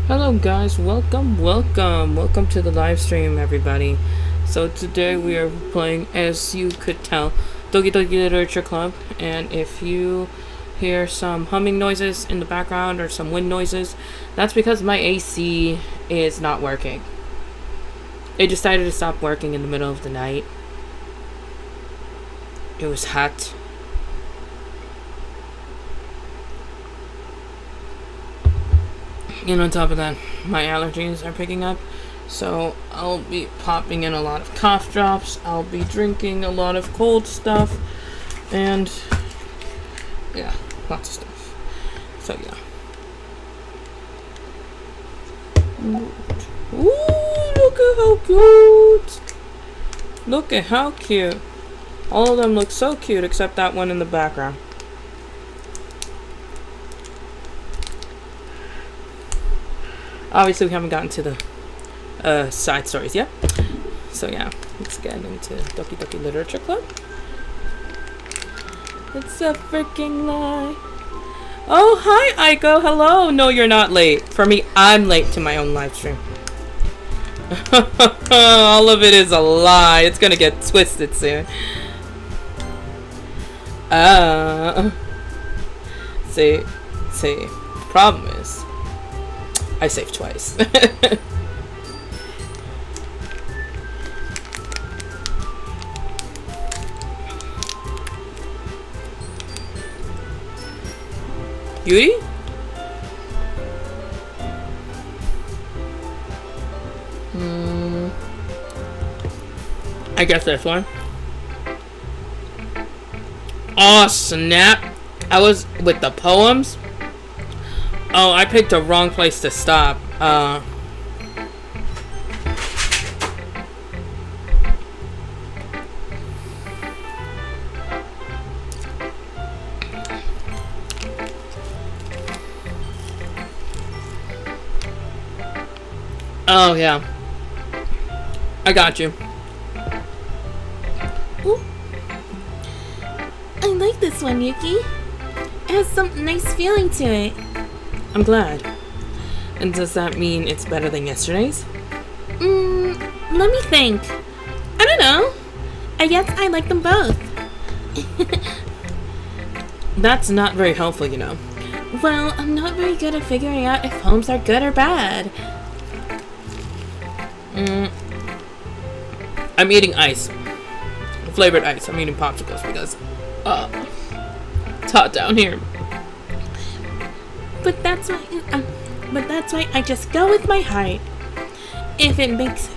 Hello guys, welcome to the live stream everybody. So today we are playing, as you could tell, Doki Doki Literature Club, and if you hear some humming noises in the background or some wind noises, that's because my AC is not working. It decided to stop working in the middle of the night. It was hot. And on top of that, my allergies are picking up. So I'll be popping in a lot of cough drops. I'll be drinking a lot of cold stuff. And yeah, lots of stuff. So yeah. Ooh, look at how cute. Look at how cute. All of them look so cute except that one in the background. Obviously, we haven't gotten to the side stories yet. So yeah, let's get into Doki Doki Literature Club. It's a freaking lie. Oh, hi, Aiko. Hello. No, you're not late. For me, I'm late to my own live stream. All of it is a lie. It's gonna get twisted soon. See, problem is, I saved twice. Beauty? I guess this one. Oh, snap. I was with the poems. Oh, I picked the wrong place to stop. Oh, yeah. I got you. Ooh. I like this one, Yuki. It has some nice feeling to it. I'm glad. And does that mean it's better than yesterday's? Let me think. I don't know. I guess I like them both. That's not very helpful, you know. Well, I'm not very good at figuring out if poems are good or bad. I'm eating ice. Flavored ice. I'm eating popsicles because it's hot down here. But that's why I just go with my heart. If it makes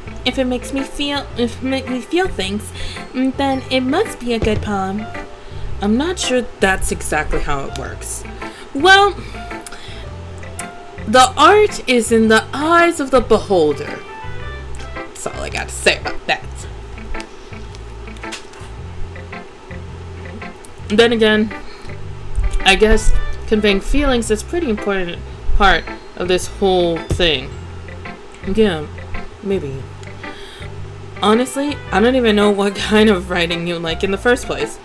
me feel things, then it must be a good poem. I'm not sure that's exactly how it works. Well, the art is in the eyes of the beholder. That's all I got to say about that. Then again, I guess conveying feelings is a pretty important part of this whole thing. Yeah, maybe. Honestly, I don't even know what kind of writing you like in the first place.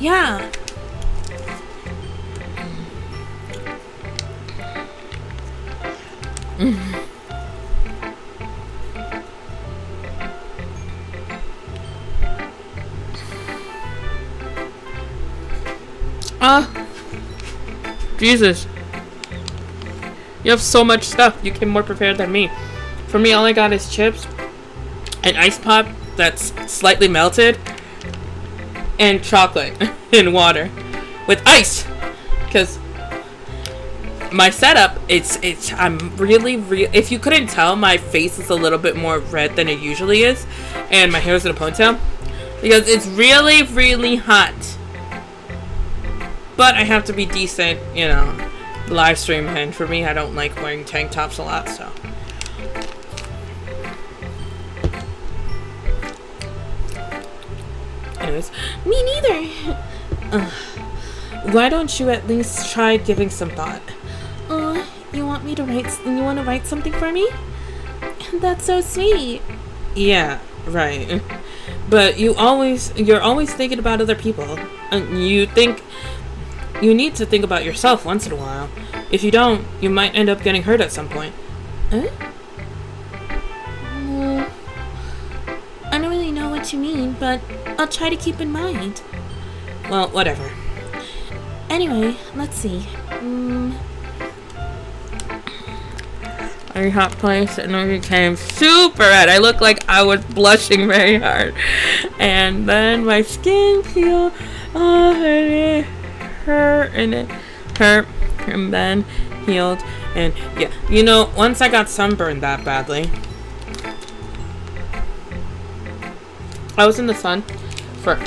yeah. Jesus. You have so much stuff. You came more prepared than me. For me, all I got is chips, an ice pop that's slightly melted, and chocolate and water with ice. Because my setup, I'm really, if you couldn't tell, my face is a little bit more red than it usually is, and my hair is in a ponytail, because it's really, really hot. But I have to be decent, you know, live stream, and for me, I don't like wearing tank tops a lot, so. Anyways, Me neither. why don't you at least try giving some thought? You want to write something for me? That's so sweet. Yeah, right. But you're always thinking about other people, and you need to think about yourself once in a while. If you don't, you might end up getting hurt at some point. Eh? I don't really know what you mean, but I'll try to keep in mind. Well, whatever. Anyway, let's see. Very hot place, and I became super red. I looked like I was blushing very hard. And then my skin peeled off, and it hurt, and then healed. And yeah, you know, once I got sunburned that badly, I was in the sun for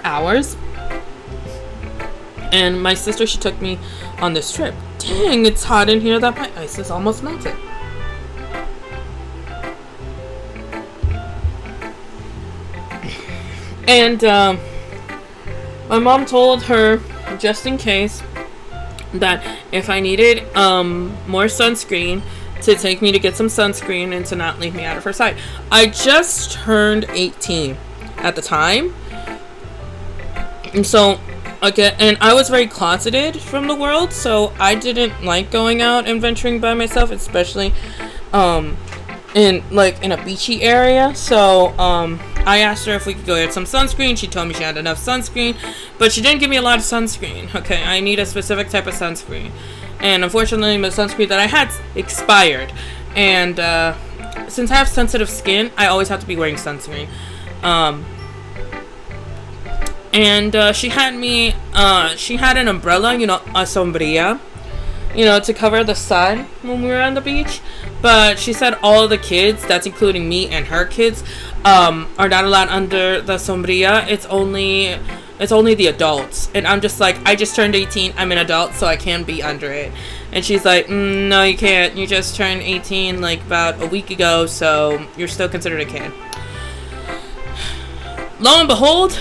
hours. And my sister, she took me on this trip. Dang, it's hot in here that my ice is almost melted. And my mom told her, just in case, that if I needed more sunscreen, to take me to get some sunscreen and to not leave me out of her sight. I just turned 18 at the time. And so, okay, and I was very closeted from the world, so I didn't like going out and venturing by myself, especially in a beachy area. So I asked her if we could go get some sunscreen. She told me she had enough sunscreen, but she didn't give me a lot of sunscreen. Okay, I need a specific type of sunscreen, and unfortunately the sunscreen that I had expired. And since I have sensitive skin, I always have to be wearing sunscreen. And she had me, she had an umbrella, you know, a sombrilla, you know, to cover the sun when we were on the beach. But she said all the kids, that's including me and her kids, are not allowed under the sombrilla. It's only the adults. And I'm just like, I just turned 18, I'm an adult, so I can be under it. And she's like, no, you can't. You just turned 18 like about a week ago, so you're still considered a kid. Lo and behold,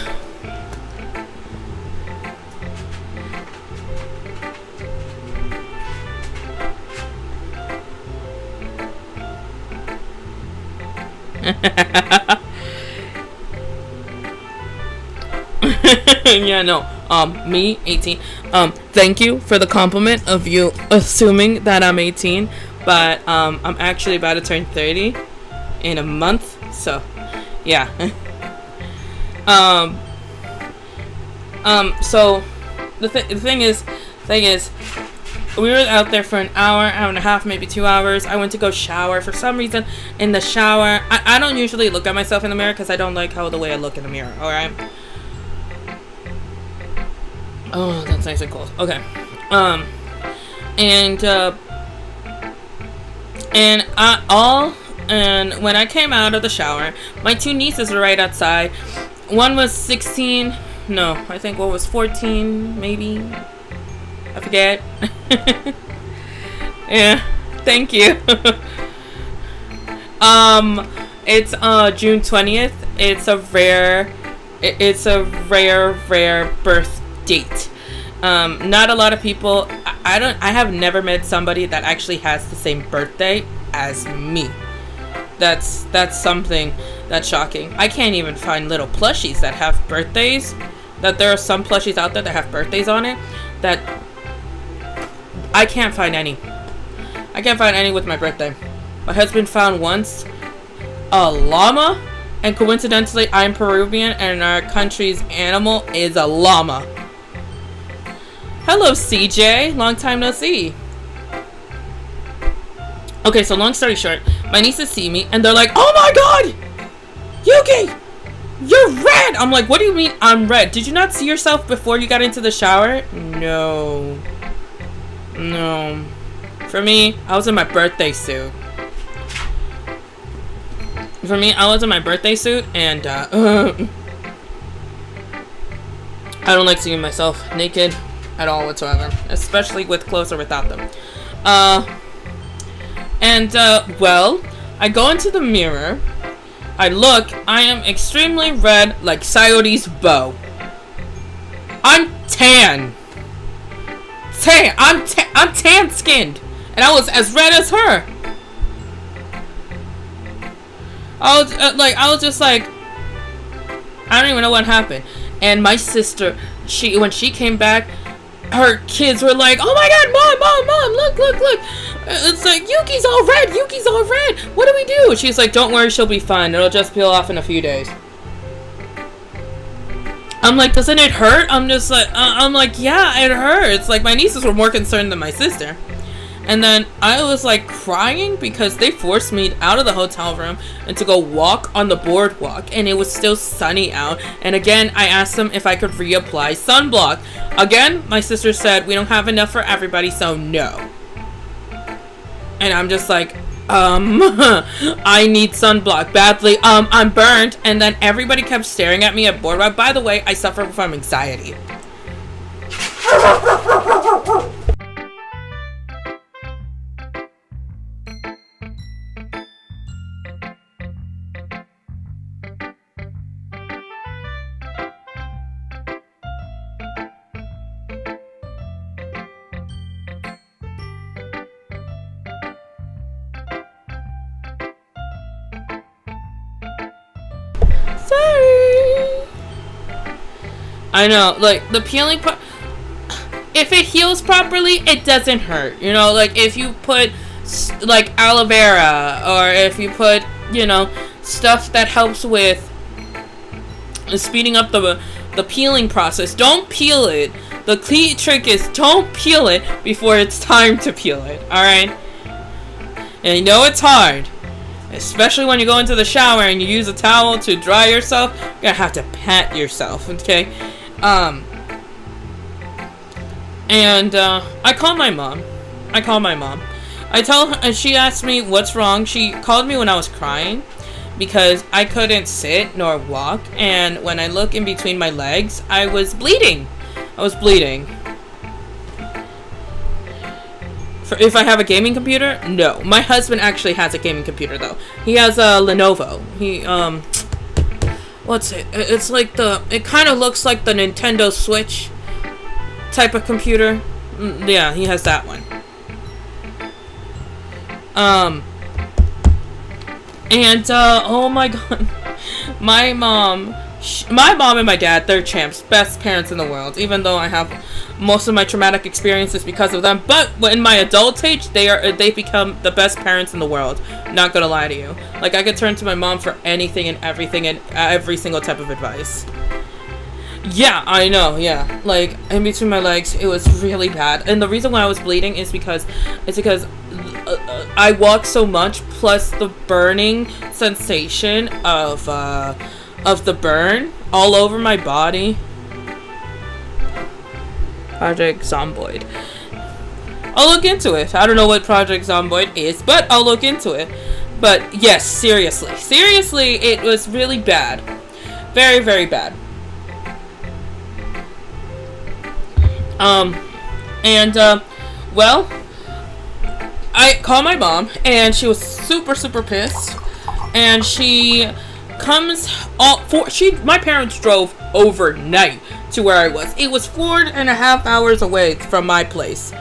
yeah, no. Me, 18. Thank you for the compliment of you assuming that I'm 18, but I'm actually about to turn 30 in a month. So, yeah. So the thing is, we were out there for an hour and a half, maybe 2 hours. I went to go shower. For some reason, in the shower, I don't usually look at myself in the mirror because I don't like the way I look in the mirror, alright? Oh, that's nice and cold. Okay. And when I came out of the shower, my two nieces were right outside. One was 16. No, I think what was 14, maybe. I forget. Yeah, thank you. It's June 20th. It's a rare birth date. Not a lot of people. I have never met somebody that actually has the same birthday as me. That's something that's shocking. I can't even find little plushies that have birthdays. That there are some plushies out there that have birthdays on it. That I can't find any. I can't find any with my birthday. My husband found once a llama, and coincidentally, I'm Peruvian, and our country's animal is a llama. Hello, CJ. Long time no see. Okay, so long story short, my nieces see me, and they're like, "Oh my god! Yuki! You're red!" I'm like, "What do you mean I'm red? Did you not see yourself before you got into the shower?" No. For me, I was in my birthday suit. And I don't like seeing myself naked at all whatsoever, especially with clothes or without them. Well, I go into the mirror, I look, I am extremely red like Coyote's bow. I'm tan. I'm tan skinned, and I was as red as her. I was just like, I don't even know what happened. And my sister, when she came back, her kids were like, "Oh my god, mom, look. It's like, Yuki's all red. What do we do?" She's like, "Don't worry, she'll be fine. It'll just peel off in a few days." I'm like, "Doesn't it hurt?" I'm like, "Yeah, it hurts." Like, my nieces were more concerned than my sister. And then I was like crying because they forced me out of the hotel room and to go walk on the boardwalk, and it was still sunny out. And again, I asked them if I could reapply sunblock. Again, my sister said, "We don't have enough for everybody, so no." And I'm just like, I need sunblock badly. I'm burned. And then everybody kept staring at me at boardwalk. By the way, I suffer from anxiety. Sorry. I know, like, the peeling part, if it heals properly, it doesn't hurt. You know, like, if you put, like, aloe vera, or if you put, you know, stuff that helps with speeding up the peeling process, don't peel it. The key trick is don't peel it before it's time to peel it, alright? And you know it's hard. Especially when you go into the shower and you use a towel to dry yourself, you're gonna have to pat yourself, okay? I call my mom. I tell her, and she asked me what's wrong. She called me when I was crying because I couldn't sit nor walk, and when I look in between my legs, I was bleeding. If I have a gaming computer? No. My husband actually has a gaming computer, though. He has a Lenovo. What's it? It's like it kind of looks like the Nintendo Switch type of computer. Yeah, he has that one. Oh my god. My mom and my dad, they're champs. Best parents in the world. Even though I have most of my traumatic experiences because of them. But in my adult age, they become the best parents in the world. Not gonna lie to you. Like, I could turn to my mom for anything and everything and every single type of advice. Yeah, I know, yeah. Like, in between my legs, it was really bad. And the reason why I was bleeding is because I walk so much, plus the burning sensation of the burn all over my body. Project Zomboid. I'll look into it. I don't know what Project Zomboid is, but I'll look into it. But yes, seriously, it was really bad. Very, very bad. Well, I called my mom, and she was super, super pissed. And she comes my parents drove overnight to where I was. It was 4.5 hours away from my place.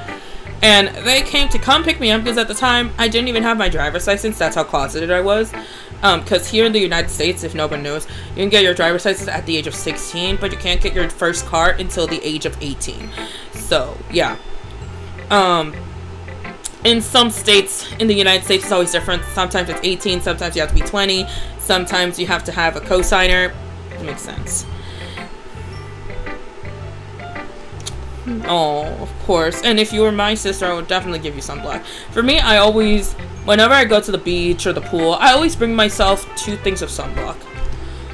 And they came to come pick me up because at the time I didn't even have my driver's license. That's how closeted I was. Because here in the United States, if no one knows, you can get your driver's license at the age of 16, but you can't get your first car until the age of 18. So, yeah. In some states in the United States, it's always different. Sometimes it's 18, sometimes you have to be 20, sometimes you have to have a cosigner. It makes sense. Oh, of course. And if you were my sister, I would definitely give you sunblock. For me, I always, whenever I go to the beach or the pool, I always bring myself 2 things of sunblock.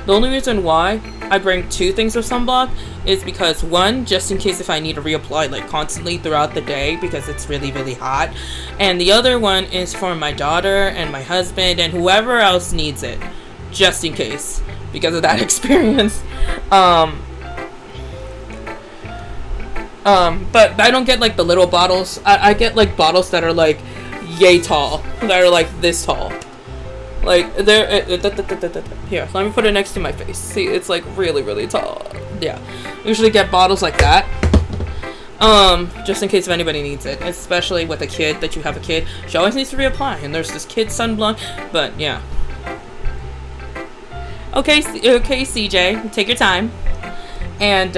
The only reason why I bring 2 things of sunblock is because, one, just in case if I need to reapply like constantly throughout the day because it's really, really hot. And the other one is for my daughter and my husband and whoever else needs it, just in case, because of that experience. But I don't get like the little bottles. I get like bottles that are like yay tall, that are like this tall. Like they're here. Let me put it next to my face. See, it's like really, really tall. Yeah, usually get bottles like that. Just in case if anybody needs it, especially with a kid. That you have a kid, she always needs to reapply. And there's this kid sunblock, but yeah. Okay, CJ, take your time. And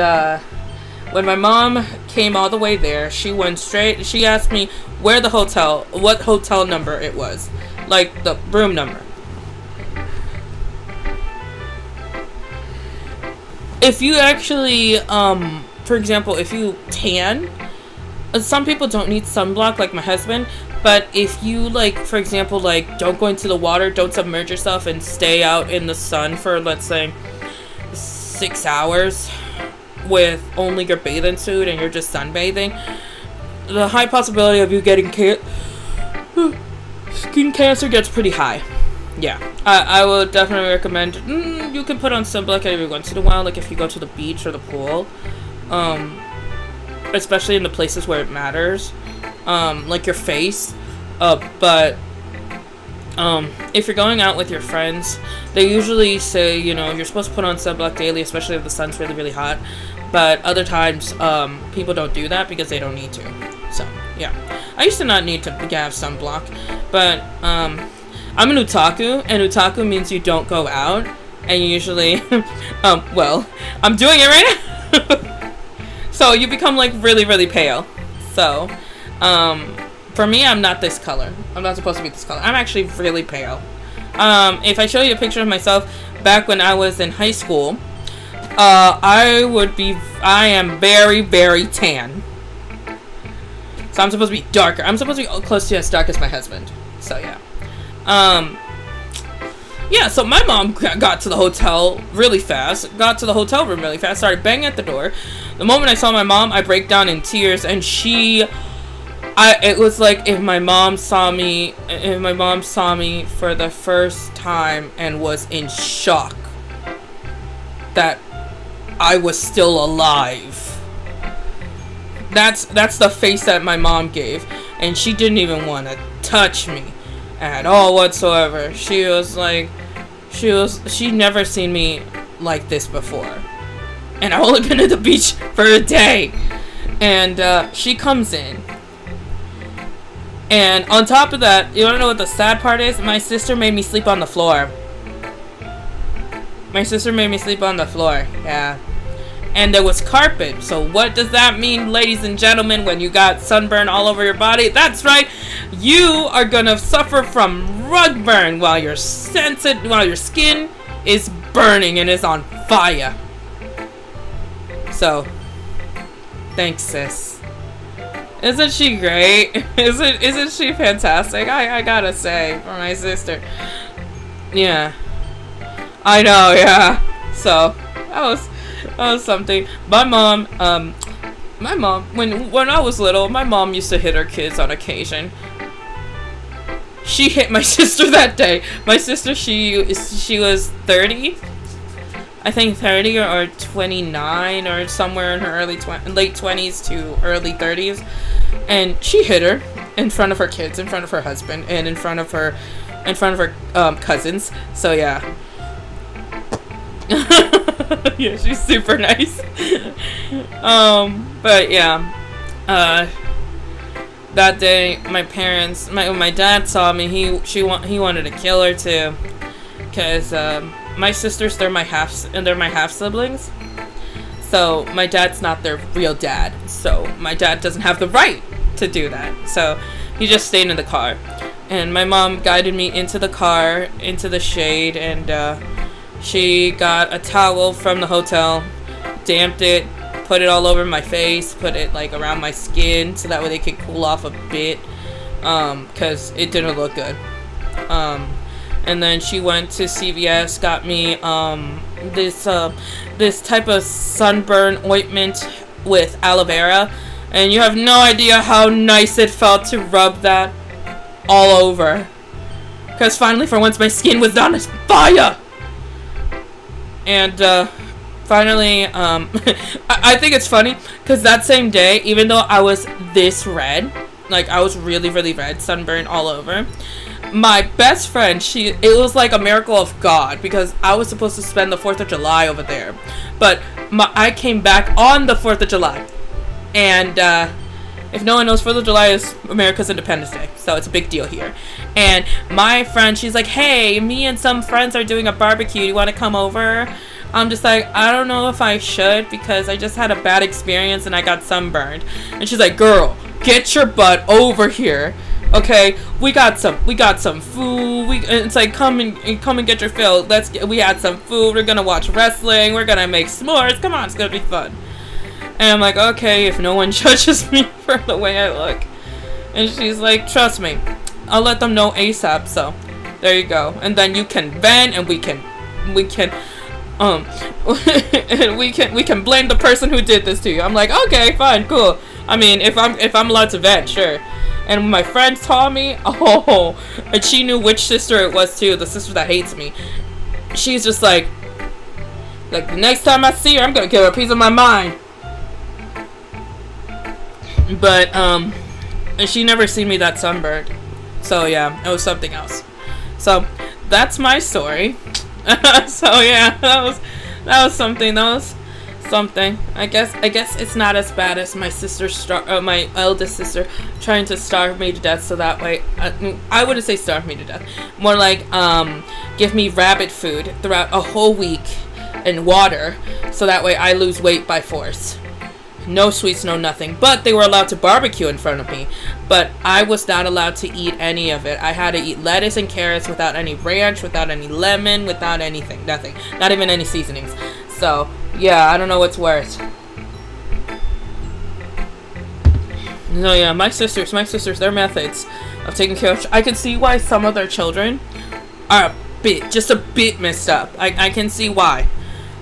when my mom came all the way there. She went straight. She asked me what hotel number it was, like the room number. If you actually, for example, if you tan, some people don't need sunblock, like my husband. But if you, like, for example, like, don't go into the water, don't submerge yourself, and stay out in the sun for, let's say, 6 hours with only your bathing suit and you're just sunbathing, the high possibility of you getting skin cancer gets pretty high. Yeah, I would definitely recommend, you can put on sunblock every once in a while, like if you go to the beach or the pool, especially in the places where it matters. Like your face, but if you're going out with your friends, they usually say, you know, you're supposed to put on sunblock daily, especially if the sun's really, really hot, but other times, people don't do that because they don't need to, so, yeah. I used to not need to have sunblock, but, I'm an otaku, and otaku means you don't go out, and you usually, well, I'm doing it right now, so you become, like, really, really pale, so, for me, I'm not this color. I'm not supposed to be this color. I'm actually really pale. If I show you a picture of myself back when I was in high school, I am very, very tan. So I'm supposed to be darker. I'm supposed to be close to as dark as my husband. So, yeah. Yeah, so my mom got to the hotel really fast. Got to the hotel room really fast. Started banging at the door. The moment I saw my mom, I break down in tears, and it was like if my mom saw me for the first time and was in shock that I was still alive. That's the face that my mom gave, and she didn't even want to touch me at all whatsoever. She'd never seen me like this before, and I've only been at the beach for a day, and she comes in. And on top of that, you wanna know what the sad part is? My sister made me sleep on the floor. Yeah. And there was carpet. So what does that mean, ladies and gentlemen, when you got sunburn all over your body? That's right. You are gonna suffer from rug burn while your skin is burning and is on fire. So, thanks, sis. Isn't she great? Isn't she fantastic? I gotta say, for my sister. Yeah. I know, yeah. So, that was something. My mom, when I was little, my mom used to hit her kids on occasion. She hit my sister that day. My sister, she was 30. I think 30 or 29 or somewhere in her late 20s to early 30s, and she hit her in front of her kids, in front of her husband, and in front of her cousins. So yeah. Yeah, she's super nice. But yeah, that day my dad saw me. He wanted to kill her too, cause my sisters, they're my half siblings. So my dad's not their real dad. So my dad doesn't have the right to do that. So he just stayed in the car. And my mom guided me into the car, into the shade, and she got a towel from the hotel, damped it, put it all over my face, put it like around my skin so that way they could cool off a bit, cause it didn't look good. And then she went to CVS, got me this type of sunburn ointment with aloe vera, and you have no idea how nice it felt to rub that all over. Cause finally, for once, my skin was on fire. And finally, I think it's funny because that same day, even though I was this red, like I was really, really red, sunburn all over. My best friend, it was like a miracle of God because I was supposed to spend the 4th of July over there. But I came back on the 4th of July. And if no one knows, 4th of July is America's Independence Day. So it's a big deal here. And my friend, she's like, hey, me and some friends are doing a barbecue. You want to come over? I'm just like, I don't know if I should because I just had a bad experience and I got sunburned. And she's like, girl, get your butt over here. Okay, we got some food. It's like come and get your fill. We had some food. We're gonna watch wrestling. We're gonna make s'mores. Come on, it's gonna be fun. And I'm like, okay, if no one judges me for the way I look. And she's like, trust me, I'll let them know ASAP. So there you go. And then you can vent, and we can and we can blame the person who did this to you. I'm like, okay, fine, cool. I mean, if I'm allowed to vent, sure. And my friend saw me, and she knew which sister it was too, the sister that hates me. She's just like the next time I see her, I'm gonna give her a piece of my mind. But and she never seen me that sunburned. So yeah, it was something else. So that's my story. So yeah, that was something. That was something. I guess it's not as bad as my sister, my eldest sister, trying to starve me to death. So that way, I wouldn't say starve me to death. More like give me rabbit food throughout a whole week and water, so that way I lose weight by force. No sweets, no nothing. But they were allowed to barbecue in front of me. But I was not allowed to eat any of it. I had to eat lettuce and carrots without any ranch, without any lemon, without anything. Nothing. Not even any seasonings. So, yeah, I don't know what's worse. No, yeah, my sisters, their methods of taking care of... I can see why some of their children are just a bit messed up. I can see why.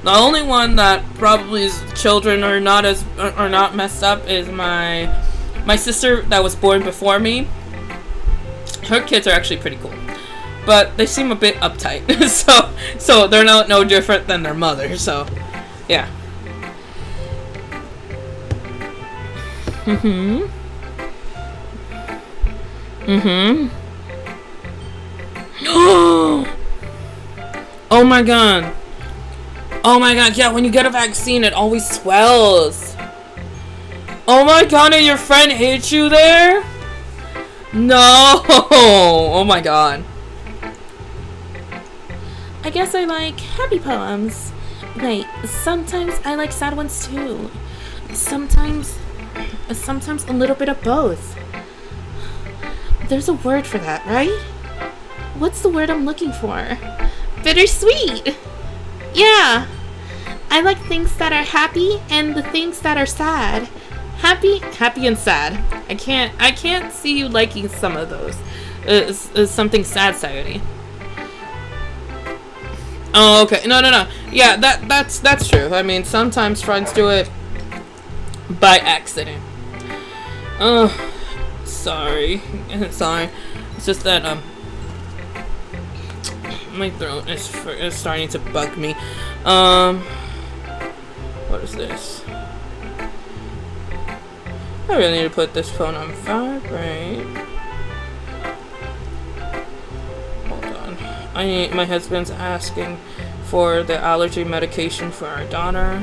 The only one that probably children are not messed up is my sister that was born before me. Her kids are actually pretty cool, but they seem a bit uptight. so they're no different than their mother. So yeah. Oh my god. Oh my god, yeah, when you get a vaccine, it always swells. Oh my god, and your friend hit you there? No! Oh my god. I guess I like happy poems. Wait, sometimes I like sad ones too. Sometimes a little bit of both. There's a word for that, right? What's the word I'm looking for? Bittersweet! Yeah! I like things that are happy and the things that are sad. Happy and sad. I can't see you liking some of those. Is something sad-sidey. Oh, okay. No. Yeah, that's true. I mean, sometimes friends do it by accident. Oh, sorry. Sorry. It's just that my throat is starting to bug me. What is this? I really need to put this phone on vibrate. Hold on. My husband's asking for the allergy medication for our daughter.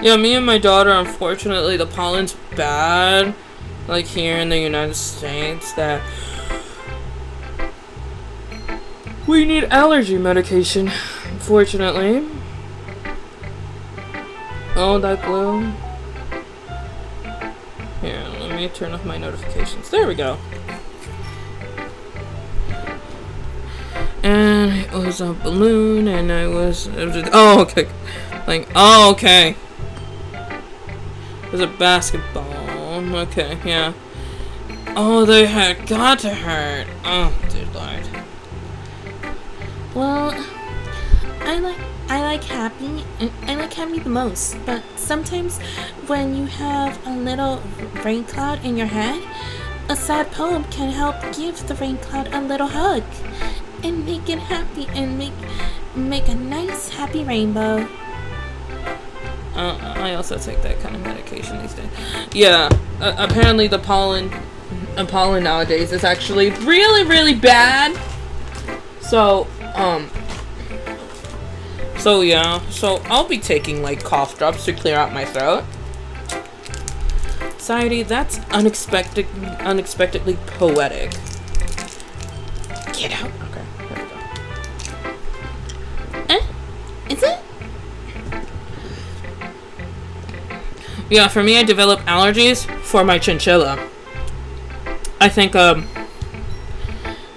Yeah, me and my daughter, unfortunately, the pollen's bad, like here in the United States, that we need allergy medication, unfortunately. Oh, that glue. Here, let me turn off my notifications. There we go. And it was a balloon, and it was just, oh, okay. Like, oh, okay. It was a basketball. Okay, yeah. Oh, they had got to hurt. Oh, dear Lord. Well, I like happy. I like happy the most. But sometimes when you have a little rain cloud in your head, a sad poem can help give the rain cloud a little hug and make it happy and make a nice happy rainbow. I also take that kind of medication these days. Yeah, apparently the pollen pollen nowadays is actually really, really bad. So, yeah. So I'll be taking like cough drops to clear out my throat. Society, that's unexpectedly poetic. Get out. Okay, there we go. Is it? Yeah, for me, I developed allergies for my chinchilla. I think,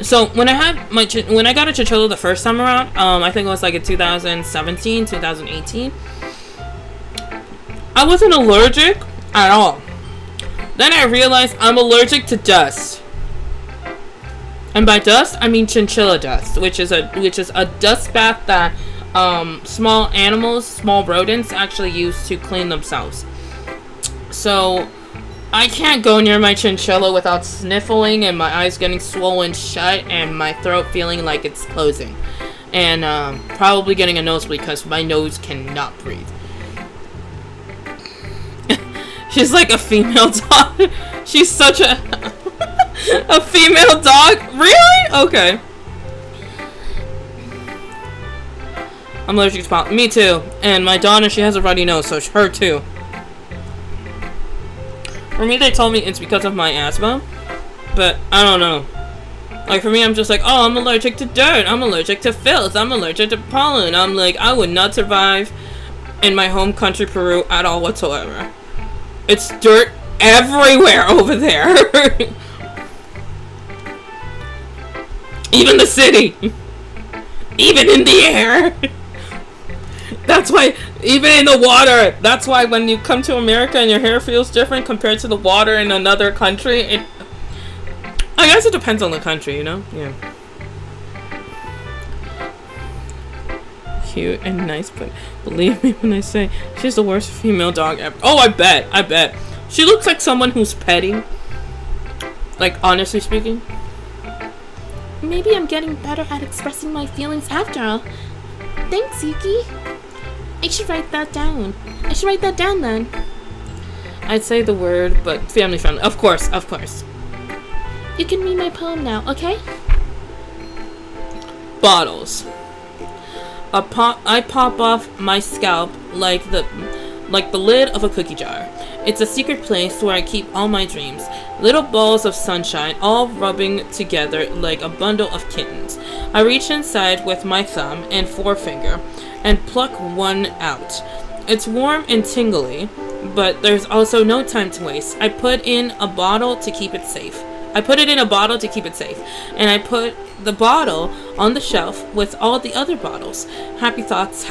so when I got a chinchilla the first time around, I think it was like in 2017, 2018, I wasn't allergic at all. Then I realized I'm allergic to dust. And by dust, I mean chinchilla dust, which is a dust bath that small animals, small rodents actually use to clean themselves. So I can't go near my chinchilla without sniffling and my eyes getting swollen shut and my throat feeling like it's closing. And probably getting a nosebleed because my nose cannot breathe. She's like a female dog. She's such a female dog? Really? Okay. I'm allergic to pollen. Me too. And my daughter, she has a runny nose, so her too. For me, they told me it's because of my asthma, but I don't know. Like, for me, I'm just like, oh, I'm allergic to dirt, I'm allergic to filth, I'm allergic to pollen. I'm like, I would not survive in my home country, Peru, at all whatsoever. It's dirt everywhere over there. Even the city. Even in the air. That's why, even in the water, that's why when you come to America and your hair feels different compared to the water in another country, I guess it depends on the country, you know? Yeah. Cute and nice, but believe me when I say she's the worst female dog ever. Oh, I bet. She looks like someone who's petting. Like, honestly speaking. Maybe I'm getting better at expressing my feelings after all. Thanks, Yuki. I should write that down. Then. I'd say the word, but family friendly. Of course. You can read my poem now, okay? Bottles. I pop off my scalp like the lid of a cookie jar. It's a secret place where I keep all my dreams. Little balls of sunshine, all rubbing together like a bundle of kittens. I reach inside with my thumb and forefinger and pluck one out. It's warm and tingly, but there's also no time to waste. I put it in a bottle to keep it safe. And I put the bottle on the shelf with all the other bottles. Happy thoughts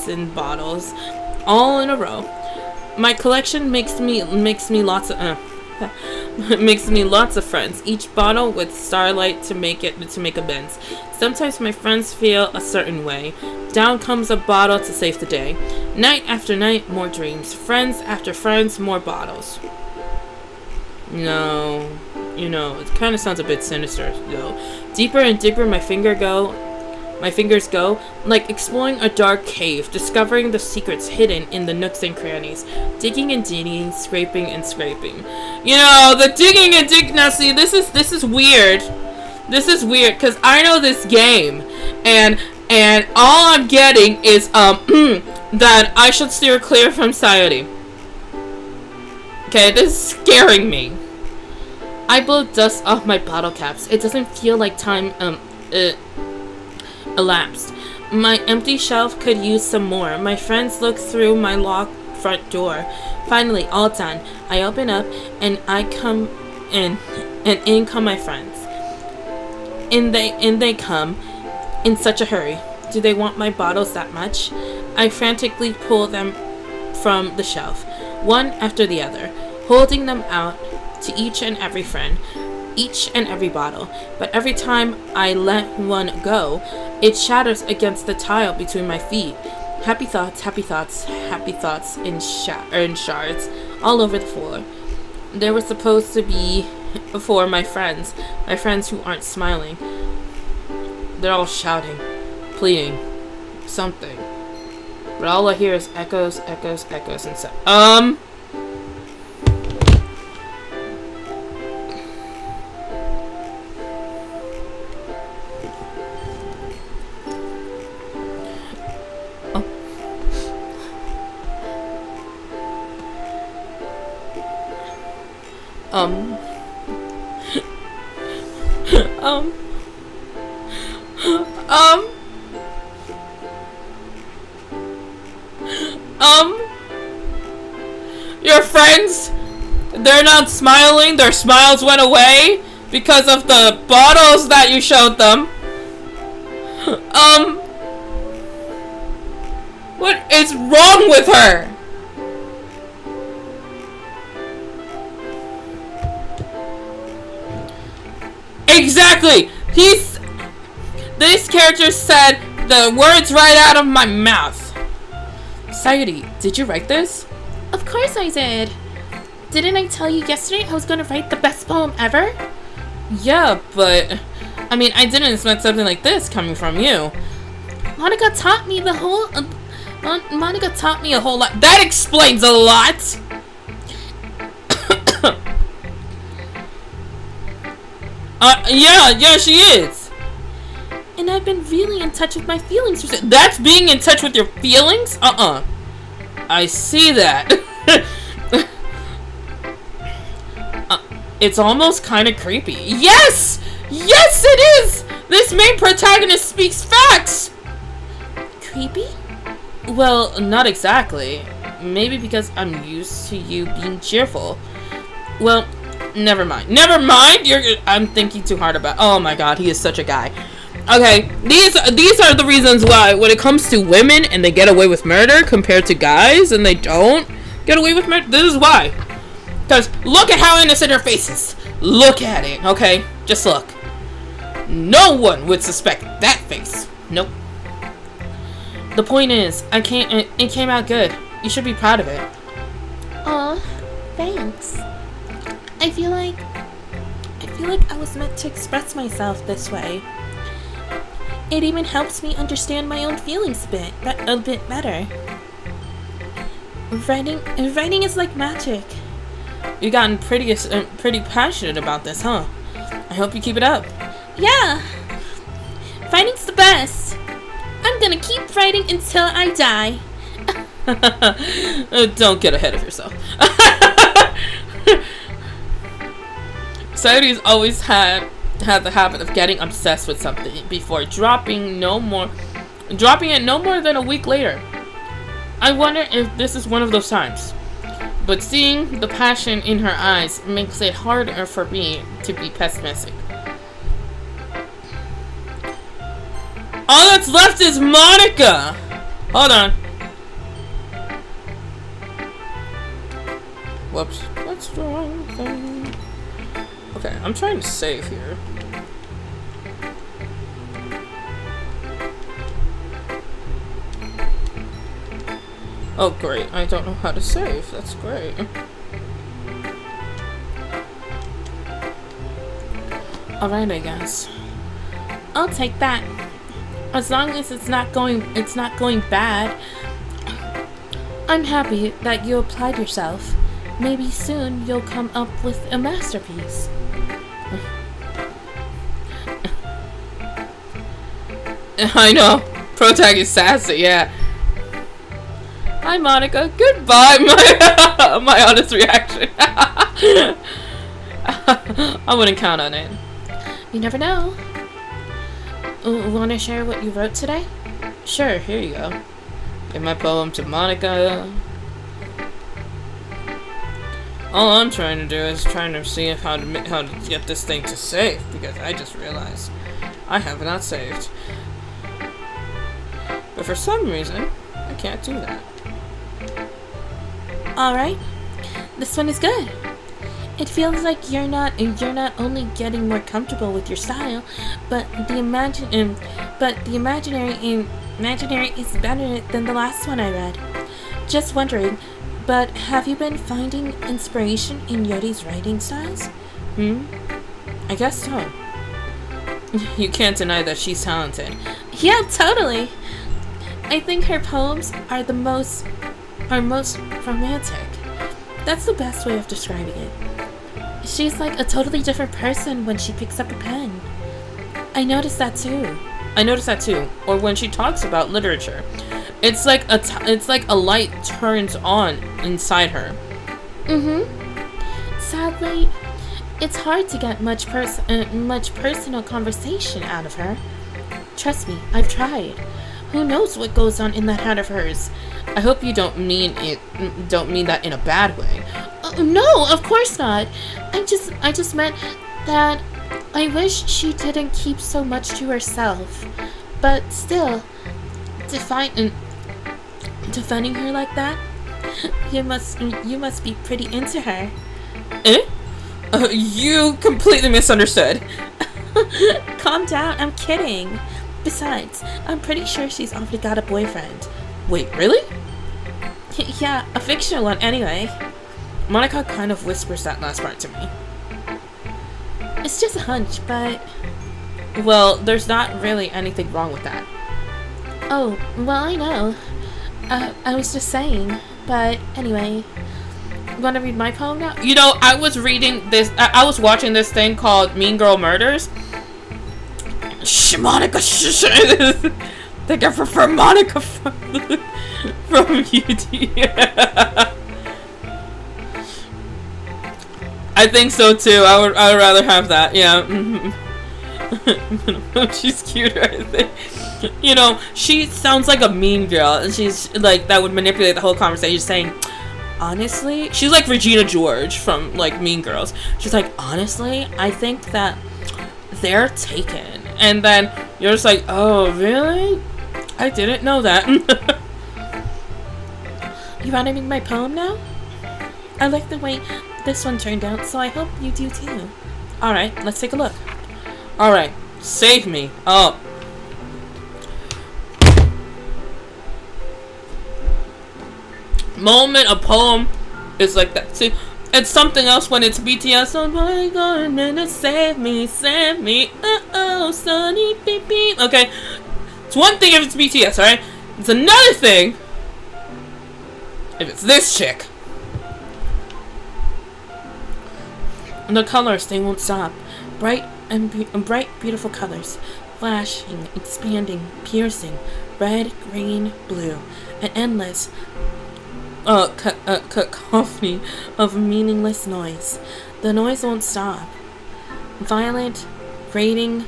in bottles, all in a row. My collection makes me lots of friends. Each bottle with starlight to make amends. Sometimes my friends feel a certain way. Down comes a bottle to save the day. Night after night, more dreams. Friends after friends, more bottles. No, it kind of sounds a bit sinister, though. Deeper and deeper my fingers go, like exploring a dark cave, discovering the secrets hidden in the nooks and crannies. Digging and digging, scraping and scraping. The digging and digging. Now, see, this is weird. This is weird, because I know this game, and all I'm getting is, that I should steer clear from society. Okay, this is scaring me. I blow dust off my bottle caps. It doesn't feel like time, elapsed. My empty shelf could use some more. My friends look through my locked front door. Finally, all done. I open up, and I come in, and in come my friends. In they come, in such a hurry. Do they want my bottles that much? I frantically pull them from the shelf, one after the other, holding them out to each and every friend, each and every bottle. But every time I let one go, it shatters against the tile between my feet. Happy thoughts in shards all over the floor. They were supposed to be for my friends who aren't smiling. They're all shouting, pleading, something. But all I hear is echoes, and so. Um, um, um, your friends, they're not smiling, their smiles went away because of the bottles that you showed them. What is wrong with her? Exactly! This character said the words right out of my mouth. Sayuri, did you write this? Of course I did. Didn't I tell you yesterday I was gonna write the best poem ever? Yeah, but I mean, I didn't expect something like this coming from you. Monica taught me a whole lot. That explains a lot. Yeah, she is. And I've been really in touch with my feelings. That's being in touch with your feelings? I see that. It's almost kind of creepy. Yes! Yes, it is! This main protagonist speaks facts! Creepy? Well, not exactly. Maybe because I'm used to you being cheerful. Well, never mind. Never mind! I'm thinking too hard about. Oh my god, he is such a guy. Okay, these are the reasons why when it comes to women and they get away with murder compared to guys and they don't get away with murder. This is why. Because look at how innocent her face is. Look at it, okay? Just look. No one would suspect that face. Nope. The point is, it came out good. You should be proud of it. Aw, thanks. I feel like I was meant to express myself this way. It even helps me understand my own feelings a bit better. Writing is like magic. You've gotten pretty passionate about this, huh? I hope you keep it up. Yeah! Writing's the best! I'm gonna keep writing until I die. Don't get ahead of yourself. Sayuri's always had the habit of getting obsessed with something before dropping it no more than a week later. I wonder if this is one of those times. But seeing the passion in her eyes makes it harder for me to be pessimistic. All that's left is Monica! Hold on. Whoops. What's the wrong thing? Okay, I'm trying to save here. Oh great, I don't know how to save. That's great. Alright, I guess. I'll take that. As long as it's not going bad. I'm happy that you applied yourself. Maybe soon you'll come up with a masterpiece. I know. Protag is sassy, yeah. Hi, Monica. Goodbye. My honest reaction. I wouldn't count on it. You never know. Want to share what you wrote today? Sure, here you go. Give my poem to Monica. All I'm trying to do is trying to see how to get this thing to save, because I just realized I have not saved. But for some reason, I can't do that. Alright. This one is good. It feels like you're not only getting more comfortable with your style, but the imaginary is better than the last one I read. Just wondering, but have you been finding inspiration in Yori's writing styles? I guess so. You can't deny that she's talented. Yeah, totally. I think her poems are most romantic. That's the best way of describing it. She's like a totally different person when she picks up a pen. I noticed that too. Or when she talks about literature. It's like a light turns on inside her. Sadly, It's hard to get much personal conversation out of her. Trust me, I've tried. Who knows what goes on in that head of hers? I hope you don't mean that in a bad way. No, of course not. I just meant that I wish she didn't keep so much to herself. But still, defending her like that, you must be pretty into her. Eh? You completely misunderstood. Calm down, I'm kidding. Besides, I'm pretty sure she's already got a boyfriend. Wait, really? Yeah, a fictional one anyway. Monica kind of whispers that last part to me. It's just a hunch, but... Well, there's not really anything wrong with that. Oh, well, I know. I was just saying. But anyway, you want to read my poem now? You know, I was reading this... I was watching this thing called Mean Girl Murders. Monica, I think I prefer Monica from UT. I think so too. I would rather have that. Yeah. She's cuter, I think. You know, she sounds like a mean girl, and she's like that would manipulate the whole conversation, saying, honestly, she's like Regina George from like Mean Girls. She's like, honestly, I think that they're taken. And then you're just like, oh, really? I didn't know that. You want to read my poem now? I like the way this one turned out, so I hope you do too. Alright, let's take a look. Alright, save me. Oh. Moment a poem is like that. See, it's something else when it's BTS. Oh my god, minute, save me. Oh, sunny, beep, beep. Okay, it's one thing if it's BTS, alright? It's another thing if it's this chick. The colors, they won't stop. Bright, beautiful colors. Flashing, expanding, piercing. Red, green, blue. An endless cacophony of meaningless noise. The noise won't stop. Violent, grating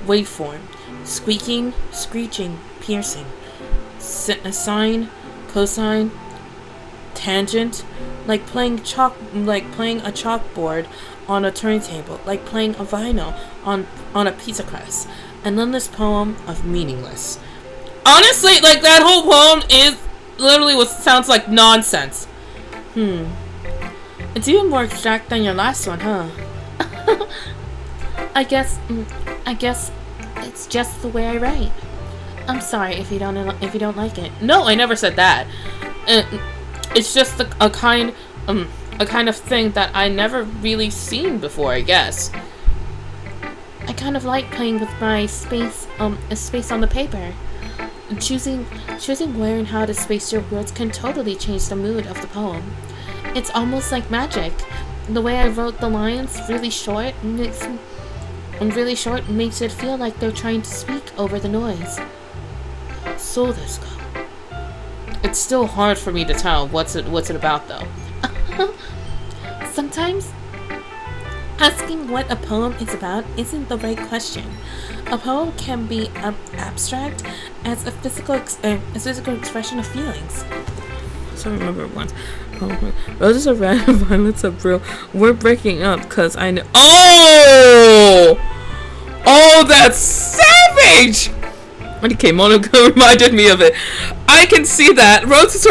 waveform. Squeaking, screeching, piercing. Sine, cosine, tangent. Like playing a chalkboard on a turntable. Like playing a vinyl on a pizza crust. An endless poem of meaningless. Honestly, like that whole poem is literally what sounds like nonsense. It's even more abstract than your last one, huh? I guess it's just the way I write. I'm sorry if you don't like it. No, I never said that. It's just a kind of thing that I never really seen before, I guess. I kind of like playing with my space on the paper. Choosing where and how to space your words can totally change the mood of the poem. It's almost like magic. The way I wrote the lines really short makes it feel like they're trying to speak over the noise. So this go. It's still hard for me to tell what's it about though. Sometimes asking what a poem is about isn't the right question. A poem can be abstract as a physical expression of feelings. So I remember once. Roses are red, violets are blue. We're breaking up because I know. Oh, that's savage. Okay, Monica reminded me of it. I can see that. Roses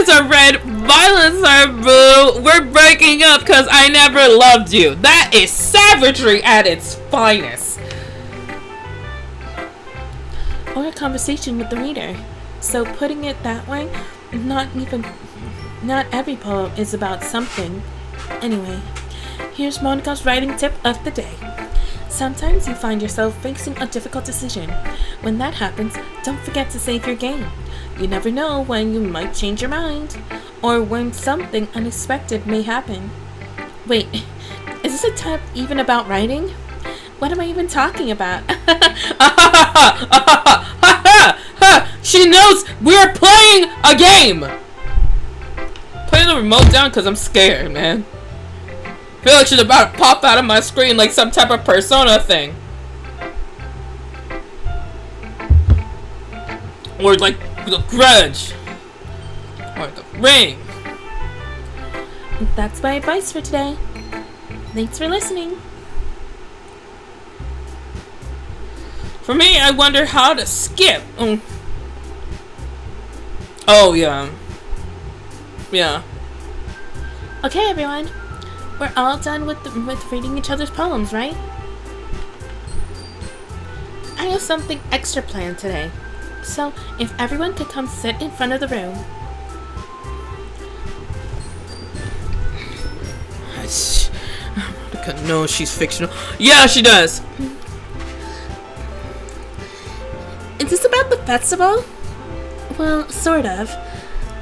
are red, violets are blue. We're breaking up because I never loved you. That is savagery at its finest. Or a conversation with the reader. So putting it that way, not every poem is about something. Anyway, here's Monica's writing tip of the day. Sometimes you find yourself facing a difficult decision. When that happens, don't forget to save your game. You never know when you might change your mind, or when something unexpected may happen. Wait, is this a tip even about writing? What am I even talking about? She knows we're playing a game! Putting the remote down because I'm scared, man. feel like she's about to pop out of my screen like some type of Persona thing. Or like the Grudge. Or the Ring. That's my advice for today. Thanks for listening. For me, I wonder how to skip. Oh, yeah. Yeah. Okay, everyone. We're all done with reading each other's poems, right? I have something extra planned today. So, if everyone could come sit in front of the room. No, she's fictional. Yeah, she does. Is this about the festival? Well, sort of.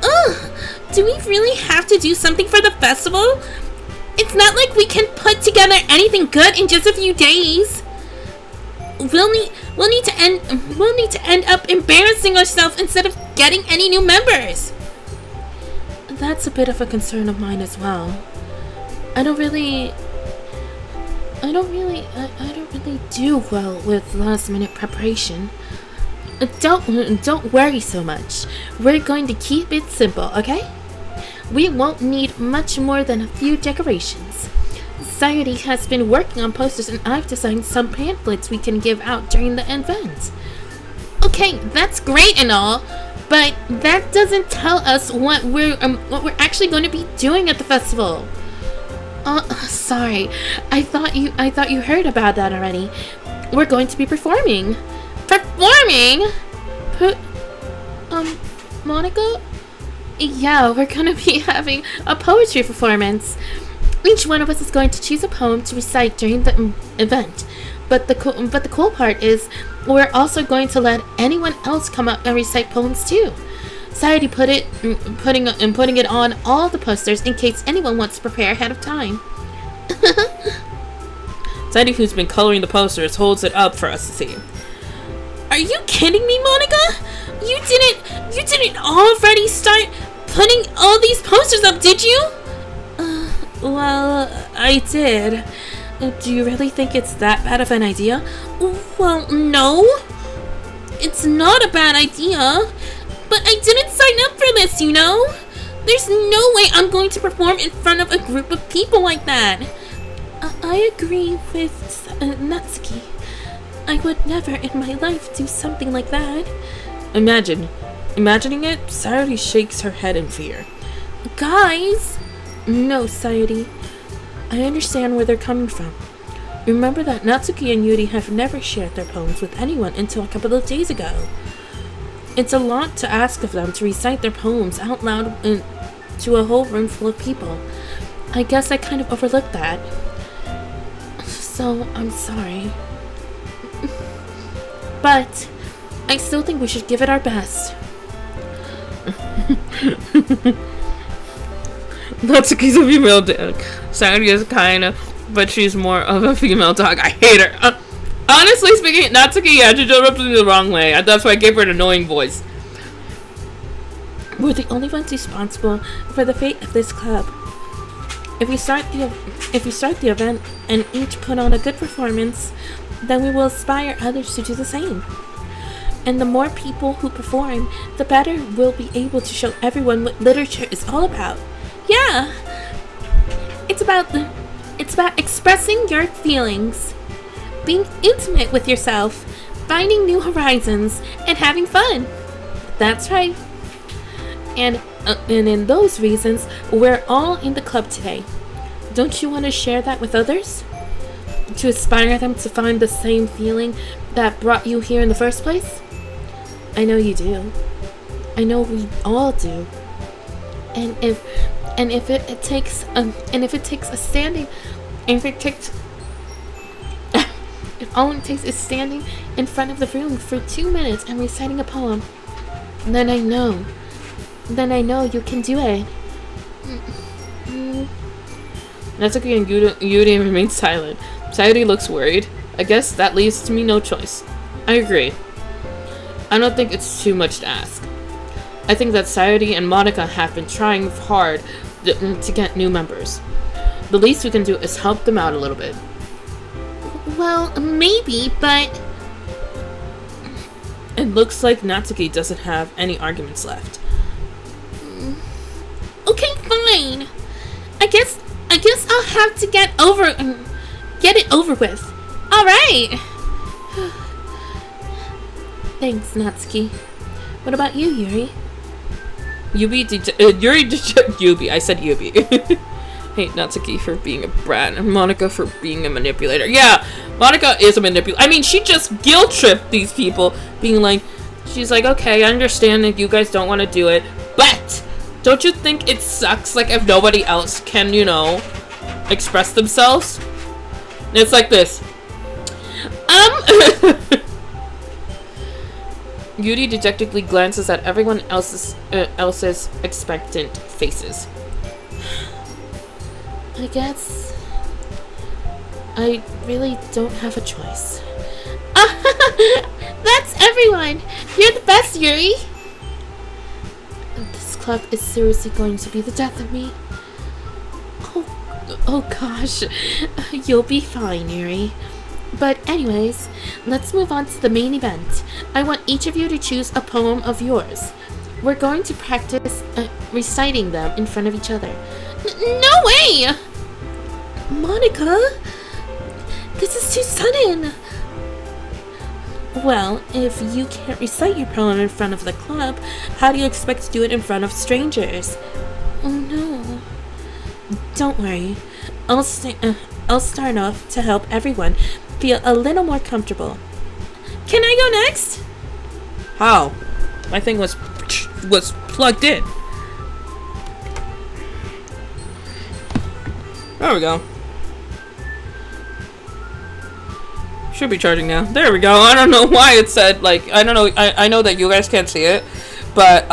Ugh! Do we really have to do something for the festival? It's not like we can put together anything good in just a few days. We'll need to end up embarrassing ourselves instead of getting any new members. That's a bit of a concern of mine as well. I don't really do well with last minute preparation. Don't worry so much. We're going to keep it simple, okay? We won't need much more than a few decorations. Society has been working on posters and I've designed some pamphlets we can give out during the event. Okay, that's great and all, but that doesn't tell us what we're actually going to be doing at the festival. Sorry. I thought you heard about that already. We're going to be performing. Performing? Monica? Yeah, we're gonna be having a poetry performance. Each one of us is going to choose a poem to recite during the event. But the cool part is we're also going to let anyone else come up and recite poems too. Society putting it on all the posters in case anyone wants to prepare ahead of time. Society, who's been coloring the posters, holds it up for us to see. Are you kidding me, Monica? You didn't already start putting all these posters up, did you? Well, I did. Do you really think it's that bad of an idea? Well, no. It's not a bad idea. But I didn't sign up for this, you know? There's no way I'm going to perform in front of a group of people like that. I agree with Natsuki. I would never in my life do something like that. Imagining it, Sayuri shakes her head in fear. Guys! No, Sayuri. I understand where they're coming from. Remember that Natsuki and Yuri have never shared their poems with anyone until a couple of days ago. It's a lot to ask of them to recite their poems out loud to a whole room full of people. I guess I kind of overlooked that. So, I'm sorry. But I still think we should give it our best. Natsuki's a female dog. Sayuri is kinda, but she's more of a female dog. I hate her. Honestly speaking, Natsuki, yeah, she drove up to me the wrong way. That's why I gave her an annoying voice. We're the only ones responsible for the fate of this club. If we start the event and each put on a good performance, then we will inspire others to do the same. And the more people who perform, the better we'll be able to show everyone what literature is all about. Yeah! It's about expressing your feelings, being intimate with yourself, finding new horizons, and having fun. That's right. And in those reasons, we're all in the club today. Don't you want to share that with others? To inspire them to find the same feeling that brought you here in the first place? I know you do. I know we all do. And if it takes if all it takes is standing in front of the room for 2 minutes and reciting a poem, then I know you can do it. Natsuki and Yuri remain silent. Sayuri looks worried. I guess that leaves me no choice. I agree. I don't think it's too much to ask. I think that Sayuri and Monica have been trying hard to get new members. The least we can do is help them out a little bit. Well, maybe, but... It looks like Natsuki doesn't have any arguments left. Okay, fine. I guess I'll have to get it over with. All right. Thanks, Natsuki. What about you, Yuri? Yubi. I said Yubi. Hate Natsuki for being a brat and Monica for being a manipulator. Yeah, Monica is a manipulator. I mean, she just guilt-tripped these people, being like, she's like, okay, I understand that you guys don't want to do it, but don't you think it sucks, like, if nobody else can, you know, express themselves? And it's like this. Yuri dejectedly glances at everyone else's expectant faces. I guess I really don't have a choice. That's everyone! You're the best, Yuri! This club is seriously going to be the death of me. Oh gosh. You'll be fine, Yuri. But anyways, let's move on to the main event. I want each of you to choose a poem of yours. We're going to practice reciting them in front of each other. No way! Monica? This is too sudden! Well, if you can't recite your poem in front of the club, how do you expect to do it in front of strangers? Oh no. Don't worry. I'll start off to help everyone feel a little more comfortable. Can I go next? How? My thing was plugged in. There we go. Should be charging now. There we go. I don't know why it said, like, I don't know. I know that you guys can't see it, but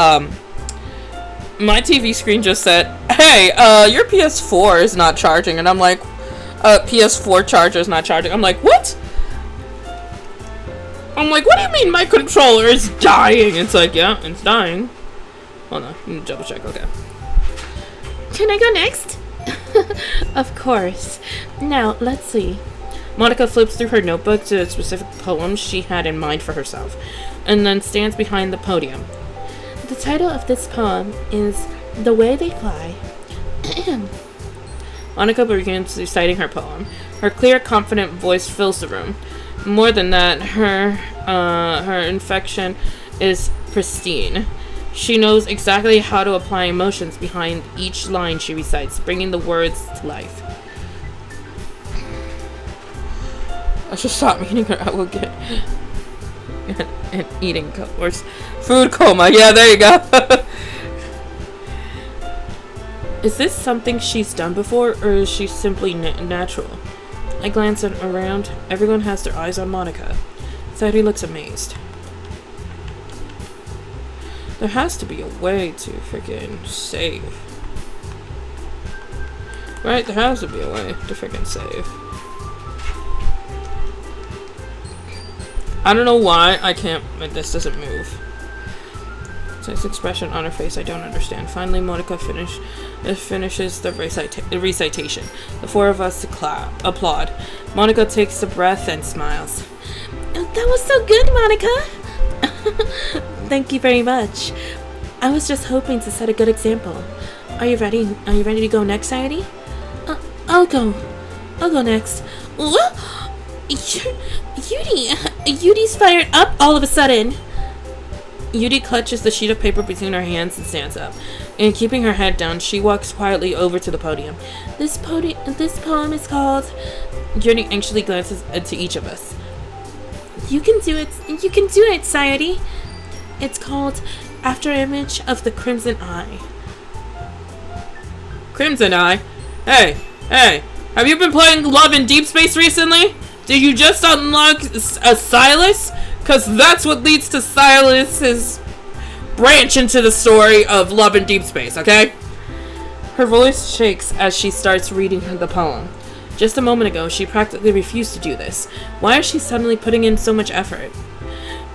my TV screen just said, hey, your PS4 is not charging, and I'm like, PS4 charger is not charging. I'm like, what? I'm like, what do you mean my controller is dying? It's like, yeah, it's dying. Hold on, let me double check. Okay. Can I go next? Of course. Now, let's see. Monica flips through her notebook to the specific poems she had in mind for herself, and then stands behind the podium. The title of this poem is The Way They Fly. Monica begins reciting her poem. Her clear, confident voice fills the room. More than that, her inflection is pristine. She knows exactly how to apply emotions behind each line she recites, bringing the words to life. I should stop eating her. I will get an eating or food coma. Yeah, there you go. Is this something she's done before, or is she simply natural? I glance around. Everyone has their eyes on Monica. Sadie looks amazed. There has to be a way to freaking save. Right? There has to be a way to freaking save. I don't know why I can't, this doesn't move. This expression on her face I don't understand. Finally, Monica finishes the recitation. The four of us applaud. Monica takes a breath and smiles. That was so good, Monica! Thank you very much. I was just hoping to set a good example. Are you ready? Are you ready to go next, Sadie? I'll go next. What? Yudi's fired up all of a sudden. Yudi clutches the sheet of paper between her hands and stands up. And keeping her head down, she walks quietly over to the podium. This poem is called... Yudi anxiously glances into each of us. You can do it. You can do it, Sayori. It's called After Image of the Crimson Eye. Crimson Eye? Hey, have you been playing Love in Deep Space recently? Did you just unlock a Silas? Because that's what leads to Silas's branch into the story of Love in Deep Space, okay? Her voice shakes as she starts reading the poem. Just a moment ago, she practically refused to do this. Why is she suddenly putting in so much effort?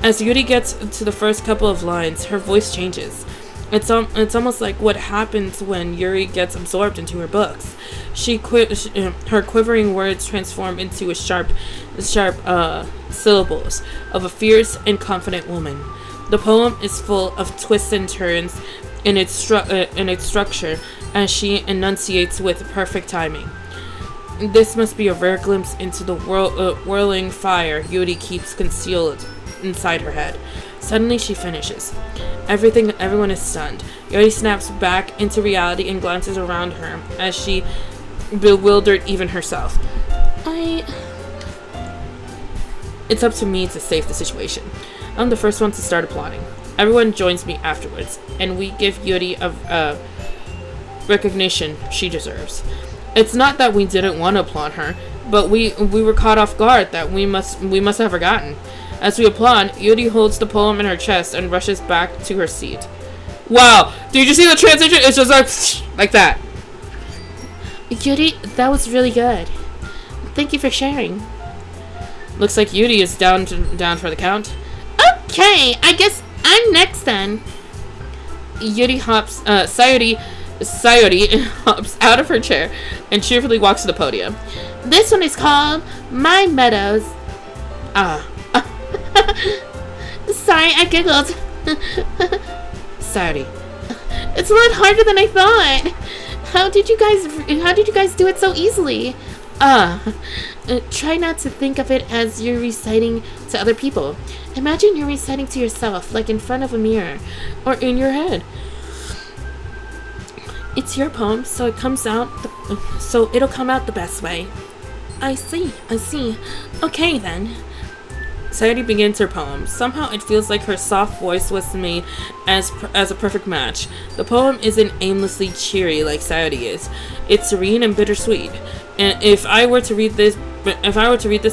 As Yuri gets to the first couple of lines, her voice changes. It's almost like what happens when Yuri gets absorbed into her books. Her quivering words transform into sharp syllables of a fierce and confident woman. The poem is full of twists and turns in its structure as she enunciates with perfect timing. This must be a rare glimpse into the whirling fire Yuri keeps concealed inside her head. Suddenly she finishes. Everyone is stunned. Yuri snaps back into reality and glances around her as she bewildered even herself. It's up to me to save the situation. I'm the first one to start applauding. Everyone joins me afterwards, and we give Yuri a recognition she deserves. It's not that we didn't want to applaud her, but we were caught off guard that we must have forgotten. As we applaud, Yuri holds the poem in her chest and rushes back to her seat. Wow! Did you see the transition? It's just like that. Yuri, that was really good. Thank you for sharing. Looks like Yuri is down for the count. Okay, I guess I'm next then. Sayori hops out of her chair and cheerfully walks to the podium. This one is called My Meadows. Sorry, I giggled. Sayori. It's a lot harder than I thought. How did you guys do it so easily? Try not to think of it as you're reciting to other people. Imagine you're reciting to yourself, like in front of a mirror, or in your head. It's your poem, so it'll come out the best way. I see. Okay then. Sayori begins her poem. Somehow it feels like her soft voice was made as a perfect match. The poem isn't aimlessly cheery like Sayori is. It's serene and bittersweet. And if I were to read this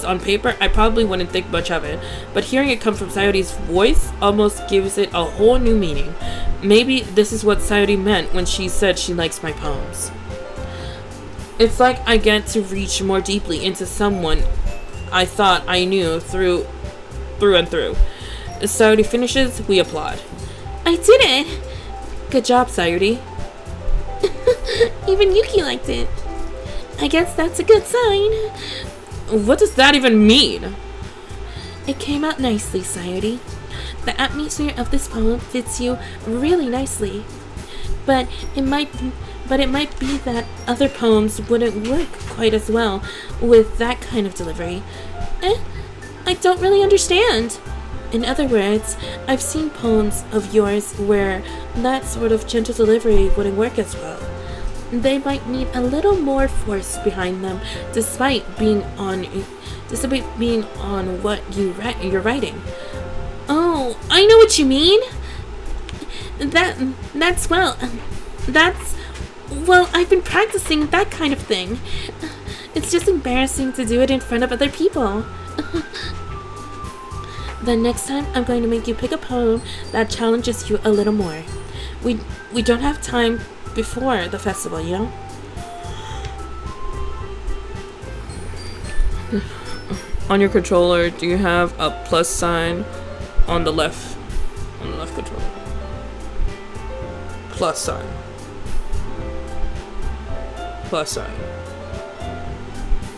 on paper, I probably wouldn't think much of it. But hearing it come from Sayori's voice almost gives it a whole new meaning. Maybe this is what Sayori meant when she said she likes my poems. It's like I get to reach more deeply into someone I thought I knew through and through. As Sayori finishes, we applaud. I did it! Good job, Sayori. Even Yuki liked it. I guess that's a good sign. What does that even mean? It came out nicely, Sayori. The atmosphere of this poem fits you really nicely. But it might be that other poems wouldn't work quite as well with that kind of delivery. I don't really understand. In other words, I've seen poems of yours where that sort of gentle delivery wouldn't work as well. They might need a little more force behind them, despite being on what you're writing. Oh, I know what you mean. Well, I've been practicing that kind of thing. It's just embarrassing to do it in front of other people. Then next time, I'm going to make you pick a poem that challenges you a little more. We don't have time before the festival, you know? On your controller, do you have a plus sign on the left controller? Plus sign.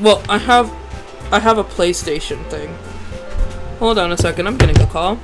Well, I have a PlayStation thing. Hold on a second, I'm getting a call.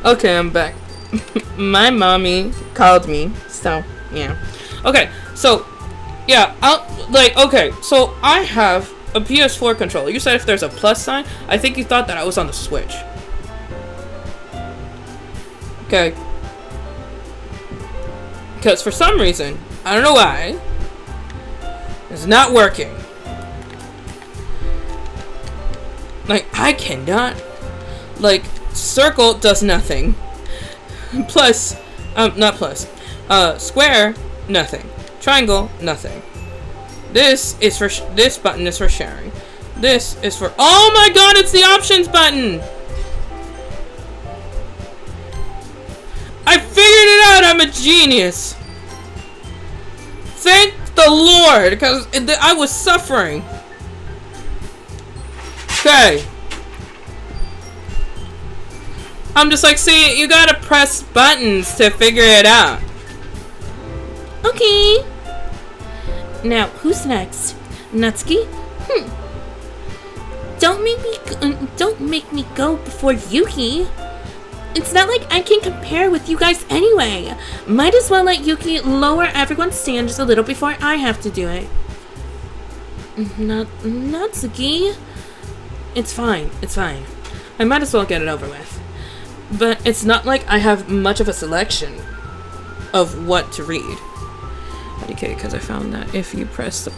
Okay, I'm back. My mommy called me, so yeah. Okay, so yeah, so I have a PS4 controller. You said if there's a plus sign, I think you thought that I was on the Switch. Okay. Because for some reason, I don't know why, it's not working. Like, I cannot. Like, circle does nothing. Plus, not plus. Square, nothing. Triangle, nothing. This is for this button is for sharing. This is for. Oh my god! It's the options button. I figured it out. I'm a genius. Thank the Lord, because I was suffering. Okay. I'm just like, see, you gotta press buttons to figure it out. Okay. Now, who's next? Natsuki? Don't make me go before Yuki. It's not like I can compare with you guys anyway. Might as well let Yuki lower everyone's standards a little before I have to do it. Natsuki? It's fine. I might as well get it over with. But it's not like I have much of a selection of what to read. Okay, because I found that if you press the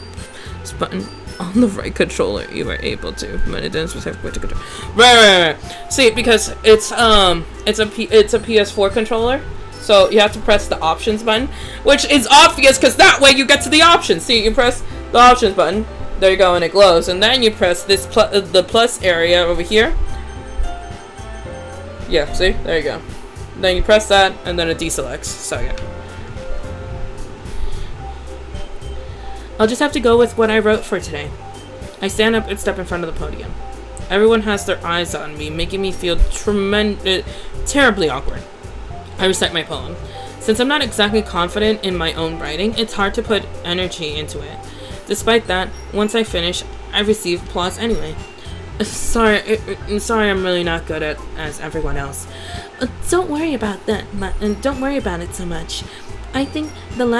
button on the right controller, you are able to. But it doesn't specific way to control. Right. See, because it's a PS4 controller, so you have to press the options button, which is obvious because that way you get to the options. See, you press the options button, there you go, and it glows, and then you press this the plus area over here. Yeah, see, there you go. Then you press that, and then it deselects. So yeah. I'll just have to go with what I wrote for today. I stand up and step in front of the podium. Everyone has their eyes on me, making me feel terribly awkward. I recite my poem. Since I'm not exactly confident in my own writing, it's hard to put energy into it. Despite that, once I finish, I receive applause anyway. Sorry, I'm really not good at as everyone else. Don't worry about that, don't worry about it so much. I think it's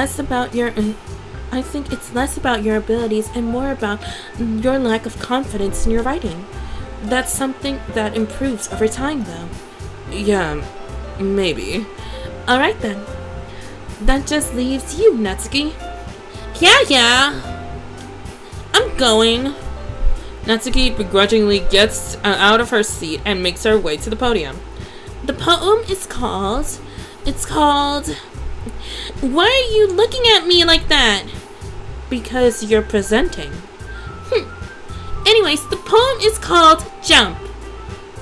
less about your abilities and more about your lack of confidence in your writing. That's something that improves over time, though. Yeah, maybe. Alright then. That just leaves you, Natsuki. Yeah. I'm going. Natsuki begrudgingly gets out of her seat and makes her way to the podium. The poem is called... Why are you looking at me like that? Because you're presenting. Anyways, the poem is called Jump.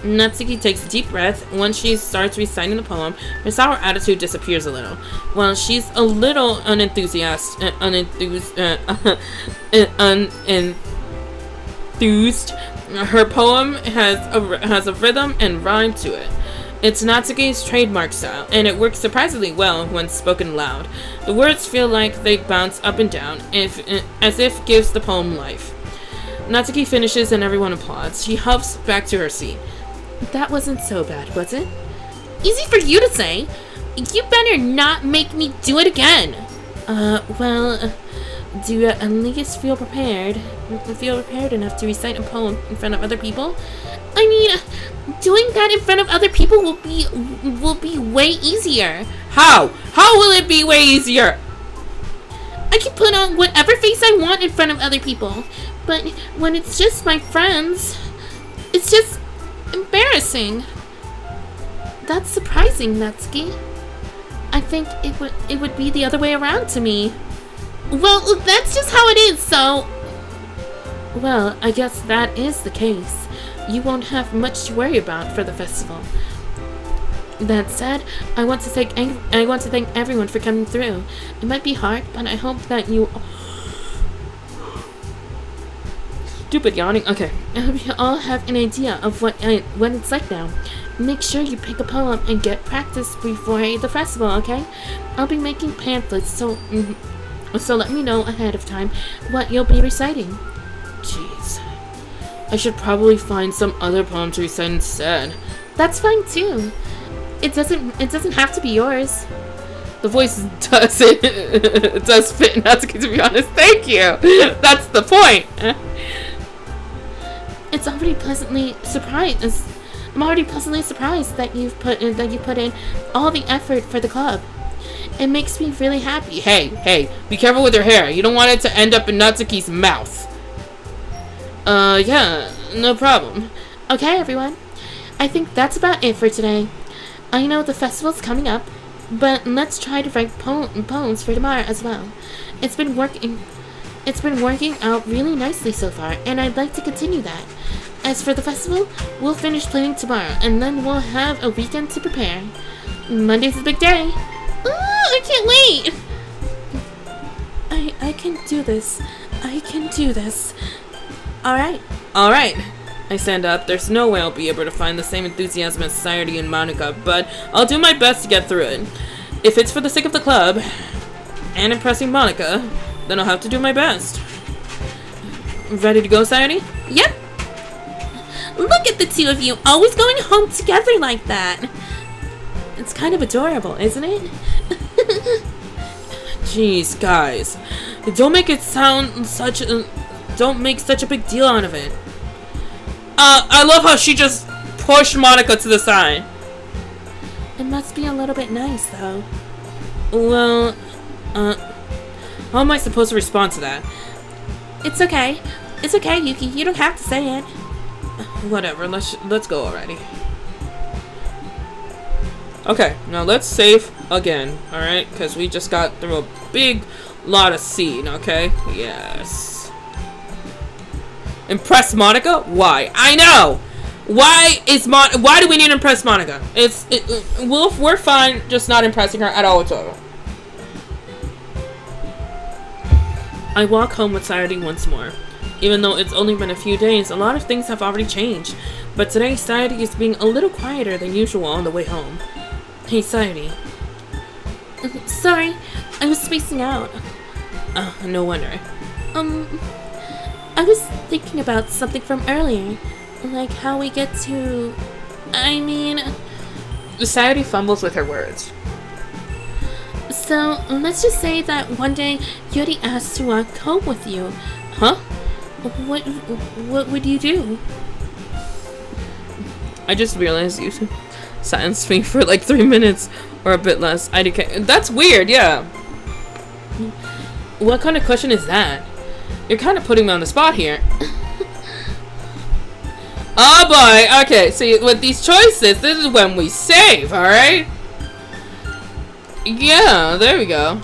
Natsuki takes a deep breath. Once she starts reciting the poem, her sour attitude disappears a little. While she's a little unenthused, her poem has a rhythm and rhyme to it. It's Natsuki's trademark style, and it works surprisingly well when spoken loud. The words feel like they bounce up and down, as if gives the poem life. Natsuki finishes and everyone applauds. She huffs back to her seat. That wasn't so bad, was it? Easy for you to say. You better not make me do it again. Do you at least feel prepared? Feel prepared enough to recite a poem in front of other people? I mean, doing that in front of other people will be way easier. How? How will it be way easier? I can put on whatever face I want in front of other people, but when it's just my friends, it's just embarrassing. That's surprising, Natsuki. I think it would be the other way around to me. Well, that's just how it is, so... Well, I guess that is the case. You won't have much to worry about for the festival. That said, I want to thank everyone for coming through. It might be hard, but I hope that you... Stupid yawning. Okay. I hope you all have an idea of what it's like now. Make sure you pick a poem and get practice before the festival, okay? I'll be making pamphlets, so let me know ahead of time what you'll be reciting. Jeez. I should probably find some other poem to recite instead. That's fine too. It doesn't have to be yours. The voice does it does fit Natsuki, to be honest. Thank you. That's the point. It's already pleasantly surprised. I'm already pleasantly surprised that you put in all the effort for the club. It makes me really happy. Hey, be careful with your hair. You don't want it to end up in Natsuki's mouth. Yeah, no problem. Okay, everyone. I think that's about it for today. I know the festival's coming up, but let's try to write poems for tomorrow as well. It's been working out really nicely so far, and I'd like to continue that. As for the festival, we'll finish planning tomorrow, and then we'll have a weekend to prepare. Monday's a big day. I can't wait! I can do this. I can do this. Alright. I stand up. There's no way I'll be able to find the same enthusiasm as Sayori and Monica, but I'll do my best to get through it. If it's for the sake of the club and impressing Monica, then I'll have to do my best. Ready to go, Sayori? Yep. Look at the two of you, always going home together like that. It's kind of adorable, isn't it? Jeez, guys. Don't make such a big deal out of it. I love how she just pushed Monica to the side. It must be a little bit nice, though. Well, how am I supposed to respond to that? It's okay. It's okay, Yuki. You don't have to say it. Whatever, let's go already. Okay, now let's save again, alright? Because we just got through a big lot of scene, okay? Yes. Impress Monica? Why? I know! Why do we need to impress Monica? We're fine just not impressing her at all whatsoever. I walk home with Sayori once more. Even though it's only been a few days, a lot of things have already changed. But today, Sayori is being a little quieter than usual on the way home. Hey, Sayori. Sorry, I was spacing out. No wonder. I was thinking about something from earlier. Like how we get to... Sayori fumbles with her words. So, let's just say that one day, Yuri asked to walk home with you. Huh? What would you do? I just realized you silenced me for like 3 minutes or a bit less. That's weird, yeah. What kind of question is that? You're kind of putting me on the spot here. Oh boy, okay, see, with these choices, this is when we save, alright? Yeah, there we go.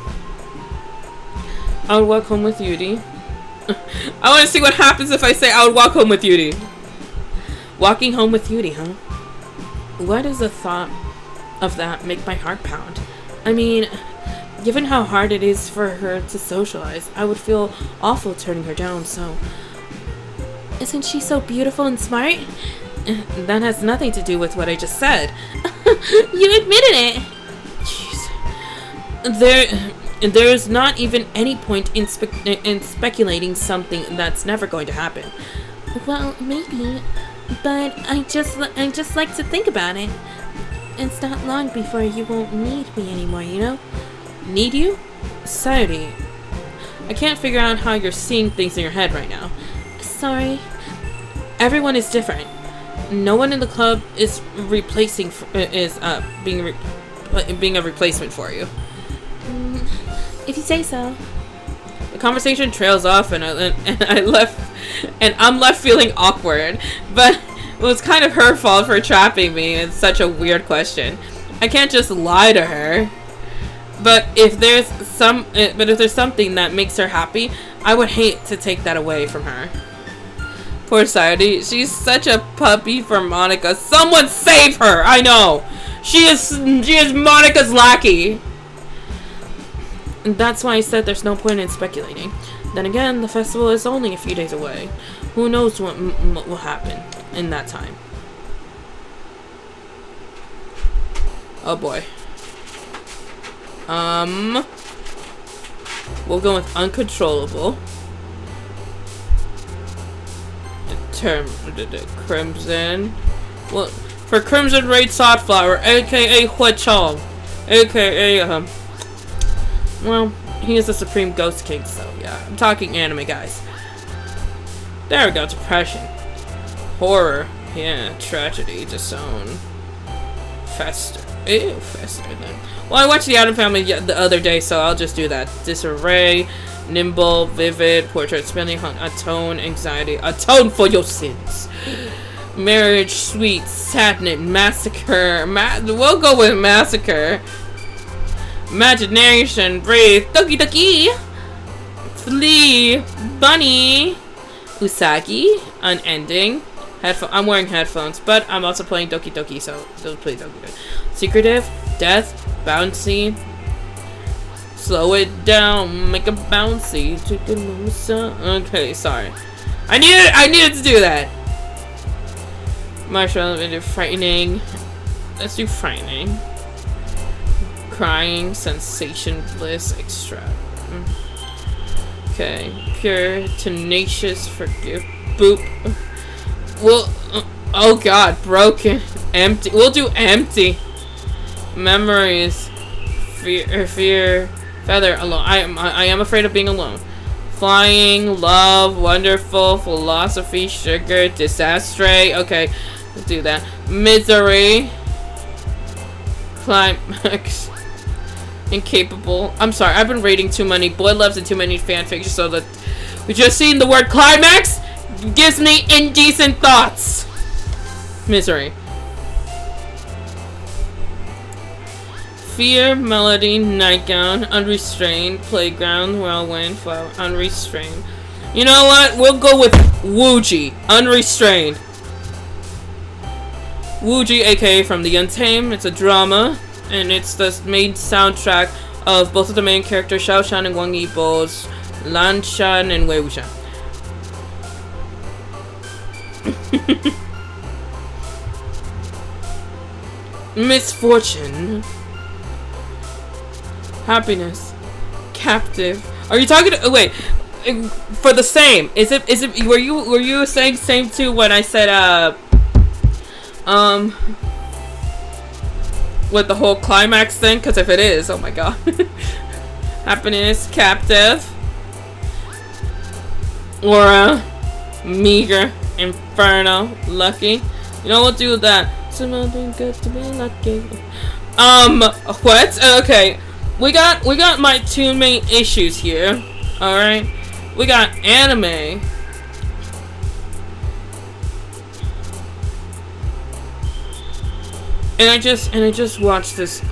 I would walk home with Yuri. I want to see what happens if I say I would walk home with Yuri. Walking home with Yuri, huh? Why does the thought of that make my heart pound? I mean, given how hard it is for her to socialize, I would feel awful turning her down, so... Isn't she so beautiful and smart? That has nothing to do with what I just said. You admitted it! Jeez. There is not even any point in speculating something that's never going to happen. Well, maybe, but I just like to think about it. It's not long before you won't need me anymore, you know? Need you? Sayori, I can't figure out how you're seeing things in your head right now. Sorry. Everyone is different. No one in the club is being a replacement for you. If you say so. The conversation trails off, and I'm left feeling awkward. But it was kind of her fault for trapping me in such a weird question. I can't just lie to her. But if there's something that makes her happy, I would hate to take that away from her. Poor Sayori, she's such a puppy for Monica. Someone save her! I know! She is Monica's lackey! And that's why I said there's no point in speculating. Then again, the festival is only a few days away. Who knows what will happen in that time. Oh boy. We'll go with uncontrollable. The crimson. Well, for Crimson Raid Sodflower, aka Huachong, aka, well, he is the Supreme Ghost King, so yeah, I'm talking anime, guys. There we go, depression. Horror, yeah, tragedy, disown. Fester. Ew, Fester then. Well, I watched the Adam Family the other day, so I'll just do that. Disarray, nimble, vivid, portrait, spinning, hunt, atone, anxiety, atone for your sins. Marriage, sweet, sadness, massacre. We'll go with massacre. Imagination, breathe, doki doki. Flee, bunny. Usagi, unending. I'm wearing headphones, but I'm also playing Doki Doki, so still play Doki Doki. Secretive, death, bouncy. Slow it down, make a bouncy. Okay, sorry. I needed to do that. Marshall, frightening. Let's do frightening. Crying, sensation, bliss, extra. Okay, pure, tenacious, forgive, boop. Well, oh god, broken, empty. We'll do empty. Memories, fear, feather, alone. I am afraid of being alone. Flying, love, wonderful, philosophy, sugar, disaster. Okay, let's do that. Misery, climax, incapable. I'm sorry, I've been reading too many boy loves and too many fanfics, so that we just seen the word climax gives me indecent thoughts. Misery. Fear, melody, nightgown, unrestrained, playground, whirlwind, flower, unrestrained. You know what? We'll go with Wooji, unrestrained. Wooji, aka From the Untamed. It's a drama, and it's the main soundtrack of both of the main characters, Xiao Shan and Wang Yibo's Lan Shan and Wei Wuxian. Misfortune. Happiness. Captive. Are you talking to, wait, for the same, is it were you saying same too when I said with the whole climax thing? Because if it is, oh my god. Happiness, captive, aura, meager, inferno, lucky. You know, we'll do that. Something good to be lucky. What? Okay, we got my two main issues here. All right, we got anime. And I just watched this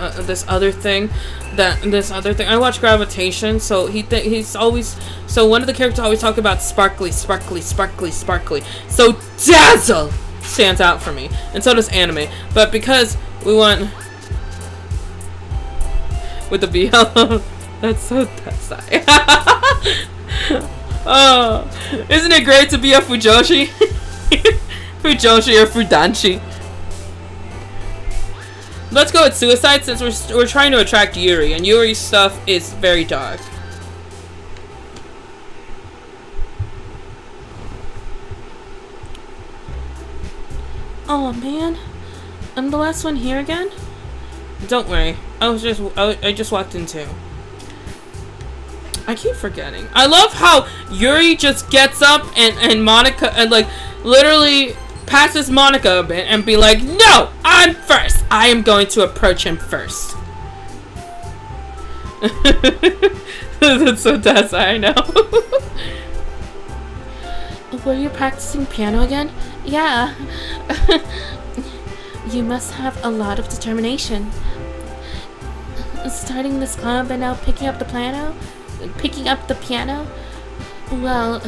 other thing. I watched Gravitation. So he's always, so one of the characters always talk about sparkly, sparkly, sparkly, sparkly. So Dazzle stands out for me, and so does anime. But because we want with the BL, that's so Dazzle. Oh, isn't it great to be a Fujoshi? Fujoshi or Fudanshi. Let's go with suicide since we're trying to attract Yuri, and Yuri's stuff is very dark. Oh man, I'm the last one here again? Don't worry, I just walked in too. I keep forgetting. I love how Yuri just gets up and Monica and like literally passes Monica a bit and be like, no, I'm first. I am going to approach him first. That's so Tessa, I know. Were you practicing piano again? Yeah. You must have a lot of determination. Starting this club and now picking up the piano? Well,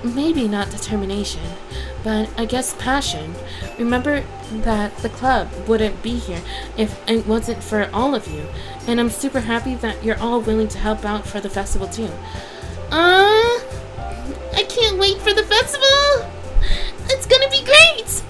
maybe not determination, but I guess passion. Remember that the club wouldn't be here if it wasn't for all of you, and I'm super happy that you're all willing to help out for the festival too. I can't wait for the festival! It's gonna be great!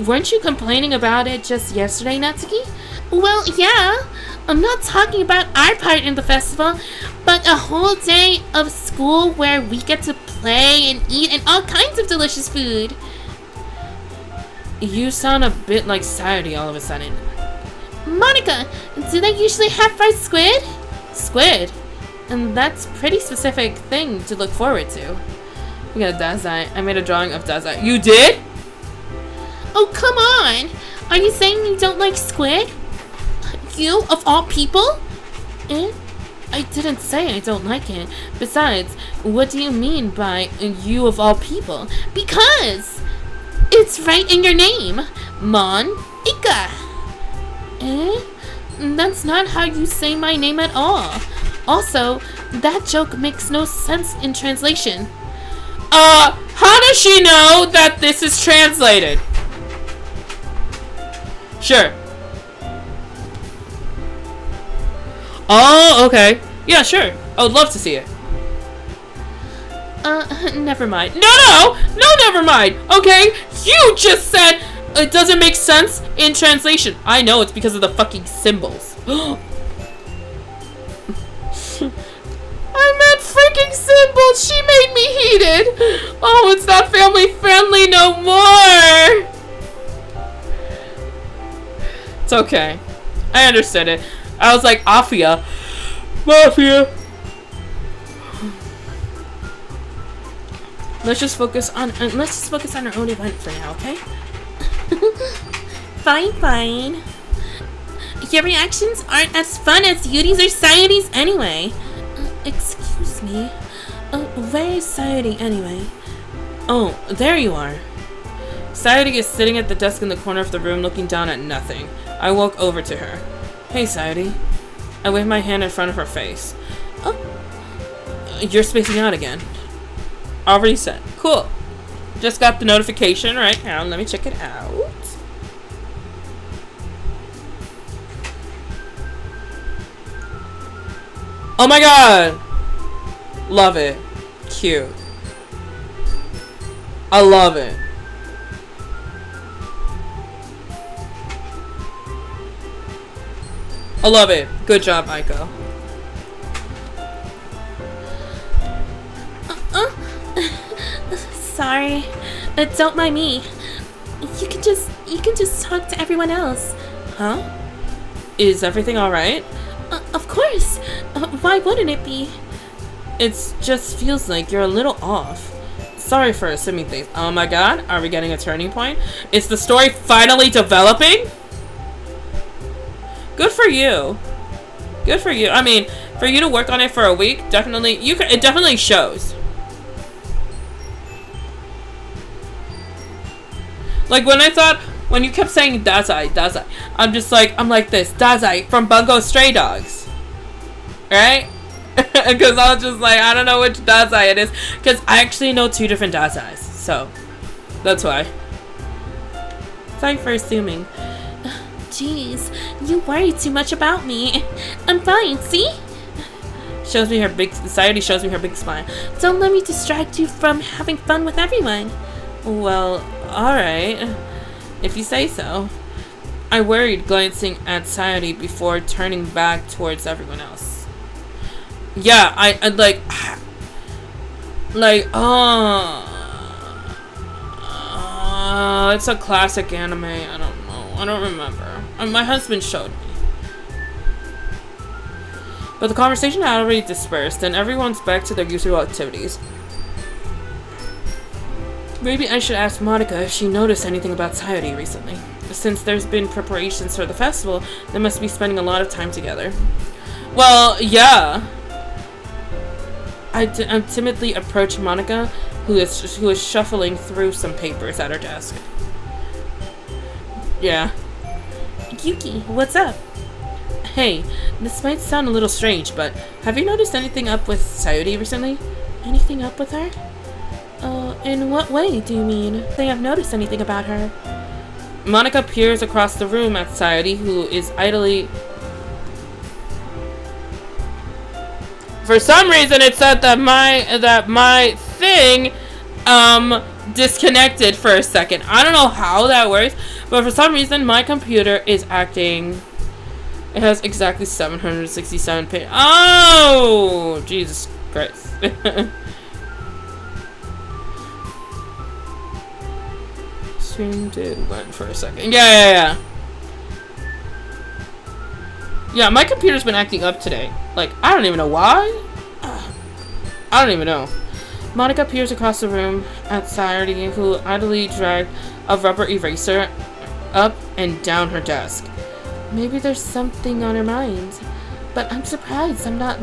Weren't you complaining about it just yesterday, Natsuki? Well, yeah. I'm not talking about our part in the festival, but a whole day of school where we get to play and eat and all kinds of delicious food. You sound a bit like Sayuri all of a sudden. Monica, do they usually have fried squid? Squid? And that's a pretty specific thing to look forward to. We got Dazai. I made a drawing of Dazai. You did? Oh, come on! Are you saying you don't like squid? You, of all people? Eh? I didn't say I don't like it. Besides, what do you mean by you of all people? Because it's right in your name. Mon-ika. Eh? That's not how you say my name at all. Also, that joke makes no sense in translation. How does she know that this is translated? Sure. Oh, okay. Yeah, sure. I would love to see it. Never mind. No, never mind. Okay? You just said it doesn't make sense in translation. I know it's because of the fucking symbols. I meant freaking symbols. She made me heated. Oh, it's not family friendly no more. It's okay. I understood it. I was like, Afia. Mafia. Let's just focus on our own event for now, okay? Fine. Your reactions aren't as fun as Yuri's or Sayuri's anyway. Excuse me. Where is Sayuri anyway? Oh, there you are. Sayuri is sitting at the desk in the corner of the room looking down at nothing. I walk over to her. Hey, Sayuri. I wave my hand in front of her face. Oh, you're spacing out again. Already sent. Cool. Just got the notification right now. Let me check it out. Oh my god! Love it. Cute. I love it. I love it. Good job, Aiko. Sorry. Don't mind me. You can just talk to everyone else. Huh? Is everything alright? Of course. Why wouldn't it be? It just feels like you're a little off. Sorry for assuming things. Oh my god, are we getting a turning point? Is the story finally developing? Good for you. Good for you. I mean, for you to work on it for a week, definitely, it definitely shows. Like when you kept saying Dazai, I'm like this, Dazai from Bungo Stray Dogs. Right? Because I was just like, I don't know which Dazai it is. Because I actually know 2 different Dazais. So, that's why. Sorry for assuming. Jeez, you worry too much about me. I'm fine, see? Sayuri shows me her big smile. Don't let me distract you from having fun with everyone. Well, alright. If you say so. I worried, glancing at Sayuri before turning back towards everyone else. Yeah, I it's a classic anime. I don't know. I don't remember. My husband showed me. But the conversation had already dispersed, and everyone's back to their usual activities. Maybe I should ask Monica if she noticed anything about Sayuri recently. Since there's been preparations for the festival, they must be spending a lot of time together. Well, yeah. I timidly approach Monica, who is shuffling through some papers at her desk. Yeah. Yuki, what's up? Hey, this might sound a little strange, but have you noticed anything up with Sayuri recently? Anything up with her? In what way do you mean? They have noticed anything about her? Monica peers across the room at Sayuri, who is idly... For some reason, it said that my thing, disconnected for a second. I don't know how that works, but for some reason, my computer is acting... It has exactly 767 pages. Oh! Jesus Christ. screen did went for a second. Yeah. Yeah, my computer's been acting up today. Like, I don't even know why. I don't even know. Monica peers across the room at Saturday, who idly dragged a rubber eraser up and down her desk. Maybe there's something on her mind. But I'm surprised I'm not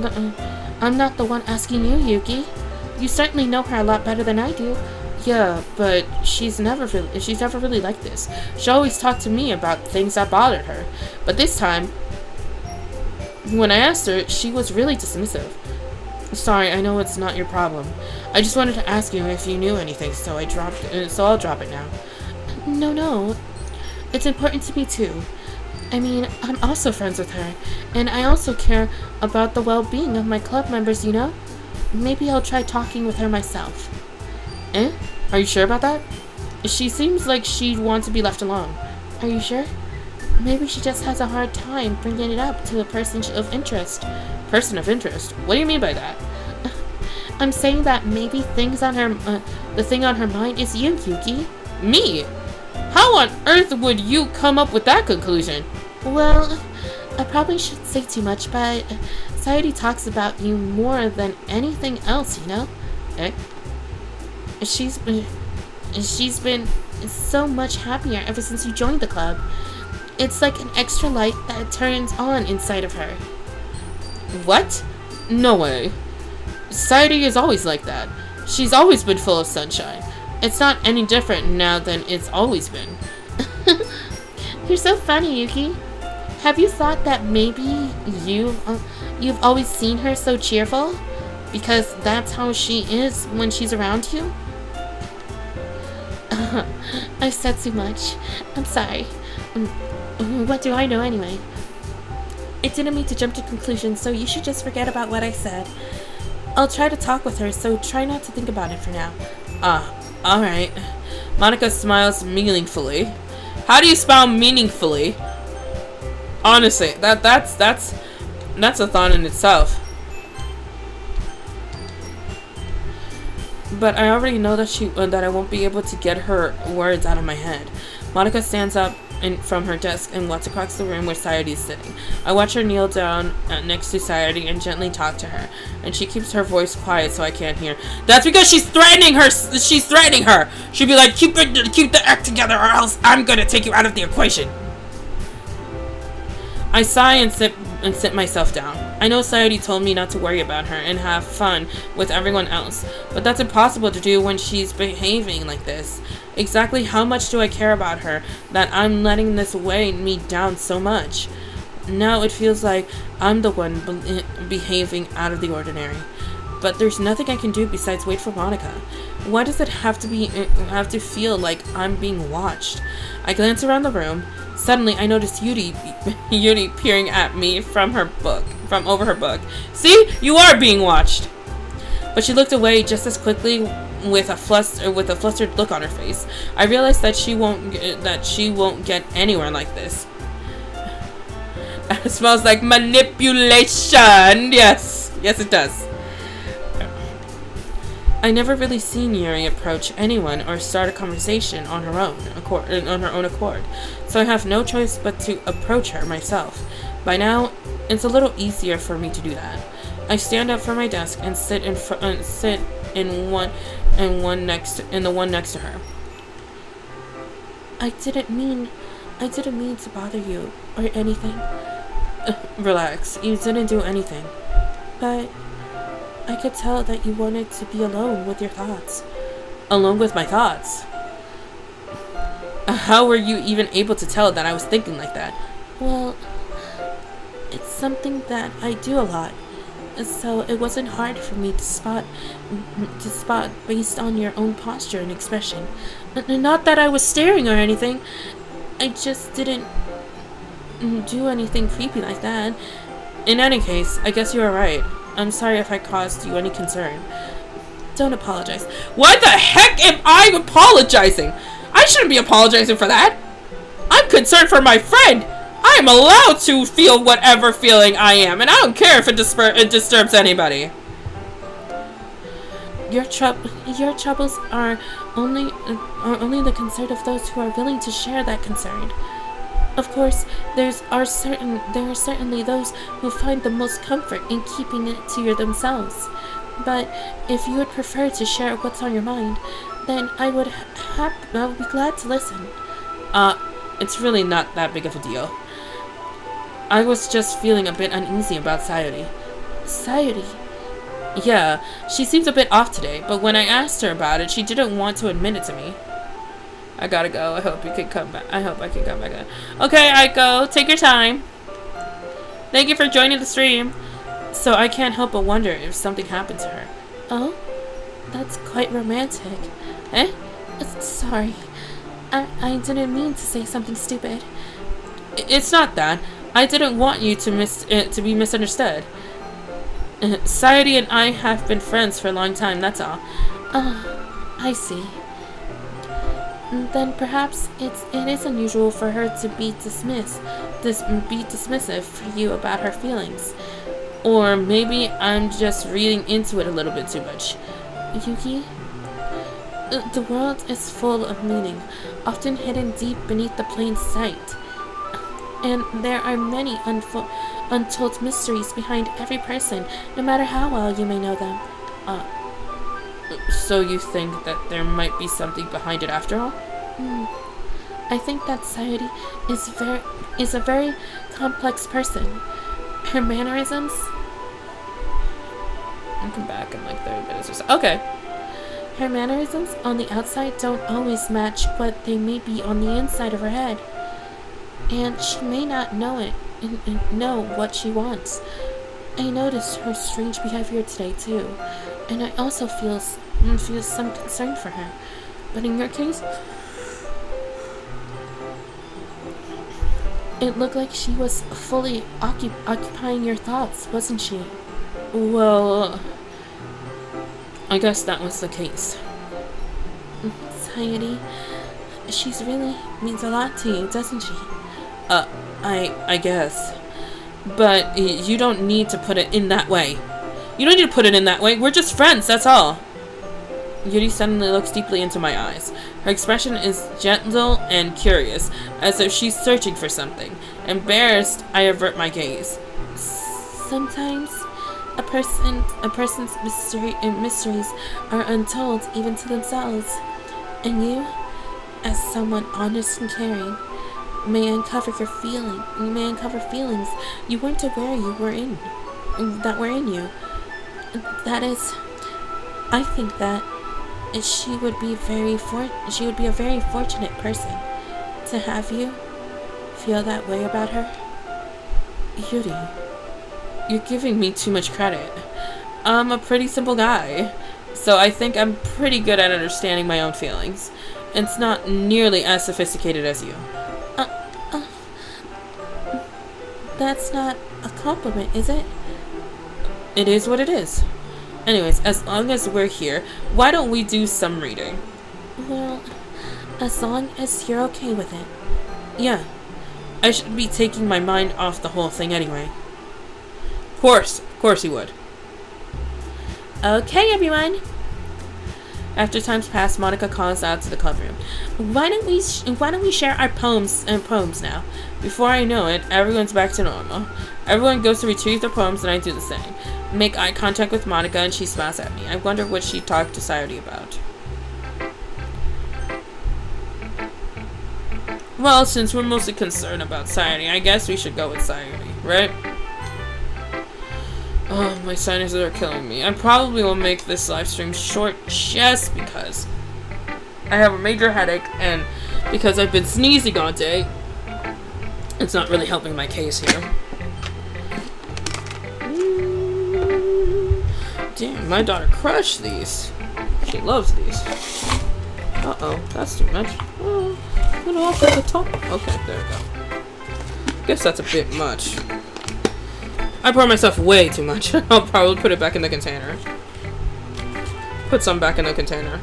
the one asking you, Yuki. You certainly know her a lot better than I do. Yeah, but she's never really like this. She always talked to me about things that bothered her. But this time, when I asked her, she was really dismissive. Sorry, I know it's not your problem. I just wanted to ask you if you knew anything, so I'll drop it now. No. It's important to me too. I mean, I'm also friends with her, and I also care about the well-being of my club members, you know? Maybe I'll try talking with her myself. Are you sure about that? She seems like she'd want to be left alone. Are you sure? Maybe she just has a hard time bringing it up to a person of interest. Person of interest? What do you mean by that? I'm saying that maybe the thing on her mind is you, Yuki. Me? How on earth would you come up with that conclusion? Well, I probably shouldn't say too much, but society talks about you more than anything else, you know? She's been so much happier ever since you joined the club. It's like an extra light that turns on inside of her. What? No way. Society is always like that. She's always been full of sunshine. It's not any different now than it's always been. You're so funny, Yuki. Have you thought that maybe you've always seen her so cheerful? Because that's how she is when she's around you? I've said too much. I'm sorry. What do I know anyway? I didn't mean to jump to conclusions, so you should just forget about what I said. I'll try to talk with her, so try not to think about it for now. Alright. Monica smiles meaningfully. How do you spell meaningfully? Honestly, that's a thought in itself. But I already know that I won't be able to get her words out of my head. Monica stands up from her desk and walks across the room where Sayori is sitting. I watch her kneel down next to Sayori and gently talk to her, and she keeps her voice quiet so I can't hear. That's because she's threatening her. She's threatening her. She'd be like, keep the act together, or else I'm gonna take you out of the equation. I sigh and sit myself down. I know Sayori told me not to worry about her and have fun with everyone else, but that's impossible to do when she's behaving like this. Exactly how much do I care about her that I'm letting this weigh me down so much? Now it feels like I'm the one behaving out of the ordinary. But there's nothing I can do besides wait for Monica. Why does it have to feel like I'm being watched? I glance around the room. Suddenly, I notice Yuri peering at me from over her book. See, you are being watched. But she looked away just as quickly with a flustered look on her face. I realized that she won't get anywhere like this. It smells like manipulation. Yes, it does. I never really seen Yuri approach anyone or start a conversation on her own accord, so I have no choice but to approach her myself. By now, it's a little easier for me to do that. I stand up from my desk and sit in the one next to her. I didn't mean to bother you or anything. Relax, you didn't do anything, but I could tell that you wanted to be alone with your thoughts. Alone with my thoughts? How were you even able to tell that I was thinking like that? Well, it's something that I do a lot, so it wasn't hard for me to spot based on your own posture and expression. Not that I was staring or anything. I just didn't do anything creepy like that. In any case, I guess you are right. I'm sorry if I caused you any concern. Don't apologize. Why the heck am I apologizing? I shouldn't be apologizing for that. I'm concerned for my friend. I am allowed to feel whatever feeling I am, and I don't care if it disturbs anybody. Your troubles are only the concern of those who are willing to share that concern. Of course, there are certainly those who find the most comfort in keeping it to themselves. But if you would prefer to share what's on your mind, then I would be glad to listen. It's really not that big of a deal. I was just feeling a bit uneasy about Sayuri. Sayuri? Yeah, she seems a bit off today, but when I asked her about it, she didn't want to admit it to me. I gotta go. I hope you can come back. I hope I can come back. Okay, Aiko, take your time. Thank you for joining the stream. So I can't help but wonder if something happened to her. Oh? That's quite romantic. Eh? Sorry. I didn't mean to say something stupid. It's not that. I didn't want you to be misunderstood. Sayuri and I have been friends for a long time, that's all. I see. Then perhaps it is unusual for her to be dismissive for you about her feelings. Or maybe I'm just reading into it a little bit too much. Yuki, the world is full of meaning, often hidden deep beneath the plain sight. And there are many untold mysteries behind every person, no matter how well you may know them. So you think that there might be something behind it after all? I think that Sayuri is a very complex person. Her mannerisms... I'll come back in like 30 minutes or so. Okay. Her mannerisms on the outside don't always match what they may be on the inside of her head. And she may not know what she wants. I noticed her strange behavior today too, and I also feel some concern for her. But in your case, it looked like she was fully occupying your thoughts, wasn't she? Well, I guess that was the case. Sayuri, she's really means a lot to you, doesn't she? I guess. But you don't need to put it in that way. You don't need to put it in that way. We're just friends, that's all. Yuri suddenly looks deeply into my eyes. Her expression is gentle and curious, as if she's searching for something. Embarrassed, I avert my gaze. Sometimes a person's mysteries are untold even to themselves. And you, as someone honest and caring, may uncover feelings you weren't aware that were in you. That is, I think that she would be a very fortunate person to have you feel that way about her. Yuri, you're giving me too much credit. I'm a pretty simple guy, so I think I'm pretty good at understanding my own feelings. It's not nearly as sophisticated as you. That's not a compliment, is it? It is what it is. Anyways, as long as we're here, why don't we do some reading? Well, as long as you're okay with it. Yeah. I should be taking my mind off the whole thing anyway. Of course you would. Okay, everyone. After time's passed, Monica calls out to the club room. Why don't we share our poems now? Before I know it, everyone's back to normal. Everyone goes to retrieve their poems and I do the same. Make eye contact with Monica and she smiles at me. I wonder what she talked to Sayuri about. Well, since we're mostly concerned about Sayuri, I guess we should go with Sayuri, right? Oh, my sinuses are killing me. I probably will make this live stream short just because I have a major headache and because I've been sneezing all day. It's not really helping my case here. Damn, my daughter crushed these. She loves these. Uh-oh, that's too much. Oh, put it off at the top. Okay, there we go. Guess that's a bit much. I poured myself way too much. I'll probably put it back in the container. Put some back in the container.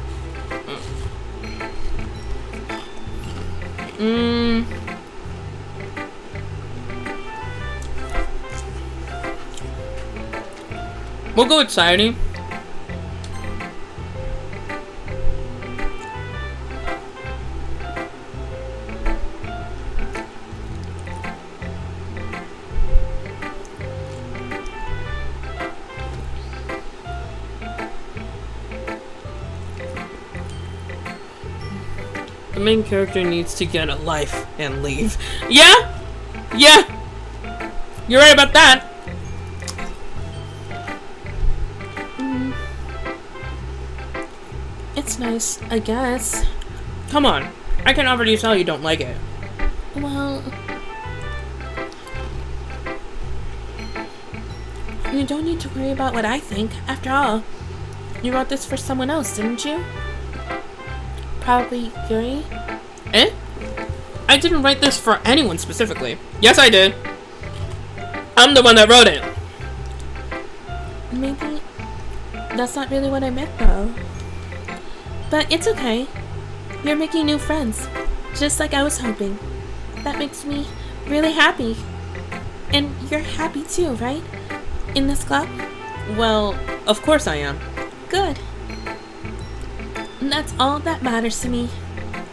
We'll go with Sayuri. The main character needs to get a life and leave. Yeah? Yeah! You're right about that. It's nice, I guess. Come on. I can already tell you don't like it. Well, you don't need to worry about what I think. After all, you wrote this for someone else, didn't you? Probably Yuri? Eh? I didn't write this for anyone specifically. Yes, I did. I'm the one that wrote it. Maybe that's not really what I meant, though. But it's okay. You're making new friends, just like I was hoping. That makes me really happy. And you're happy too, right? In this club? Well, of course I am. Good. And that's all that matters to me.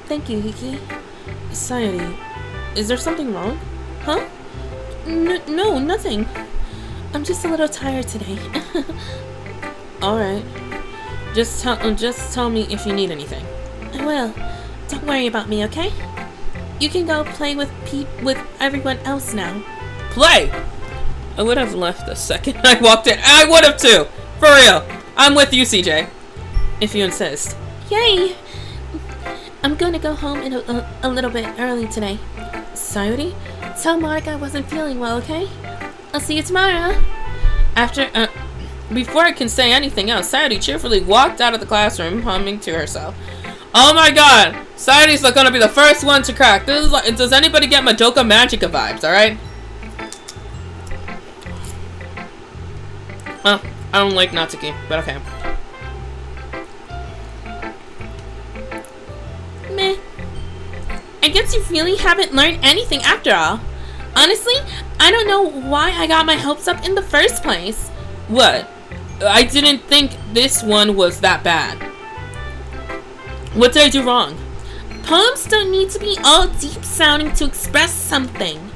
Thank you, Yuki. Sayori, is there something wrong? Huh? No, nothing. I'm just a little tired today. Alright. Just tell me if you need anything. I will. Don't worry about me, okay? You can go play with everyone else now. Play! I would have left the second I walked in. I would have too! For real! I'm with you, CJ. If you insist. Yay! I'm gonna go home in a little bit early today. Sayori? Tell Monica I wasn't feeling well, okay? I'll see you tomorrow. Before I can say anything else, Sayori cheerfully walked out of the classroom, humming to herself. Oh my god! Sayori's gonna be the first one to crack. This is like, does anybody get Madoka Magica vibes, alright? Well, I don't like Natsuki, but okay. Meh. I guess you really haven't learned anything after all. Honestly, I don't know why I got my hopes up in the first place. What? I didn't think this one was that bad. What did I do wrong? Poems don't need to be all deep sounding to express something.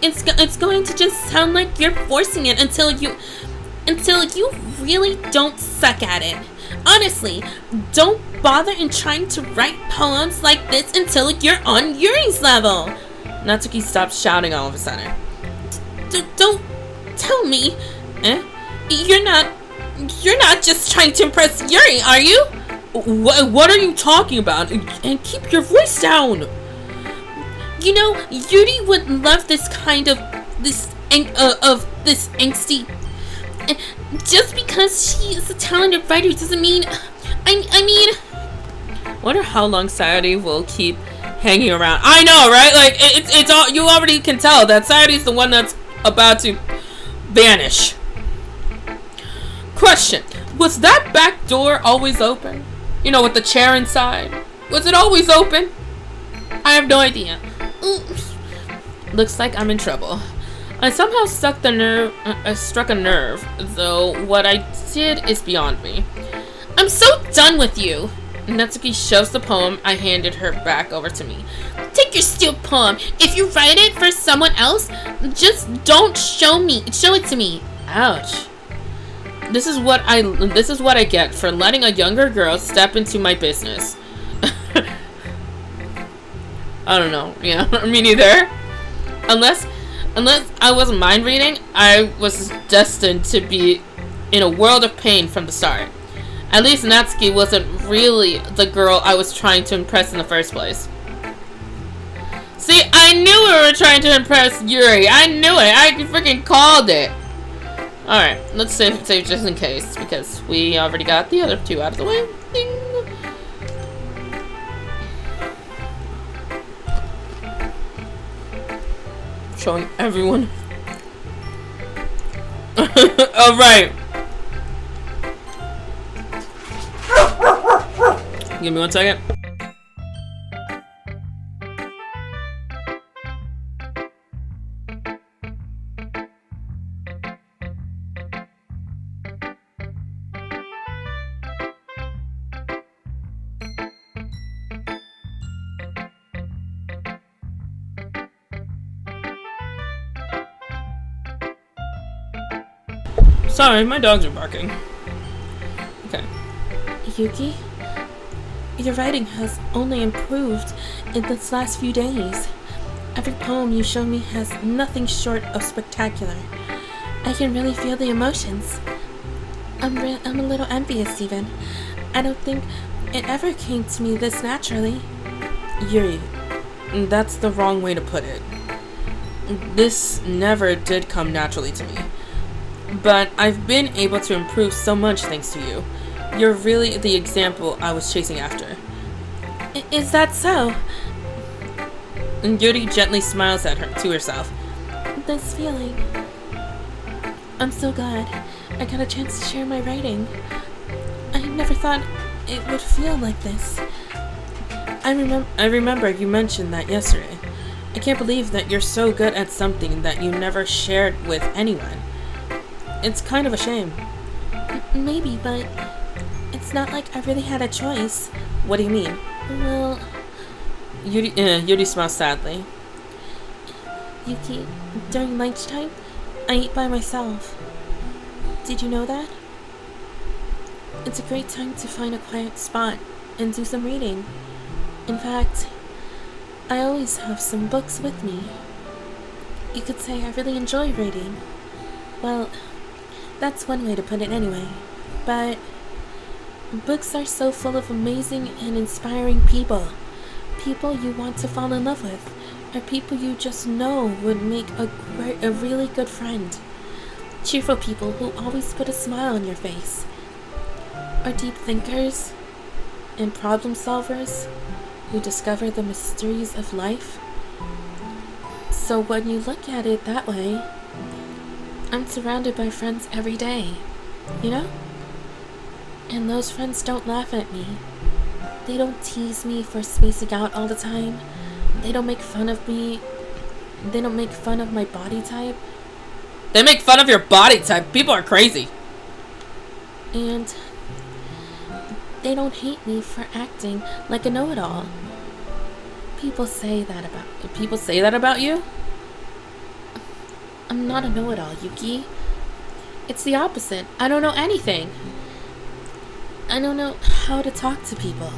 It's going to just sound like you're forcing it until you really don't suck at it. Honestly, don't bother in trying to write poems like this until you're on Yuri's level. Natsuki stopped shouting all of a sudden. Don't tell me. Eh? You're not just trying to impress Yuri, are you? What are you talking about? And keep your voice down. You know, Yuri would love this kind of this angsty. Just because she is a talented writer doesn't mean. I mean. Wonder how long Sayori will keep hanging around. I know, right? Like it's all you already can tell that Sayori's the one that's about to vanish. Question: was that back door always open? You know, with the chair inside. Was it always open? I have no idea. Looks like I'm in trouble. I somehow struck a nerve, though what I did is beyond me. I'm so done with you. Natsuki shoves the poem I handed her back over to me. Take your stupid poem. If you write it for someone else, just don't show it to me. Ouch. This is what I get for letting a younger girl step into my business. I don't know. Yeah, me neither. Unless I wasn't mind reading, I was destined to be in a world of pain from the start. At least Natsuki wasn't really the girl I was trying to impress in the first place. See, I knew we were trying to impress Yuri. I knew it. I freaking called it. Alright, let's save just in case, because we already got the other two out of the way. Ding. Showing everyone. Alright. Give me 1 second. Sorry, my dogs are barking. Okay. Yuki? Your writing has only improved in this last few days. Every poem you show me has nothing short of spectacular. I can really feel the emotions. I'm a little envious even. I don't think it ever came to me this naturally. Yuri, that's the wrong way to put it. This never did come naturally to me. But I've been able to improve so much thanks to you. You're really the example I was chasing after. Is that so? And Yuri gently smiles to herself. This feeling. I'm so glad I got a chance to share my writing. I never thought it would feel like this. I remember you mentioned that yesterday. I can't believe that you're so good at something that you never shared with anyone. It's kind of a shame. Maybe, but it's not like I really had a choice. What do you mean? Well, Yuri smiles sadly. Yuki, during lunchtime, I eat by myself. Did you know that? It's a great time to find a quiet spot and do some reading. In fact, I always have some books with me. You could say I really enjoy reading. Well, that's one way to put it anyway. But books are so full of amazing and inspiring people. People you want to fall in love with, or people you just know would make a really good friend. Cheerful people who always put a smile on your face. Or deep thinkers and problem solvers who discover the mysteries of life. So when you look at it that way, I'm surrounded by friends every day, you know? And those friends don't laugh at me. They don't tease me for spacing out all the time. They don't make fun of me. They don't make fun of my body type. They make fun of your body type. People are crazy. And they don't hate me for acting like a know-it-all. People say that about you? I'm not a know-it-all, Yuki. It's the opposite. I don't know anything. I don't know how to talk to people.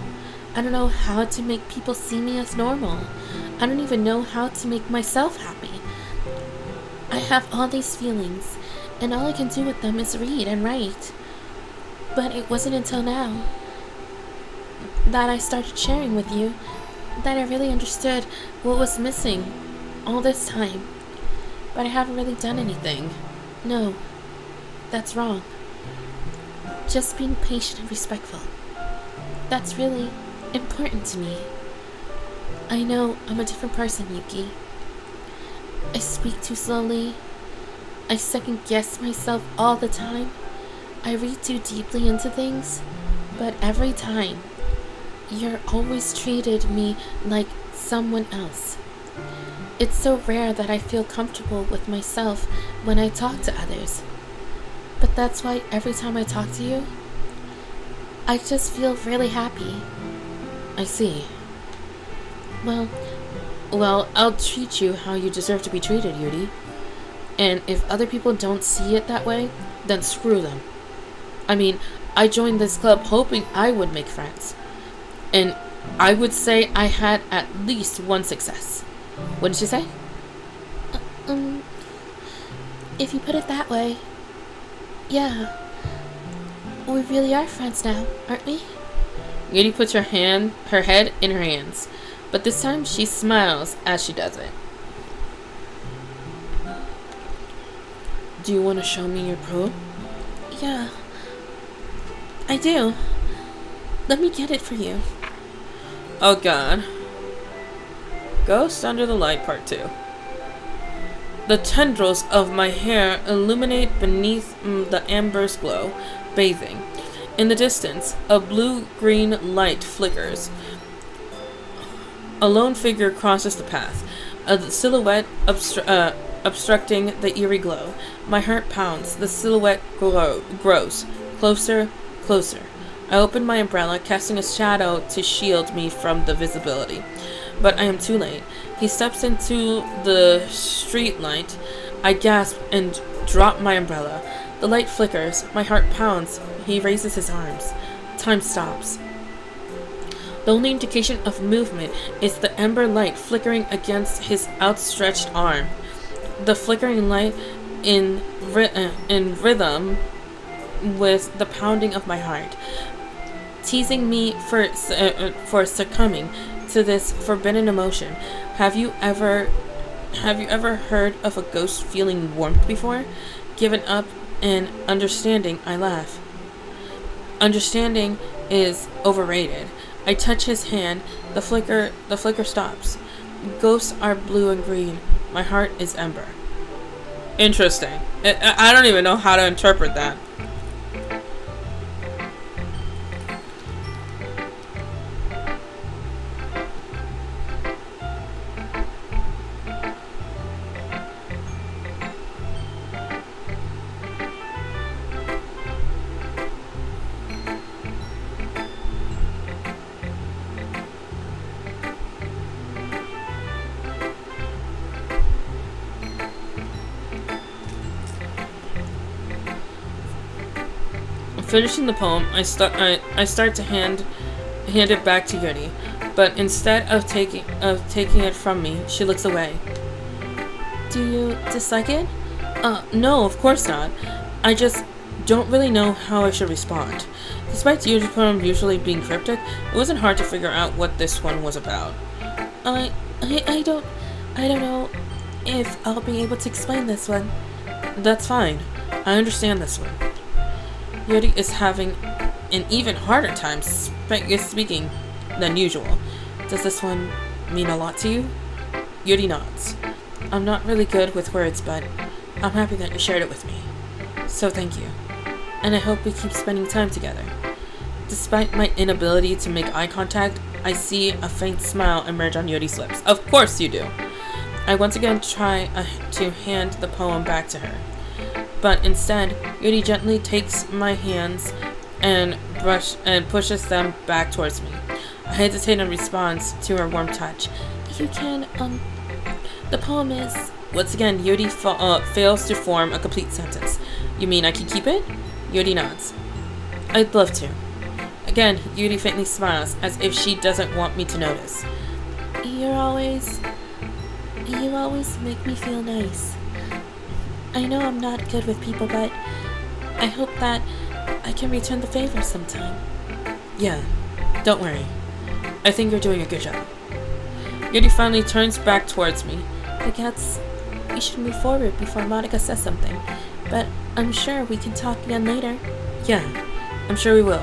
I don't know how to make people see me as normal. I don't even know how to make myself happy. I have all these feelings, and all I can do with them is read and write. But it wasn't until now that I started sharing with you that I really understood what was missing all this time. But I haven't really done anything. No, that's wrong. Just being patient and respectful. That's really important to me. I know I'm a different person, Yuki. I speak too slowly. I second guess myself all the time. I read too deeply into things. But every time, you're always treated me like someone else. It's so rare that I feel comfortable with myself when I talk to others. But that's why every time I talk to you, I just feel really happy. I see. Well, I'll treat you how you deserve to be treated, Yuri. And if other people don't see it that way, then screw them. I mean, I joined this club hoping I would make friends. And I would say I had at least one success. What did you say? If you put it that way, yeah. We really are friends now, aren't we? Yuri puts her head in her hands, but this time she smiles as she does it. Do you want to show me your probe? Yeah, I do. Let me get it for you. Oh God. Ghost Under the Light Part 2. The tendrils of my hair illuminate beneath the amber's glow, bathing. In the distance, a blue-green light flickers. A lone figure crosses the path, a silhouette obstructing the eerie glow. My heart pounds. The silhouette grows. Closer, closer. I open my umbrella, casting a shadow to shield me from the visibility. But I am too late. He steps into the street light. I gasp and drop my umbrella. The light flickers. My heart pounds. He raises his arms. Time stops. The only indication of movement is the ember light flickering against his outstretched arm. The flickering light in rhythm with the pounding of my heart, teasing me for succumbing to this forbidden emotion. Have you ever heard of a ghost feeling warmth before? Given up and understanding, I laugh. Understanding is overrated. I touch his hand. The flicker stops. Ghosts are blue and green. My heart is ember. Interesting. I don't even know how to interpret that. Finishing the poem, I start to hand it back to Yuri, but instead of taking it from me, she looks away. Do you dislike it? No, of course not. I just don't really know how I should respond. Despite Yuri's poem usually being cryptic, it wasn't hard to figure out what this one was about. I don't know if I'll be able to explain this one. That's fine. I understand this one. Yuri is having an even harder time speaking than usual. Does this one mean a lot to you? Yuri nods. I'm not really good with words, but I'm happy that you shared it with me. So thank you. And I hope we keep spending time together. Despite my inability to make eye contact, I see a faint smile emerge on Yuri's lips. Of course you do. I once again try to hand the poem back to her. But instead, Yuri gently takes my hands and pushes them back towards me. I hesitate in response to her warm touch. You can, the poem is... Once again, Yuri fails to form a complete sentence. You mean I can keep it? Yuri nods. I'd love to. Again, Yuri faintly smiles, as if she doesn't want me to notice. You always make me feel nice. I know I'm not good with people, but I hope that I can return the favor sometime. Yeah, don't worry. I think you're doing a good job. Yuri finally turns back towards me. I guess we should move forward before Monica says something, but I'm sure we can talk again later. Yeah, I'm sure we will.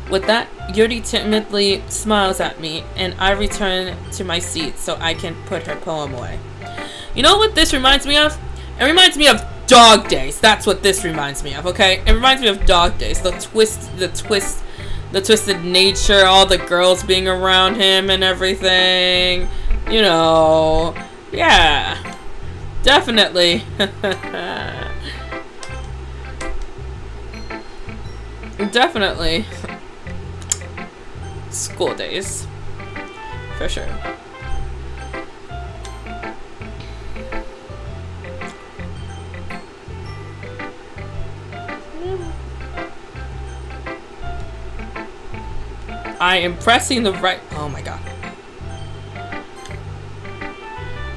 With that, Yuri timidly smiles at me, and I return to my seat so I can put her poem away. You know what this reminds me of? It reminds me of Dog Days. That's what this reminds me of, okay? It reminds me of Dog Days. The twisted nature, all the girls being around him and everything. You know. Yeah. Definitely. Definitely. School days. For sure. I am pressing the right... Oh my god.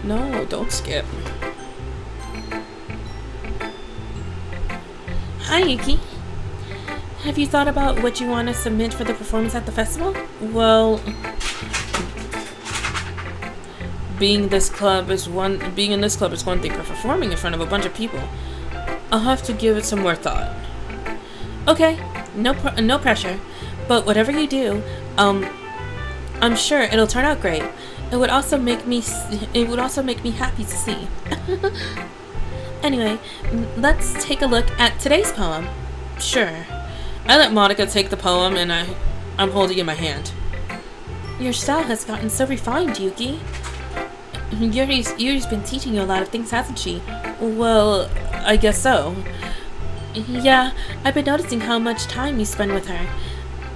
No, don't skip. Hi, Yuki. Have you thought about what you want to submit for the performance at the festival? Well... Being in this club is one thing, but performing in front of a bunch of people, I'll have to give it some more thought. Okay, no pressure. But whatever you do, I'm sure it'll turn out great. It would also make me happy to see. Anyway, let's take a look at today's poem. Sure. I let Monica take the poem, and I'm holding it in my hand. Your style has gotten so refined, Yuki. Yuri's been teaching you a lot of things, hasn't she? Well, I guess so. Yeah, I've been noticing how much time you spend with her.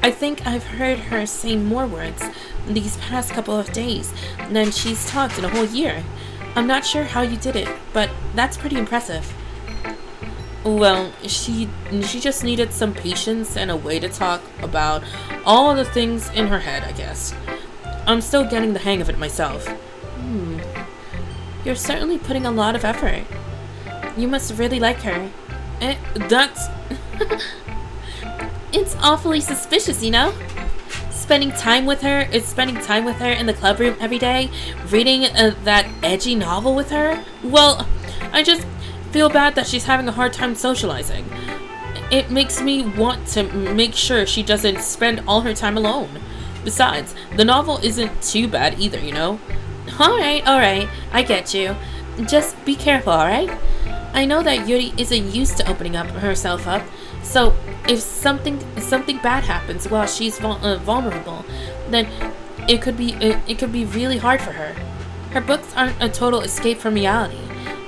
I think I've heard her say more words these past couple of days than she's talked in a whole year. I'm not sure how you did it, but that's pretty impressive. Well, she just needed some patience and a way to talk about all the things in her head, I guess. I'm still getting the hang of it myself. You're certainly putting a lot of effort. You must really like her. That's... It's awfully suspicious, you know? Spending time with her in the club room every day, reading that edgy novel with her. Well, I just feel bad that she's having a hard time socializing. It makes me want to make sure she doesn't spend all her time alone. Besides, the novel isn't too bad either, you know? Alright, I get you. Just be careful, alright? I know that Yuri isn't used to opening herself up, so if something bad happens while she's vulnerable, then it could be really hard for her. Her books aren't a total escape from reality.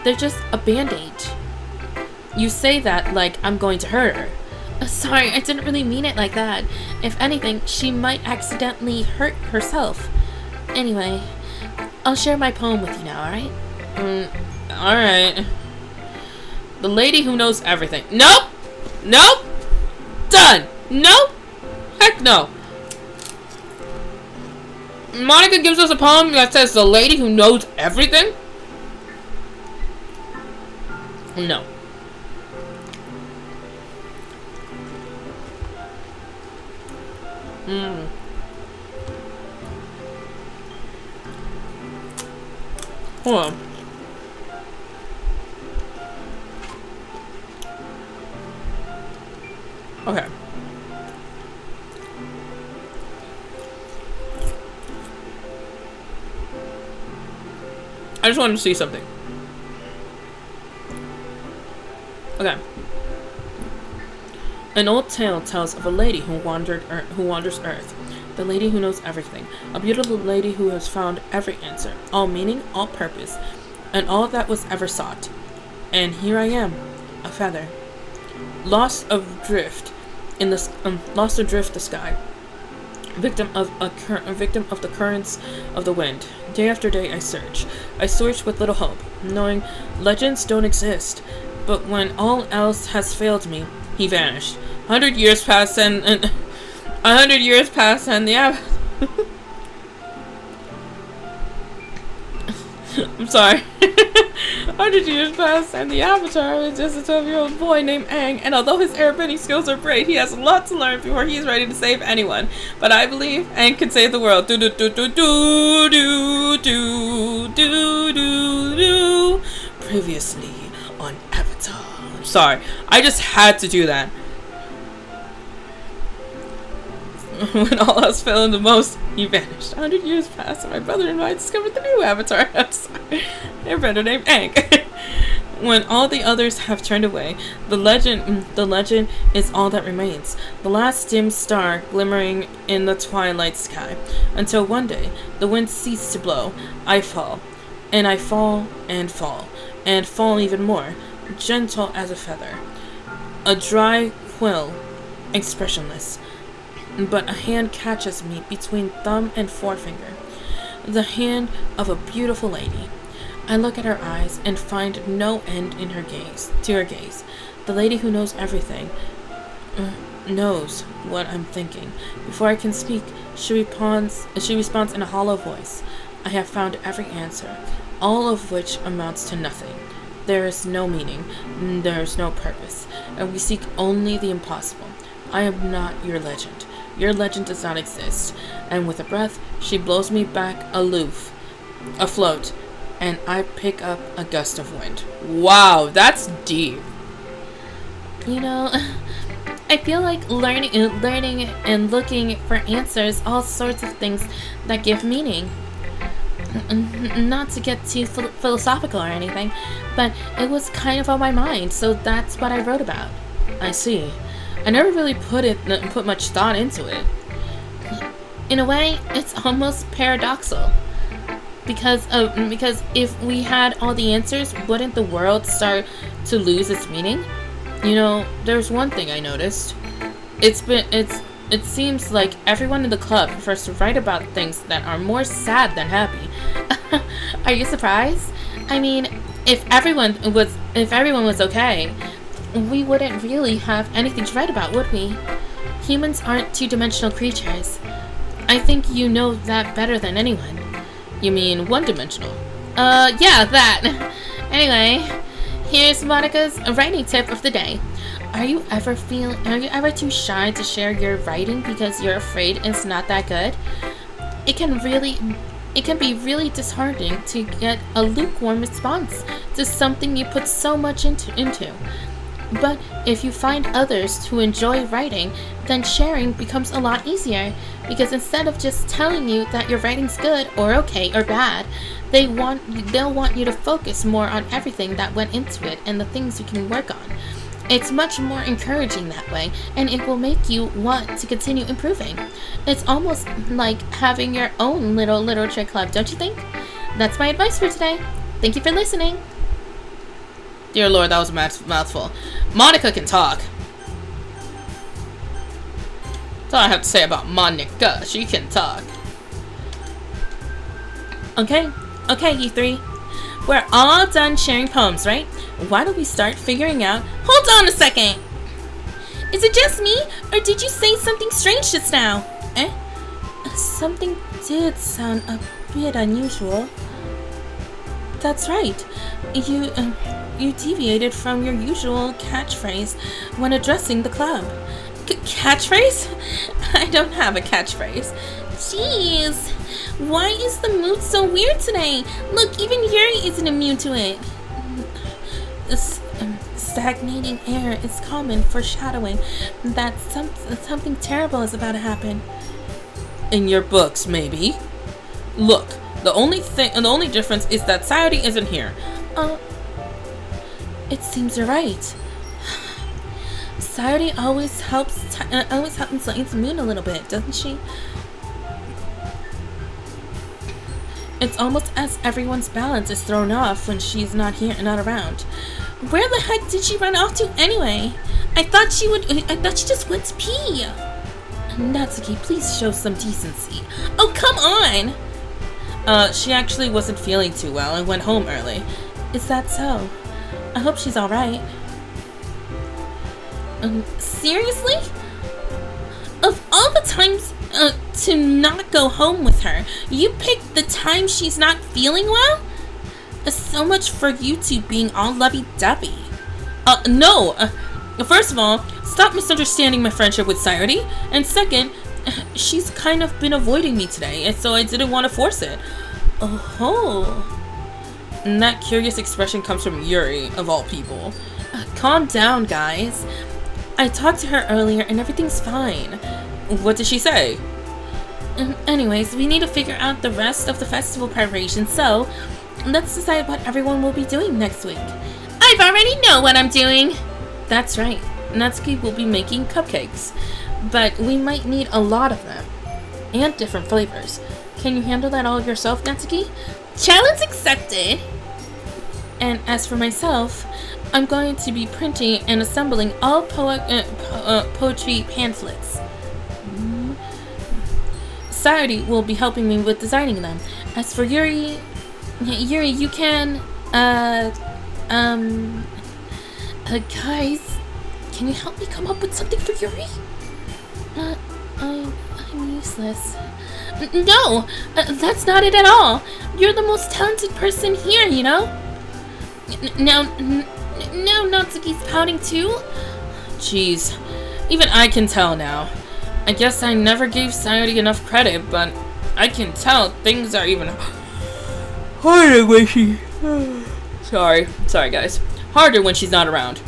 They're just a band-aid. You say that like I'm going to hurt her. Sorry, I didn't really mean it like that. If anything, she might accidentally hurt herself. Anyway, I'll share my poem with you now, alright? Alright. The lady who knows everything. Nope! Nope! Done! Nope! Heck no! Monica gives us a poem that says the lady who knows everything? No. Hold on. Okay. I just wanted to see something. Okay. An old tale tells of a lady who wanders Earth. The lady who knows everything. A beautiful lady who has found every answer, all meaning, all purpose, and all that was ever sought. And here I am, a feather, lost adrift the sky, victim of the currents of the wind. Day after day I search with little hope, knowing legends don't exist. But when all else has failed me, he vanished. 100 years passed and 100 years passed and the I'm sorry. 100 years passed and the avatar is just a 12-year-old boy named Aang, and although his airbending skills are great, he has a lot to learn before he is ready to save anyone. But I believe Aang can save the world. Do do do do do do do do do do. Previously on Avatar. Sorry, I just had to do that. When all else failed the most, he vanished. 100 years passed, and my brother and I discovered the new avatar. I'm sorry. Airbender named Aang. When all the others have turned away, the legend is all that remains. The last dim star glimmering in the twilight sky. Until one day, the wind ceased to blow. I fall. And I fall and fall. And fall even more. Gentle as a feather. A dry quill. Expressionless. But a hand catches me between thumb and forefinger. The hand of a beautiful lady. I look at her eyes and find no end in her gaze. The lady who knows everything knows what I'm thinking. Before I can speak, she responds in a hollow voice. I have found every answer, all of which amounts to nothing. There is no meaning, there is no purpose, and we seek only the impossible. I am not your legend. Your legend does not exist. And with a breath, she blows me back afloat, and I pick up a gust of wind. Wow, that's deep. You know, I feel like learning and looking for answers, all sorts of things that give meaning. Not to get too philosophical or anything, but it was kind of on my mind, so that's what I wrote about. I see. I never really put much thought into it. In a way, it's almost paradoxical. Because if we had all the answers, wouldn't the world start to lose its meaning? You know, there's one thing I noticed. It seems like everyone in the club prefers to write about things that are more sad than happy. Are you surprised? I mean, if everyone was okay, we wouldn't really have anything to write about, would we? Humans aren't two-dimensional creatures. I think you know that better than anyone. You mean one-dimensional? Yeah, that. Anyway, here's Monica's writing tip of the day. Are you ever too shy to share your writing because you're afraid it's not that good? It can be really disheartening to get a lukewarm response to something you put so much into. But if you find others who enjoy writing, then sharing becomes a lot easier, because instead of just telling you that your writing's good or okay or bad, they'll want you to focus more on everything that went into it and the things you can work on. It's much more encouraging that way, and it will make you want to continue improving. It's almost like having your own little literature club, don't you think? That's my advice for today. Thank you for listening. Dear Lord, that was a mouthful. Monica can talk. That's all I have to say about Monica. She can talk. Okay, you three. We're all done sharing poems, right? Why don't we start figuring out... Hold on a second! Is it just me, or did you say something strange just now? Something did sound a bit unusual. That's right. You deviated from your usual catchphrase when addressing the club. Catchphrase? I don't have a catchphrase. Jeez, why is the mood so weird today? Look, even Yuri isn't immune to it. This stagnating air is common, foreshadowing that something terrible is about to happen. In your books, maybe. Look, the only difference is that Sayori isn't here. It seems you're right. Sayori always helps lighten the mood a little bit, doesn't she? It's almost as everyone's balance is thrown off when she's not around. Where the heck did she run off to anyway? I thought she just went to pee. Natsuki, please show some decency. Oh, come on! She actually wasn't feeling too well and went home early. Is that so? I hope she's alright. Seriously? Of all the times to not go home with her, you picked the time she's not feeling well? So much for you two being all lovey-dovey. No! First of all, stop misunderstanding my friendship with Sayori. And second, she's kind of been avoiding me today, and so I didn't want to force it. Oh. And that curious expression comes from Yuri, of all people. Calm down, guys. I talked to her earlier and everything's fine. What did she say? Anyways, we need to figure out the rest of the festival preparation, so let's decide what everyone will be doing next week. I already know what I'm doing! That's right. Natsuki will be making cupcakes, but we might need a lot of them, and different flavors. Can you handle that all yourself, Natsuki? Challenge accepted! And as for myself, I'm going to be printing and assembling all poetry pamphlets. Sayori will be helping me with designing them. As for Yuri, you can, guys, can you help me come up with something for Yuri? I'm useless. No, that's not it at all. You're the most talented person here, you know? Now Natsuki's pouting too? Jeez, even I can tell now. I guess I never gave Sayori enough credit, but I can tell things are even harder when she... Sorry guys. Harder when she's not around.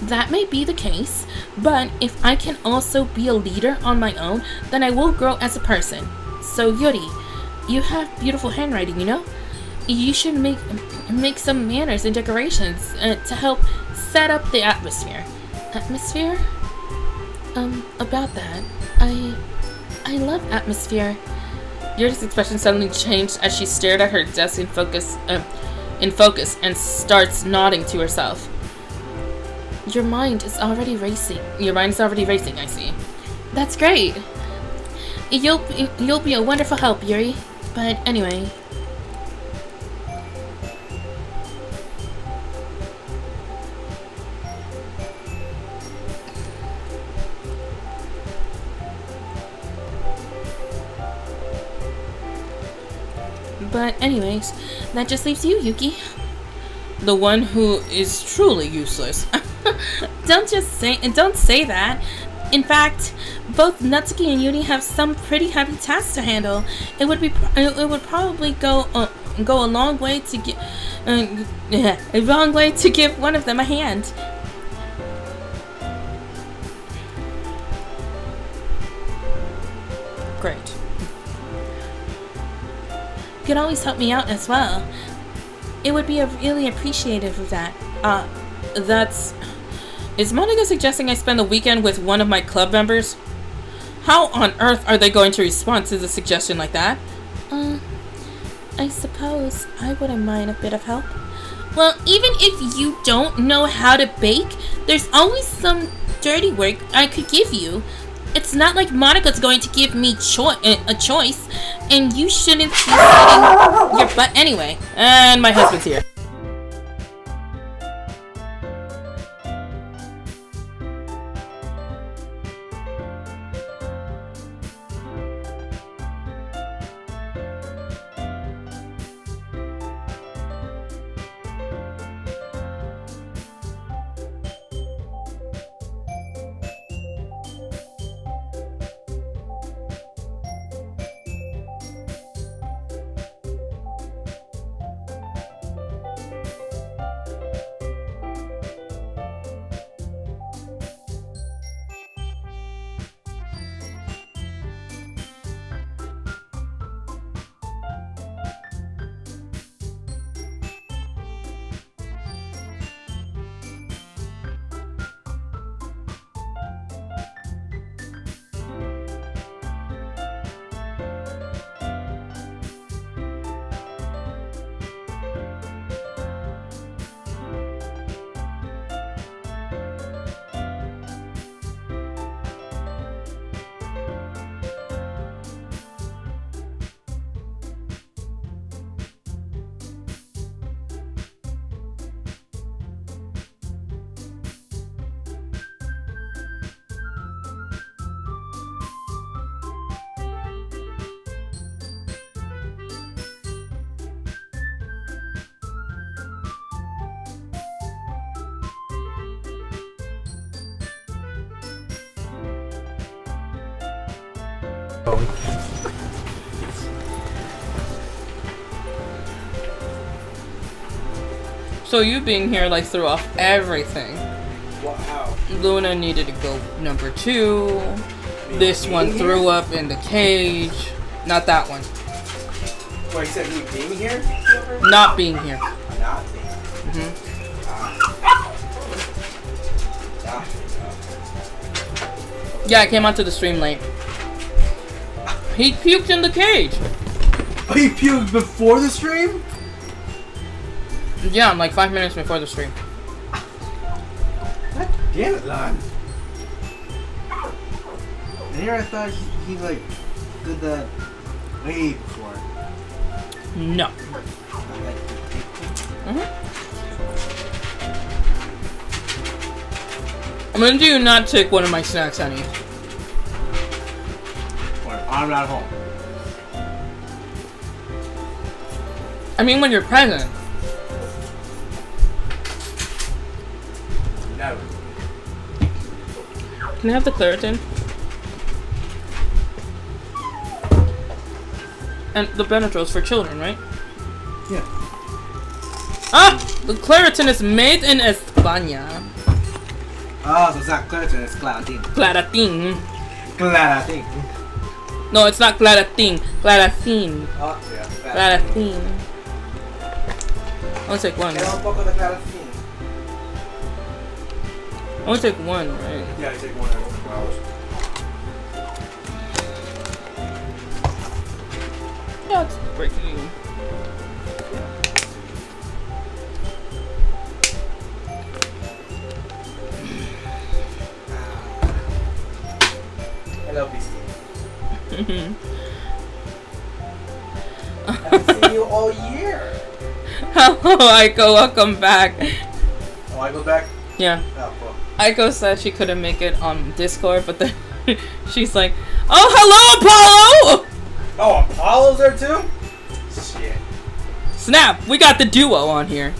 That may be the case, but if I can also be a leader on my own, then I will grow as a person. So Yuri, you have beautiful handwriting, you know? You should make some manners and decorations to help set up the atmosphere. Atmosphere? About that, I love atmosphere. Yuri's expression suddenly changed as she stared at her desk in focus and starts nodding to herself. Your mind is already racing, I see. That's great. You'll be a wonderful help, Yuri. But anyway... But anyways, that just leaves you, Yuki. The one who is truly useless. Don't say that. In fact, both Natsuki and Yuri have some pretty heavy tasks to handle. It would probably go a long way to give one of them a hand. Great. You could always help me out as well. It would be really appreciative of that. Is Monica suggesting I spend the weekend with one of my club members? How on earth are they going to respond to the suggestion like that? I suppose I wouldn't mind a bit of help. Well, even if you don't know how to bake, there's always some dirty work I could give you. It's not like Monica's going to give me a choice, and you shouldn't be setting your butt anyway. And my husband's here. So you being here like threw off everything. Wow. Luna needed to go number 2. This one threw up in the cage. Not that one. What, you said me being here? Not being here. Not being here. Yeah, I came onto the stream late. He puked in the cage. Oh, you puked before the stream? Yeah, like 5 minutes before the stream. God damn it, Lon. And here I thought he like did that way before. No. I'm gonna do not take one of my snacks, honey. When I'm not home. I mean, when you're present. Never. Can I have the Claritin? And the Benadryl's for children, right? Yeah. Ah! The Claritin is made in España. Oh, so it's not Claritin, it's Claritin. Claritin. Claritin. No, it's not Claritin. Claritin. Oh, yeah. Claritin. I'll take one. Get un poco de Claritin. I want to take one, right? Yeah, you take one every 4 hours. Yeah, it's breaking. Hello, Beastie. I haven't seen you all year. Hello, Aiko, welcome back. Oh, I go back? Yeah. Oh, cool. Aiko said she couldn't make it on Discord, but then she's like, "Oh, hello, Apollo!" Oh, Apollo's there too? Shit. Snap! We got the duo on here.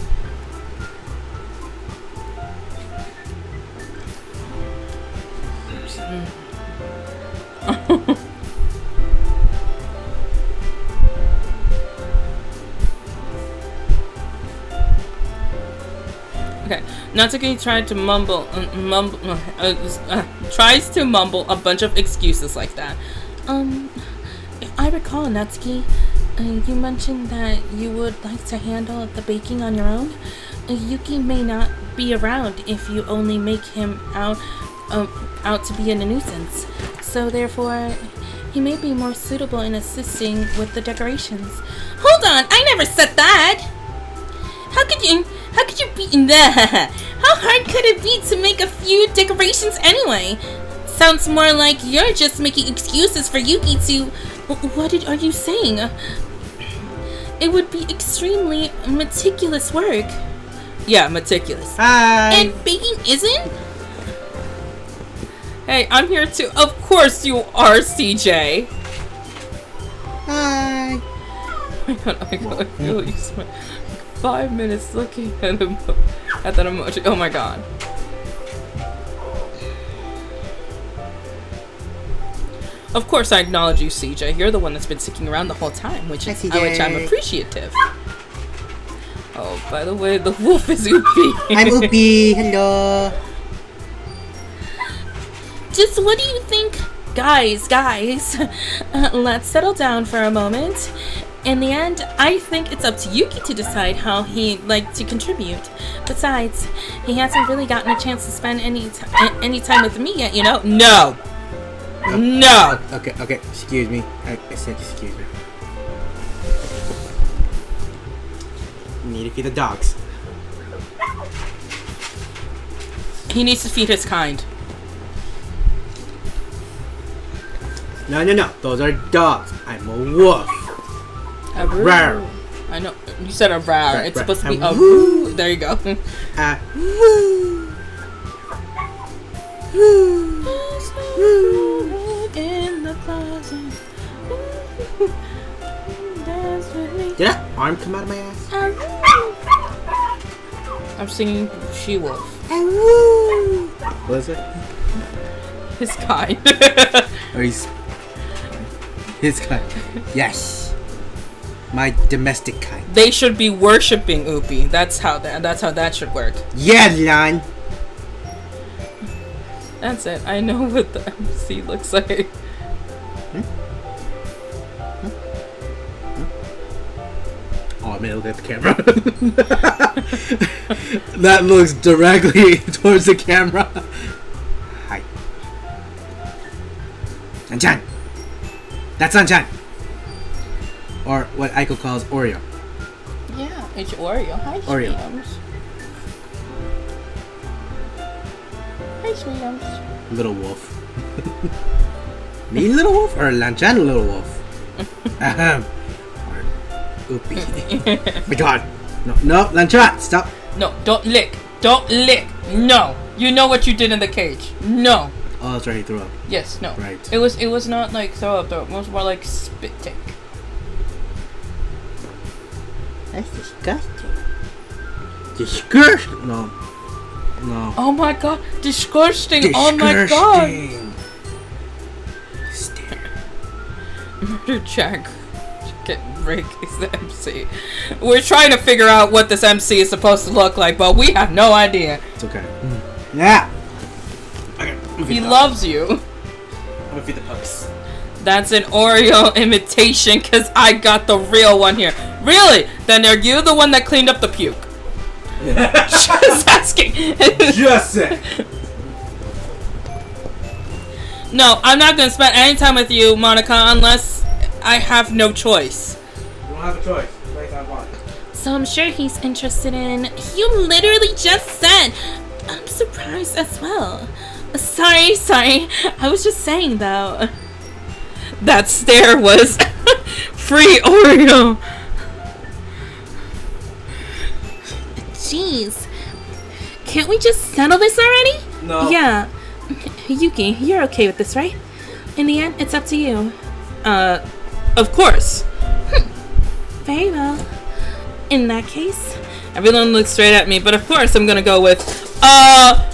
Okay, Natsuki tried to tries to mumble a bunch of excuses like that. If I recall, Natsuki, you mentioned that you would like to handle the baking on your own. Yuki may not be around if you only make him out to be a nuisance. So therefore, he may be more suitable in assisting with the decorations. Hold on, I never said that! How could you be that? How hard could it be to make a few decorations anyway? Sounds more like you're just making excuses for Yuki to... What are you saying? It would be extremely meticulous work. Yeah, meticulous. Hi. And baking isn't? Hey, I'm here too. Of course you are, CJ. Hi. Oh my god, I feel you spent 5 minutes looking at that emoji. Oh my god. Of course I acknowledge you, CJ. You're the one that's been sticking around the whole time, which Hi, is CJ. which I'm appreciative. Oh, by the way, the wolf is Upi. I'm Upi. Hello. Just what do you think? Guys, let's settle down for a moment. In the end, I think it's up to Yuki to decide how he'd like to contribute. Besides, he hasn't really gotten a chance to spend any time with me yet, you know? No. No. Okay. Excuse me. I said excuse me. Need to feed the dogs. He needs to feed his kind. No. Those are dogs. I'm a wolf. A roo. Rawr. I know. You said a rawr. Right, It's right. supposed to be A a roo. There you go. Woo. In the closet. Dance with me. Did that arm come out of my ass? I'm singing She-Wolf. What is it? His kind. Or his kind. Yes. My domestic kind. They should be worshipping Upi. That's how that should work. Yeah, Lan. That's it. I know what the MC looks like. Oh, I mean, look at the camera. That looks directly towards the camera. Hi. Anchan. That's Anchan. Or what Aiko calls Oreo. Yeah, it's Oreo. Hi, Oreo. Sweetums. Hi, Sweetums. Little wolf. Me, little wolf? Or Lanchan, little wolf? Ahem. Or Upi. My god. No, Lanchan, stop. No, don't lick. Don't lick. No. You know what you did in the cage. No. Oh, that's right, he threw up. Yes, no. Right. It was not like throw up though. It was more like spit take. That's disgusting. Disgusting. No. Oh my god, disgusting. Oh my god. Murder Jack. Get Rick is the MC. We're trying to figure out what this MC is supposed to look like, but we have no idea. It's okay. Yeah. Okay. He loves you. I'm gonna feed the pups. That's an Oreo imitation because I got the real one here. Really? Then are you the one that cleaned up the puke? Just asking. Just it. No, I'm not gonna spend any time with you, Monica, unless I have no choice. You don't have a choice. Place I want. So I'm sure he's interested in... You literally just said. I'm surprised as well. Sorry. I was just saying, though. That stare was free Oreo. Jeez. Can't we just settle this already? No. Yeah. Yuki, you're okay with this, right? In the end, it's up to you. Of course. Very well. In that case, Everyone looks straight at me, but of course I'm gonna go with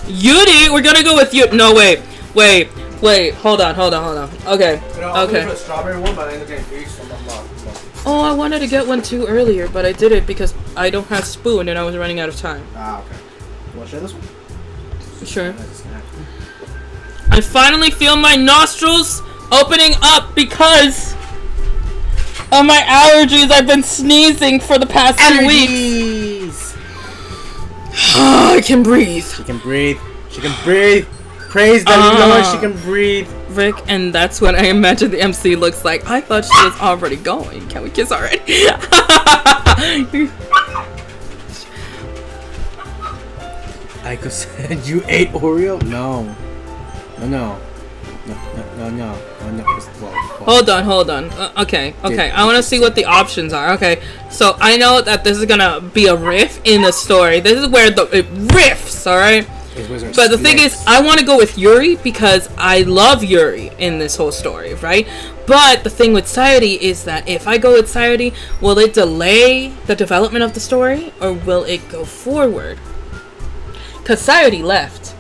Yuri. We're gonna go with you. No, wait. Hold on. Okay. Okay. The strawberry one, but I ended up getting peach, so I'm not. Oh, I wanted to get one too earlier, but I did it because I don't have spoon and I was running out of time. Ah, okay. You want to try this one? Sure. That's a snack. I finally feel my nostrils opening up because of my allergies. I've been sneezing for the past 2 weeks. I can breathe. She can breathe. She can breathe. Praise the Lord, she can breathe. Rick, and that's what I imagine the MC looks like. I thought she was already going. Can we kiss already? I could said you ate Oreo? No. Hold on. Okay. I want to see what the options are. Okay, so I know that this is gonna be a riff in the story. This is where it riffs, alright? But the thing is, I want to go with Yuri because I love Yuri in this whole story, right? But the thing with Sayori is that if I go with Sayori, will it delay the development of the story or will it go forward? Because Sayori left.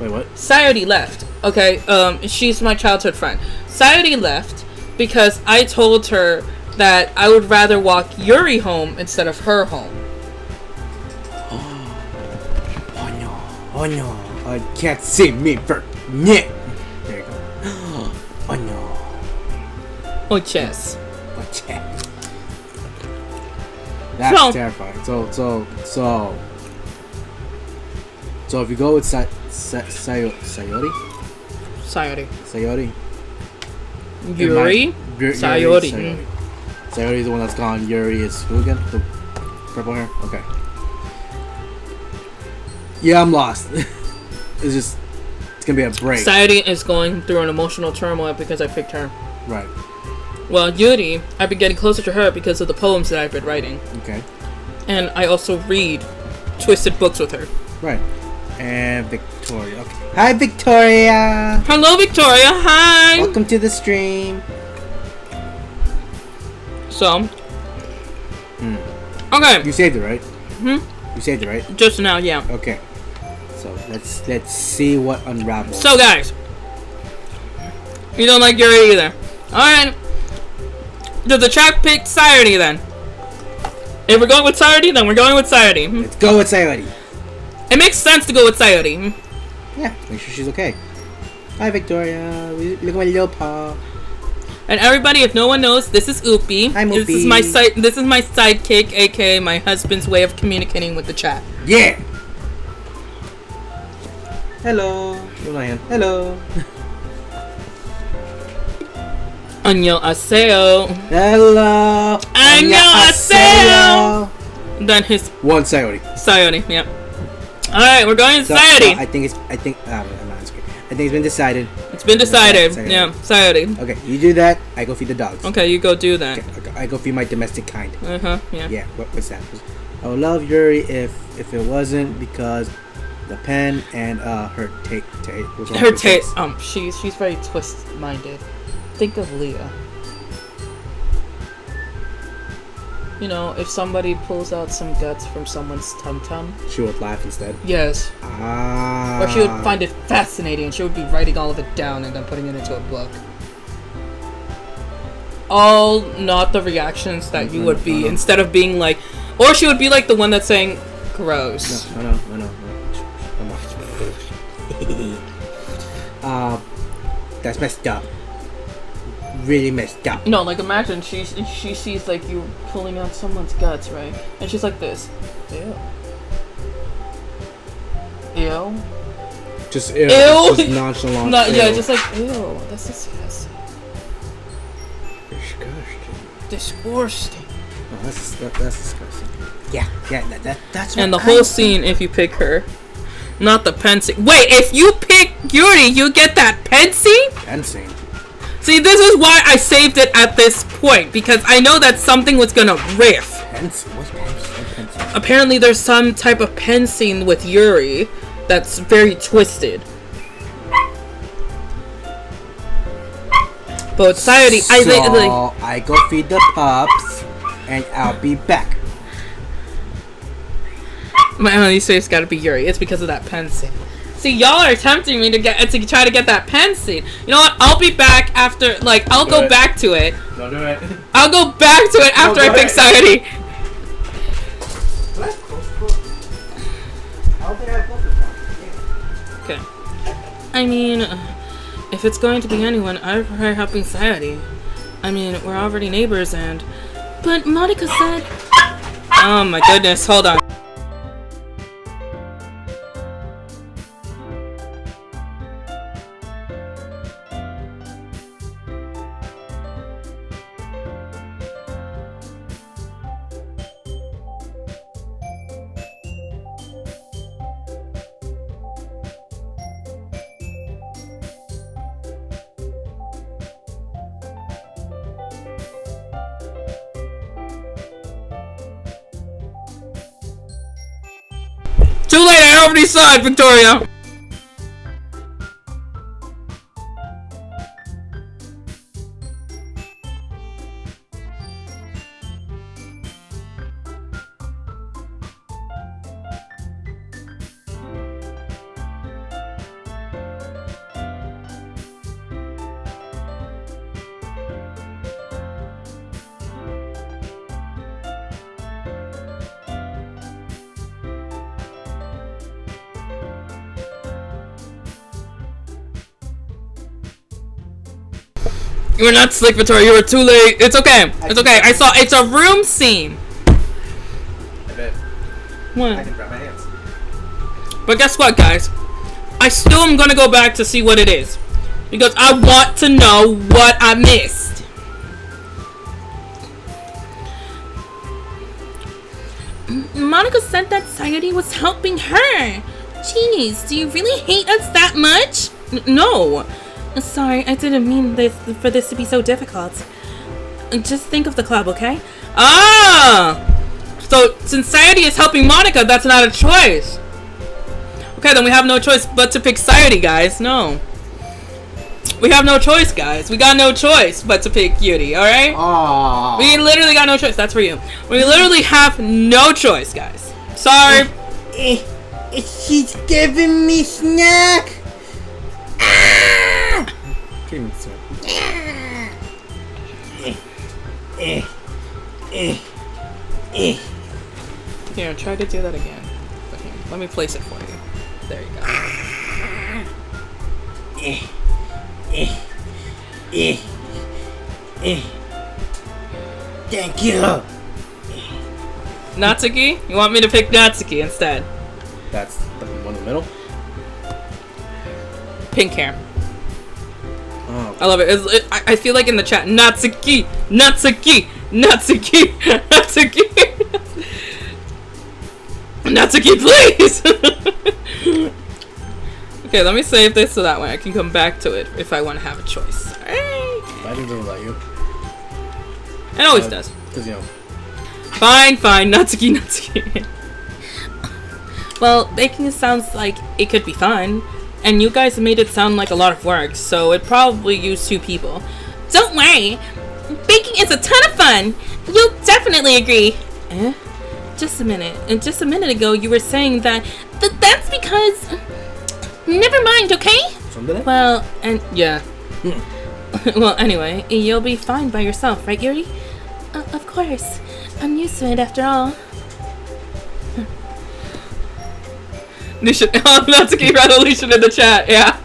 Wait, what? Sayori left. Okay, she's my childhood friend. Sayori left because I told her that I would rather walk Yuri home instead of her home. Oh no, I can't see me for Nick. There you go. Oh no. Oh, chess. Oh, chess. That's terrifying. So if you go with Sayori? Yuri? Sayori. Sayori is the one that's gone. Yuri is who again? The purple hair? Okay. Yeah, I'm lost. It's gonna be a break. Sayori is going through an emotional turmoil because I picked her. Right. Well, Yuri, I've been getting closer to her because of the poems that I've been writing. Okay. And I also read twisted books with her. Right. And Victoria. Okay. Hi, Victoria. Hello, Victoria. Hi. Welcome to the stream. So. Okay. You saved it, right? You saved it, right? Just now, yeah. Okay. So let's see what unravels. So guys, you don't like Yuri either. Alright. Does the chat pick Sayori then? If we're going with Sayori, then we're going with Sayori. Let's go with Sayori. It makes sense to go with Sayori. Yeah, make sure she's okay. Hi Victoria. Look at my little paw. And everybody, if no one knows, this is Oopie. I'm Oopie. This is my sidekick, aka my husband's way of communicating with the chat. Yeah. Hello. Hello. Annyeonghaseyo. Hello. Annyeonghaseyo. Then his one Sayori. Sayori, yep. Alright, we're going with Sayori. I think it's been decided. It's been decided. Yeah, Sayori. Okay, you do that. I go feed the dogs. Okay, you go do that. Okay, I go feed my domestic kind. Yeah. Yeah. What's that? I would love Yuri if it wasn't because the pen and her taste. Her taste. She's very twist-minded. Think of Leah. You know, if somebody pulls out some guts from someone's tum-tum, she would laugh instead. Yes. Ah. Or she would find it fascinating and she would be writing all of it down and then putting it into a book. All not the reactions that you would be, instead of being like, or she would be like the one that's saying, gross. No. That's messed up. Really messed up. No, like imagine she sees like you pulling out someone's guts, right? And she's like this. Ew. Just ew. Ew. Just nonchalant. No, yeah, just like ew. That's disgusting. Disgusting. Oh, that's disgusting. Yeah, that's. And the whole scene, if you pick her, not the pen scene. Wait, if you pick Yuri, you get that pen scene? Pen scene. See, this is why I saved it at this point, because I know that something was gonna riff. Pen scene? What's pen scene? Apparently, there's some type of pen scene with Yuri that's very twisted. But Sayori, I go feed the pups, and I'll be back. My only save's gotta be Yuri. It's because of that pen scene. See, y'all are tempting me to try to get that pen scene. You know what? I'll be back after, like, I'll go back to it. Don't do it. I'll go back to it after I pick Society. Okay. I mean, if it's going to be anyone, I prefer helping Society. I mean, we're already neighbors and... But Monica said... Oh my goodness, hold on. Too late, I already saw it, Victoria! You were not slick, Victoria. You were too late. It's okay. It's okay. I saw. It's a room scene. I bet. What? I can grab my hands. But guess what, guys? I still am gonna go back to see what it is. Because I want to know what I missed. Monica said that Society was helping her. Jeez, do you really hate us that much? No. Sorry, I didn't mean for this to be so difficult. Just think of the club, okay? Ah! So, since Society is helping Monica, that's not a choice. Okay, then we have no choice but to pick Society, guys. No. We have no choice, guys. We got no choice but to pick Yuri, alright? Aww. We literally got no choice. That's for you. We literally have no choice, guys. Sorry. She's giving me snack. Give me some. Here, try to do that again. But here, let me place it for you. There you go. Thank you. Natsuki? You want me to pick Natsuki instead? That's the one in the middle. Pink hair. Oh. I love it. I feel like in the chat, Natsuki, Natsuki, Natsuki, Natsuki, Natsuki, please. Okay, let me save this so that way I can come back to it if I want to have a choice. Alright. I didn't know about you. It always does. Because, you know. Fine, Natsuki, Natsuki. Well, baking sounds like it could be fun. And you guys made it sound like a lot of work, so it probably used 2 people. Don't worry. Baking is a ton of fun. You'll definitely agree. Just a minute. And just a minute ago, you were saying that... That's because... Never mind, okay? Something? Well, and... Yeah. Well, anyway, you'll be fine by yourself, right, Yuri? Of course. I'm used to it after all. Nisha, Natsuki resolution in the chat, yeah.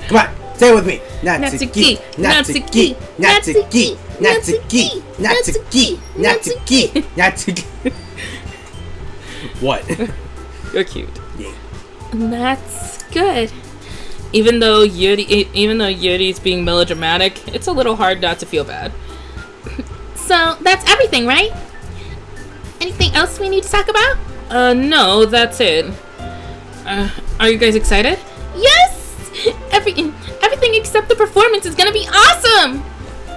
Come on, say it with me. Natsuki, Natsuki, Natsuki, Natsuki, Natsuki, Natsuki, Natsuki. What? You're cute. Yeah. That's good. Even though Yuri's being melodramatic, it's a little hard not to feel bad. So, that's everything, right? Anything else we need to talk about? No, that's it. Are you guys excited? Yes! Everything except the performance is gonna be awesome!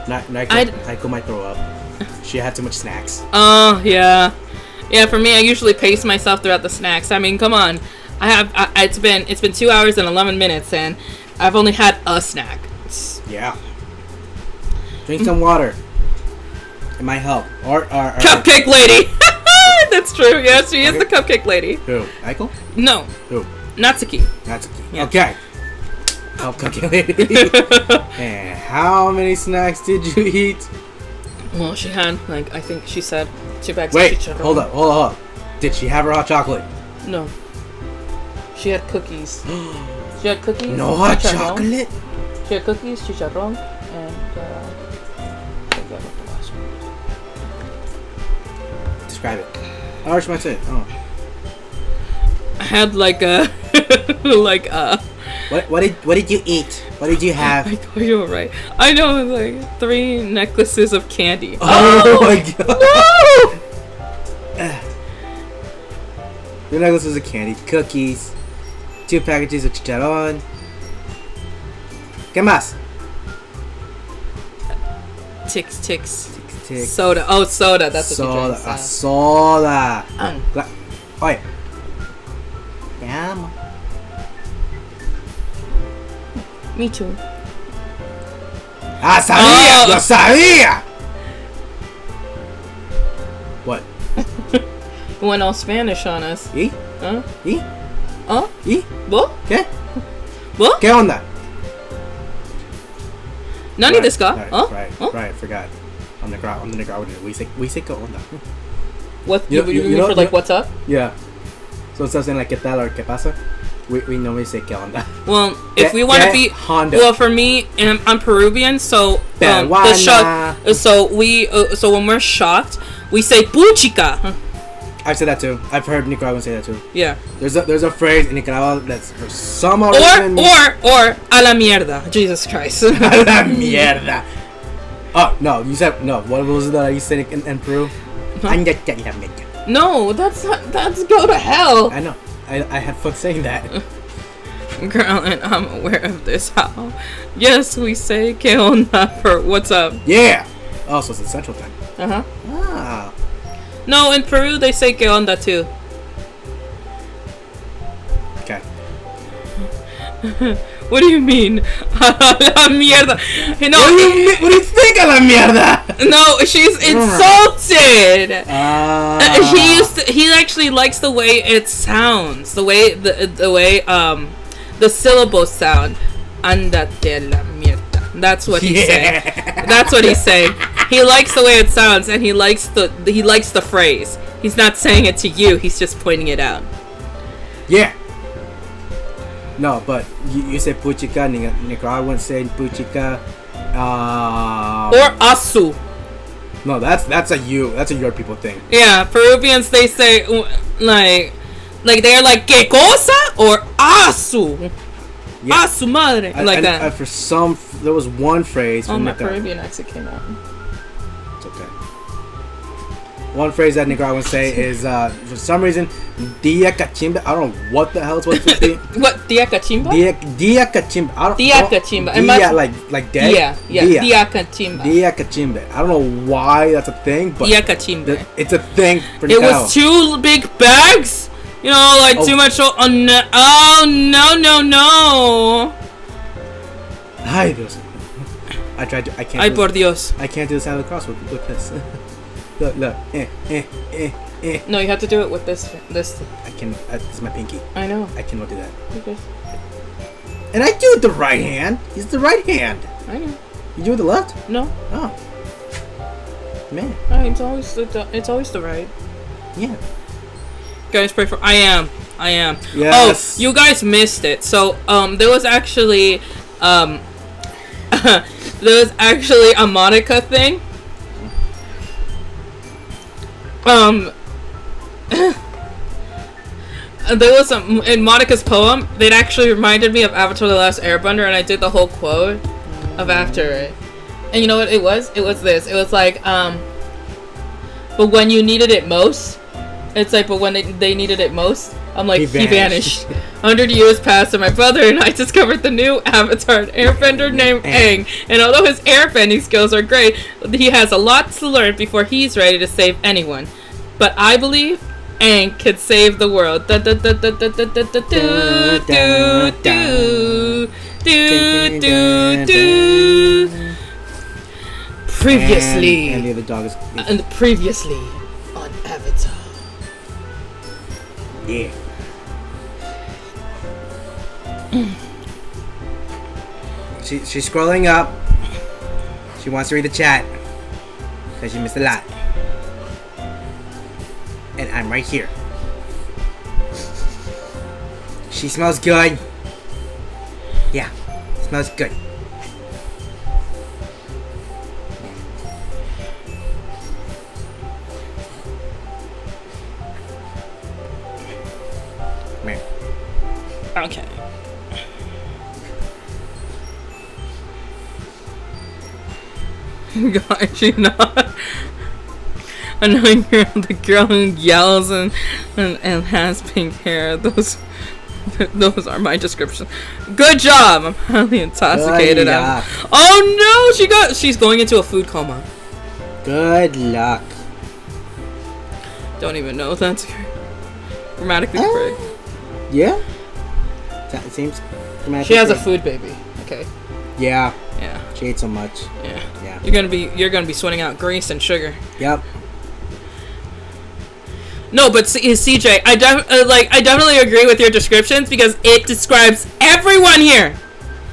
Naiko might throw up. She had too much snacks. Oh, yeah. Yeah, for me, I usually pace myself throughout the snacks. I mean, come on. It's been 2 hours and 11 minutes, and I've only had a snack. Yeah. Drink some water. It might help. Or Cupcake lady! That's true. Yeah, she is the cupcake lady. Who? Aiko? No, Who? Natsuki. Natsuki. Yeah. Okay. Oh, cupcake lady. And how many snacks did you eat? Well, she had like I think she said 2 bags. Wait, of chicharron. hold up. Did she have her hot chocolate? No, she had cookies. She had cookies. No hot chicharron. chocolate? She had cookies, chicharron, and I forget what the last one was. Describe it. Oh, I might say it. Oh. I had like a like a. What did you eat? What did you have? I thought you were right. I know, like 3 necklaces of candy. Oh my god! No! 3 necklaces of candy, cookies, 2 packages of chicharrón. ¿Qué más? Ticks. Tick. Soda. Oh, soda. That's what you Soda. drank. A soda. Mm. Oye. Te amo. Me too. ¡Ah, sabía! Oh. ¡Lo sabía! What? Went all Spanish on us. ¿Y? Huh? ¿Y? Huh? ¿Y? What? ¿Qué? What? ¿Qué onda? Nani desu ka? Right, Huh? right, Huh? right, forgot. On the ground, we say ¿qué onda? What? You You mean know- for like what's up? Yeah. So instead of saying like ¿qué tal or qué pasa? We normally say ¿qué onda? Well, if we want to be Honda. well, for me, I'm Peruvian, so the Peruana. shock. So when we're shocked, we say "puchica." I've said that too. I've heard Nicaraguans say that too. Yeah. There's a phrase in Nicaragua that's for some Or reason a la mierda. Jesus Christ. a la mierda. Oh no, you said no. What was it that you said in Peru? Huh? No, No, that's go to hell. I know. I had fun saying that. Girl, and I'm aware of this. How? Yes, we say "que onda" for what's up. Yeah. Oh, so it's a central thing. Uh huh. Ah. No, in Peru they say "que onda" too. Okay. What do you mean? La mierda. No, What do you think of la mierda? no, she's insulted. Ah. He actually likes the way it sounds, the way the syllables sound. Andate la mierda. That's what he's saying. That's what he's saying. He likes the way it sounds, and he likes the phrase. He's not saying it to you. He's just pointing it out. Yeah. No, but you say puchica, Nicaraguans say puchica. Or asu. No, that's a your people thing. Yeah, Peruvians they say like they're like que cosa or asu. Yeah. Asu madre, like that. For some, there was one phrase. Oh, from my Nicaragua. Peruvian accent came out. It's okay. One phrase that Nicaraguans say is for some reason dia cachimba. I don't know what the hell it's supposed to be. What, dia cachimba? Dia cachimba. I don't Dia know. cachimba. Dia It must- like dead. Yeah, dia cachimba. Dia cachimba. I don't know why that's a thing, but Dia cachimba. it's a thing for It Nicaragua. was 2 big bags. You know, like Oh. too much. Oh no. Ay, Dios. I tried to. I can't. Ay do por this. Dios. I can't do the sign of the cross with this. Look. No, you have to do it with this. I can. This is my pinky. I know. I cannot do that. Okay. And I do it with the right hand. It's the right hand. I know. You do it with the left? No, Oh. Man. it's always the right. Yeah. Guys, pray for. I am. Yes. Oh, you guys missed it. So, there was actually, a Monica thing. There was in Monica's poem. It actually reminded me of Avatar: The Last Airbender, and I did the whole quote of after it. And you know what it was? It was this. It was like, but when you needed it most, it's like, but when they needed it most, I'm like, he vanished. 100 years passed, and my brother and I discovered the new Avatar Airbender named Aang. And although his airbending skills are great, he has a lot to learn before he's ready to save anyone. But I believe Aang can save the world. Previously. And the other dog is. And previously on Avatar. Yeah. She's scrolling up. She wants to read the chat. Because she missed a lot. And I'm right here. She smells good. Yeah, smells good. Meh. Okay. Gosh, you know, annoying girl, the girl who yells and has pink hair. Those are my descriptions. Good job. I'm highly intoxicated. Oh no, she's going into a food coma. Good luck. Don't even know if that's grammatically correct. Yeah? That seems grammatically She has a correct. food baby. Okay. Yeah. Yeah. She ate so much. Yeah. Yeah. You're gonna be sweating out grease and sugar. Yep. No, but CJ, I definitely agree with your descriptions because it describes everyone here.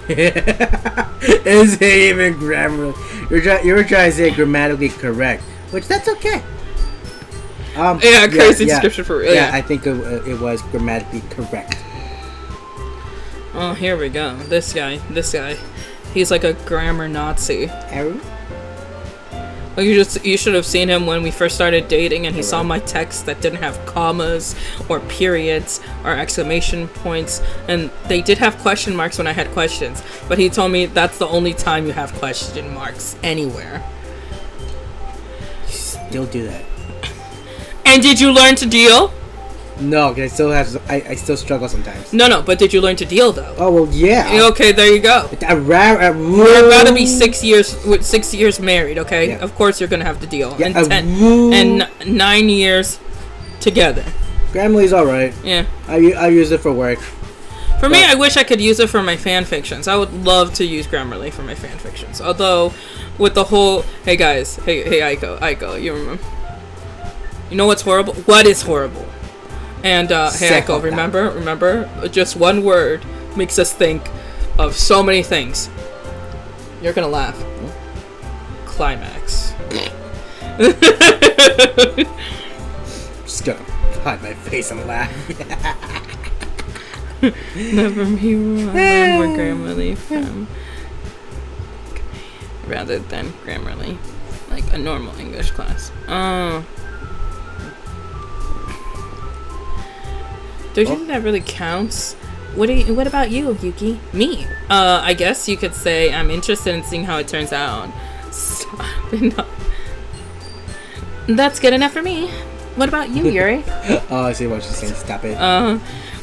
Is it even grammar? You were trying to say grammatically correct, which that's okay. Yeah, crazy description for real. Yeah, I think it was grammatically correct. Oh, here we go. This guy. He's like a grammar Nazi. Aaron? Well, you should have seen him when we first started dating, and he saw my text that didn't have commas or periods or exclamation points, and they did have question marks when I had questions. But he told me that's the only time you have question marks anywhere. Still do that. And did you learn to deal? No, because I still struggle sometimes. No, but did you learn to deal though? Oh well, yeah. Okay, there you go. You're about to be 6 years married, okay? Yeah. Of course you're gonna have to deal. Yeah, and 9 years together. Grammarly's alright. Yeah. I use it for work. For me, I wish I could use it for my fan fictions. I would love to use Grammarly for my fan fictions. Although, with the whole, hey guys, hey Aiko, you remember? You know what's horrible? What is horrible? And hey Aiko, remember, just one word makes us think of so many things. You're gonna laugh. Climax. Just gonna hide my face and laugh. Never me where Grammarly from. Rather than Grammarly, like a normal English class. Oh. Don't you think that really counts? What about you, Yuki? Me? I guess you could say I'm interested in seeing how it turns out. Stop. No. That's good enough for me. What about you, Yuri? Oh, I see what you're saying. Stop it.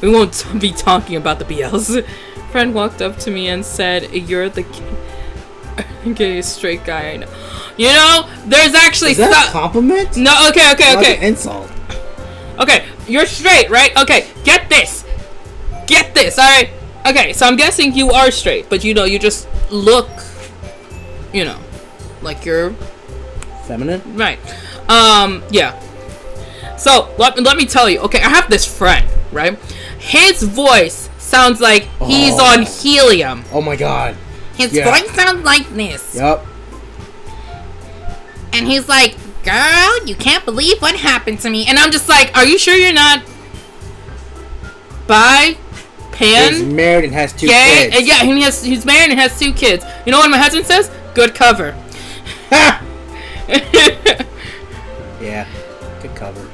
We won't be talking about the BLs. Friend walked up to me and said, "You're the gayest straight guy I know." You know, there's actually Is that a compliment? No, okay. That's an insult. Okay, you're straight, right? Okay, get this, alright? Okay, so I'm guessing you are straight, but you know, you just look, you know, like you're... Feminine? Right. Yeah. So, let me tell you, okay, I have this friend, right? His voice sounds like he's on helium. Oh my god. His voice sounds like this. Yup. And he's like, "Girl, you can't believe what happened to me." And I'm just like, are you sure you're not bi, pan, He's married and has two gay? kids. Yeah, and he's married and has 2 kids. You know what my husband says? Good cover. Yeah. Good cover.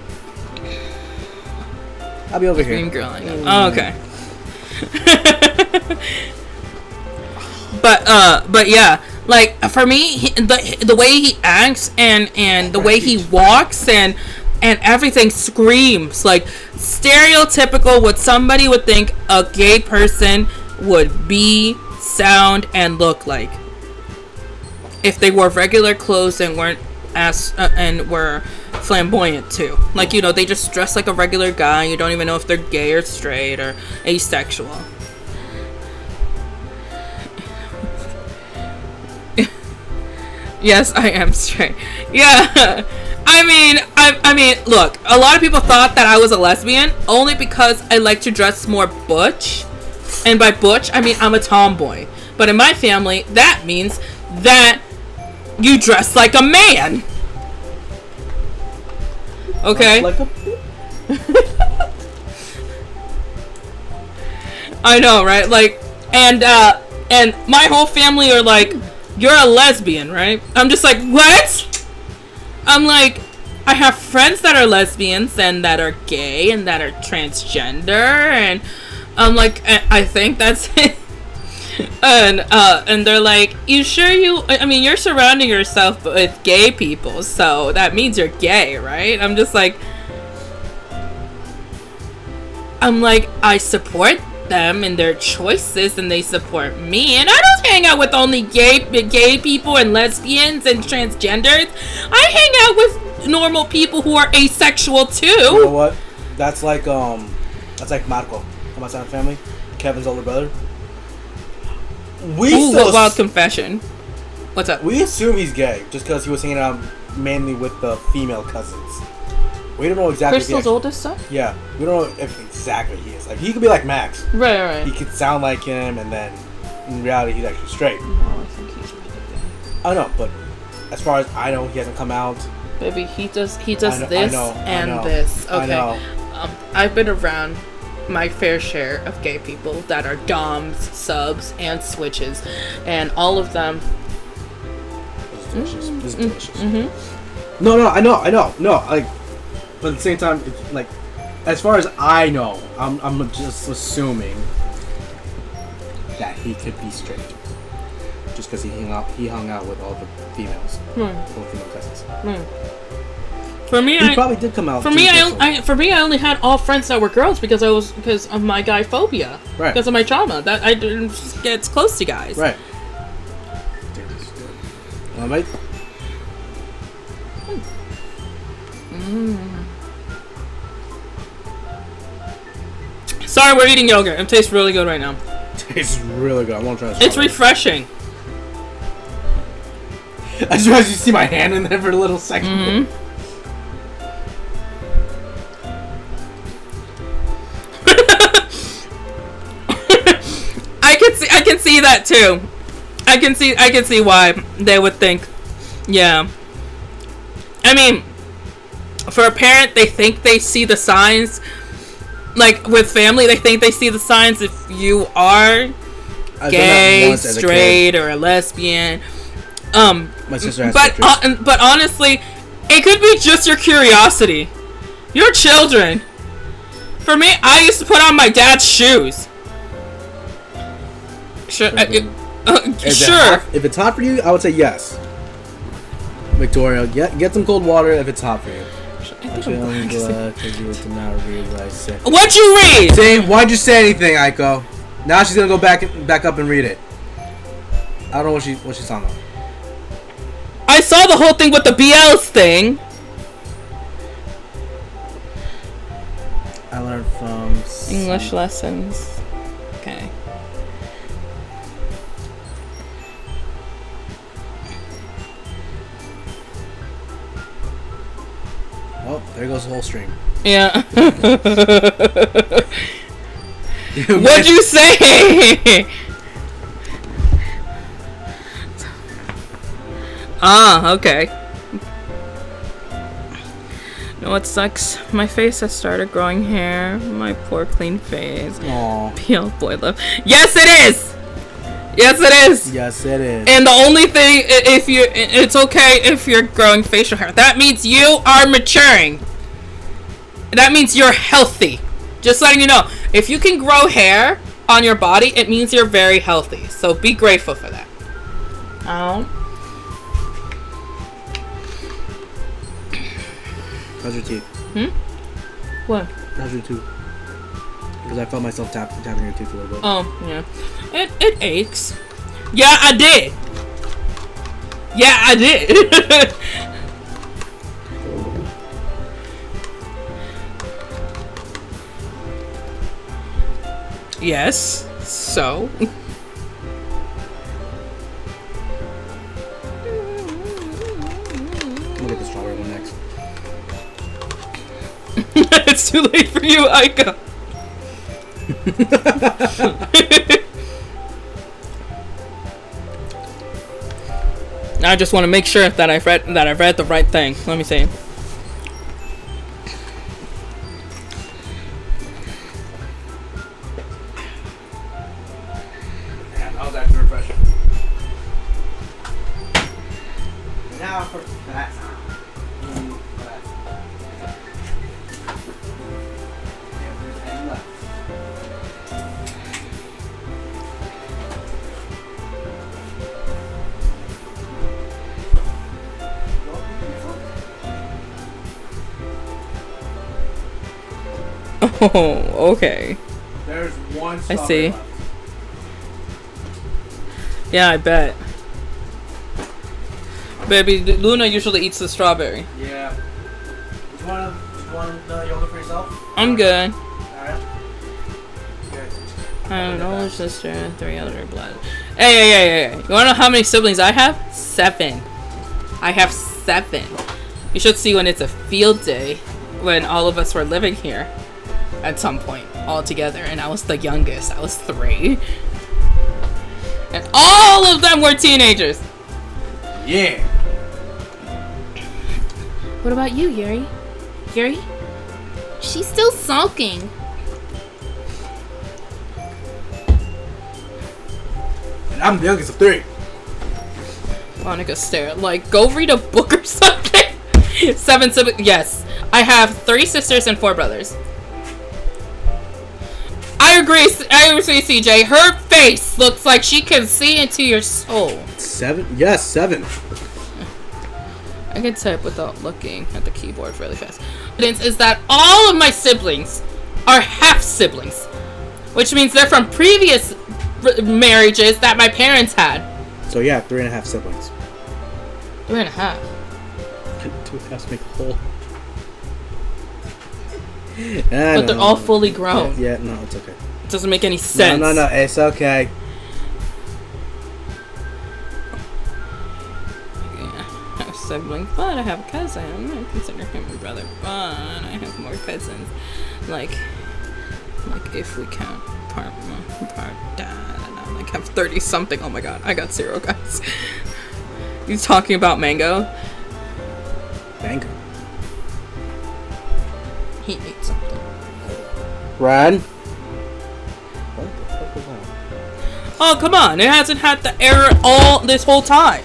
I'll be over here. Dream girl, I know. Oh, okay. But yeah, like for me, the way he acts and the way he walks and everything screams like stereotypical what somebody would think a gay person would be, sound, and look like if they wore regular clothes and weren't and were flamboyant too. Like, you know, they just dress like a regular guy. You don't even know if they're gay or straight or asexual. Yes, I am straight. Yeah. I mean, I mean, look, a lot of people thought that I was a lesbian only because I like to dress more butch. And by butch, I mean I'm a tomboy. But in my family, that means that you dress like a man. Okay? Like a... I know, right? Like, and my whole family are like, you're a lesbian, right? I'm just like, what? I'm like, I have friends that are lesbians and that are gay and that are transgender, and I'm like, I think that's it. And they're like, you sure I mean, you're surrounding yourself with gay people, so that means you're gay, right? I'm like, I support them and their choices, and they support me, and I don't hang out with only gay people and lesbians and transgenders. I hang out with normal people who are asexual too. You know what? That's like Marco from my side of the family, Kevin's older brother. Wild confession. What's up? We assume he's gay just because he was hanging out mainly with the female cousins. We don't know exactly. Crystal's oldest son? Yeah, we don't know if exactly he is. Like, he could be like Max. Right. He could sound like him, and then in reality, he's actually straight. No, I think he's pretty gay. I know, but as far as I know, he hasn't come out. Baby, he does I this know. and this. Okay. I know. I've been around my fair share of gay people that are doms, subs, and switches, and all of them. This is delicious. This is delicious. Mm-hmm. No, I know. No, like, but at the same time, it's like, as far as I know, I'm just assuming that he could be straight, just because he hung out with all the females, all female cousins. For me, he probably did come out. For me, I only had all friends that were girls because of my guy phobia, right? Because of my trauma that I didn't get close to guys, right? Mate. Sorry, we're eating yogurt. It tastes really good right now. Tastes really good. I want to try this. It's refreshing. I just realized you see my hand in there for a little second. Mm-hmm. I can see that too. I can see why they would think. Yeah. I mean, for a parent, they think they see the signs. Like with family, they think they see the signs if you are gay, straight, or a lesbian. My sister has but honestly, it could be just your curiosity. Your children. For me, I used to put on my dad's shoes. Sure. Sure. If it's hot for you, I would say yes. Victoria, get some cold water if it's hot for you. Actually, I'm glad because you did not read what I said. What'd you read? See, why'd you say anything, Aiko? Now she's gonna go back up and read it. I don't know what she's talking about. I saw the whole thing with the BLs thing. I learned from English lessons. Okay. Oh, there goes the whole stream. Yeah. What'd you say? Okay. You know what sucks? My face has started growing hair. My poor clean face. Aww. PL boy love. Yes, it is! Yes, it is! Yes, it is. And the only thing, it's okay if you're growing facial hair. That means you are maturing. That means you're healthy. Just letting you know. If you can grow hair on your body, it means you're very healthy. So be grateful for that. How's your teeth? What? How's your tooth? Because I felt myself tapping your tooth a little bit. Oh, yeah. It aches. Yeah, I did. Yeah, I did. Yes. So. We'll get the strawberry one next. It's too late for you, Aika. I just want to make sure that I've read the right thing. Let me see. Yeah, that was actually refreshing. Now for that sound. If there's any left. Oh, okay. There's one I strawberry see. left. Yeah, I bet. Baby, Luna usually eats the strawberry. Yeah. Do you want yogurt for yourself? I'm good. Alright. Good. I have an older sister, 3 other blood. Hey. You wanna know how many siblings I have? 7. I have 7. You should see when it's a field day when all of us were living here at some point all together, and I was the youngest. I was 3. And all of them were teenagers. Yeah. What about you, Yuri? Yuri? She's still sulking. And I'm the youngest of 3. Monica stare. Like, go read a book or something. 7 siblings. Yes. I have 3 sisters and 4 brothers. I agree, CJ. Her face looks like she can see into your soul. 7? Yes, 7. I can type without looking at the keyboard really fast. Evidence is that all of my siblings are half siblings, which means they're from previous marriages that my parents had. So yeah, 3.5 siblings. 3.5. 2 halves make a whole. But they're all fully grown. Yeah, no, it's okay. It doesn't make any sense. No, it's okay. Yeah, I have siblings, but I have a cousin. I consider him my brother, but I have more cousins. Like if we count part dad, and I like have 30 something. Oh my god, I got 0, guys. He's talking about Mango. Mango. He ate something. Ryan. What the fuck was that? Oh come on! It hasn't had the error all this whole time.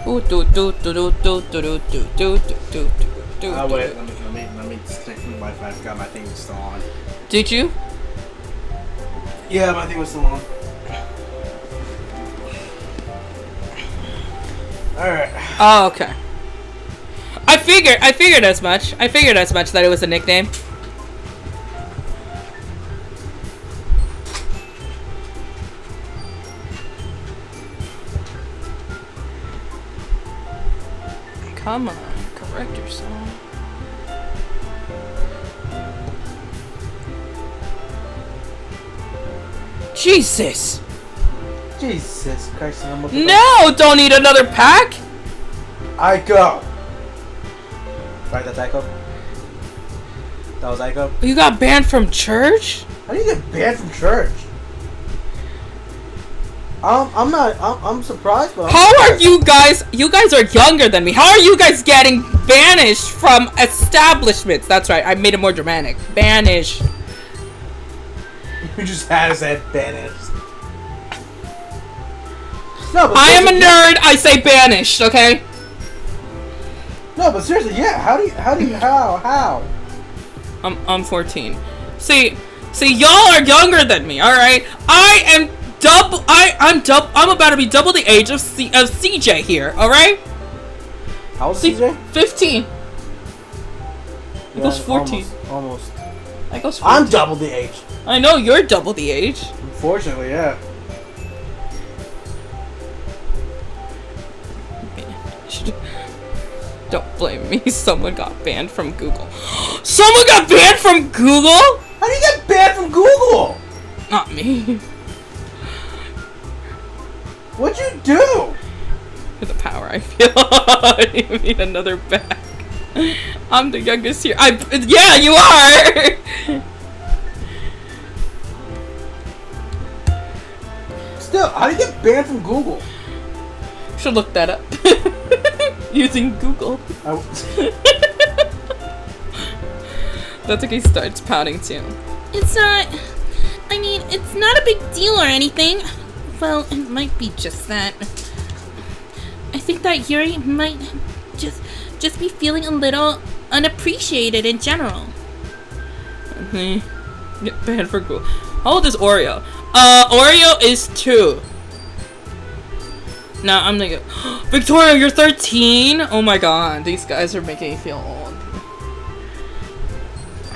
Wait, let me disconnect from the Wi-Fi. I forgot my thing was still on. Did you? Yeah, my thing was still on. Alright. Oh, okay. I figured as much. I figured as much that it was a nickname. Come on, correct yourself. Jesus! Jesus Christ, I'm No! Don't need another pack! Aiko! Right, that's Aiko? That was Aiko? You got banned from church? How do you get banned from church? I'm surprised, but How are you guys? You guys are younger than me. How are you guys getting banished from establishments? That's right, I made it more dramatic. Banished. You just had his head banished. No, but I am a seriously, nerd, I say banished, okay? No, but seriously, yeah. How? I'm 14. See, y'all are younger than me, alright? I'm about to be double the age of CJ here, alright? How old is CJ? 15. I goes 14. Almost. I goes 14. I'm double the age. I know you're double the age. Unfortunately, yeah. Don't blame me. Someone got banned from Google. Someone got banned from Google? How do you get banned from Google? Not me. What'd you do? With the power I feel. You need another bag. I'm the youngest here. Yeah, you are. Still, how do you get banned from Google? Should look that up. Using Google. That's like he starts pouting too. It's not. I mean, it's not a big deal or anything. Well, it might be just that. I think that Yuri might just be feeling a little unappreciated in general. Get banned for Google. How old is Oreo? Oreo is 2. No, I'm gonna go. Victoria, you're 13? Oh my god, these guys are making me feel old.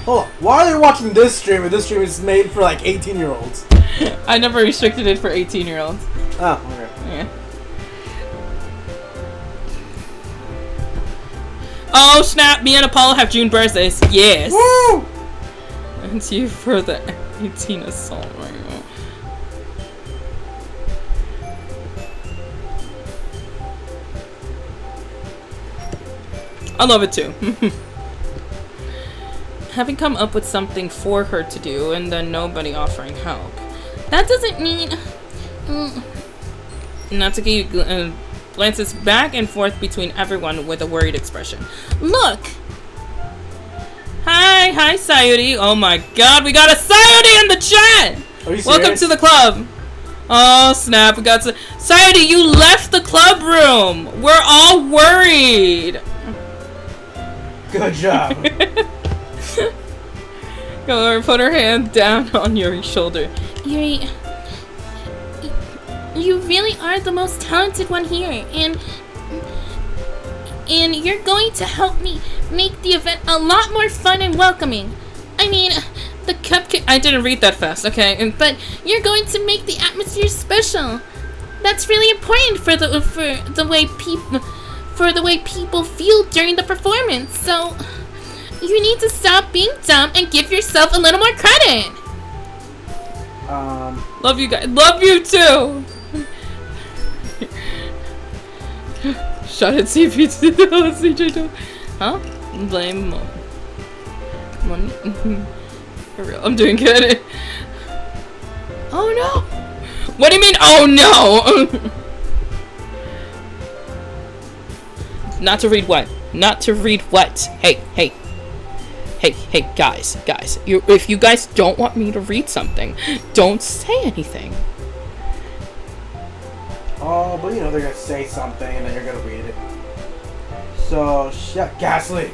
Hold on. Why are they watching this stream if this stream is made for like 18-year-olds? I never restricted it for 18-year-olds. Oh, okay. Yeah. Oh snap, me and Apollo have June birthdays. Yes. Woo! And you for the 18 assault right now. I love it too. Having come up with something for her to do and then nobody offering help. That doesn't mean. Natsuki glances back and forth between everyone with a worried expression. Look! Hi, Sayuri. Oh my god, we got a Sayuri in the chat! Are you serious? Welcome to the club. Oh snap, we got Sayuri, you left the club room. We're all worried. Good job. Go put her hand down on Yuri's shoulder. Yuri, you really are the most talented one here, and you're going to help me make the event a lot more fun and welcoming. I mean, the cupcake. I didn't read that fast, okay? But you're going to make the atmosphere special. That's really important for the way people feel during the performance. So you need to stop being dumb and give yourself a little more credit. Love you guys. Love you too. Shut it, see if you CJ do. Huh? Blame money. For real, I'm doing good. Oh no! What do you mean? Oh no! Not to read what? Not to read what? Hey, guys. If you guys don't want me to read something, don't say anything. Oh, but you know they're gonna say something and then you're gonna read it. So, shut Ghastly.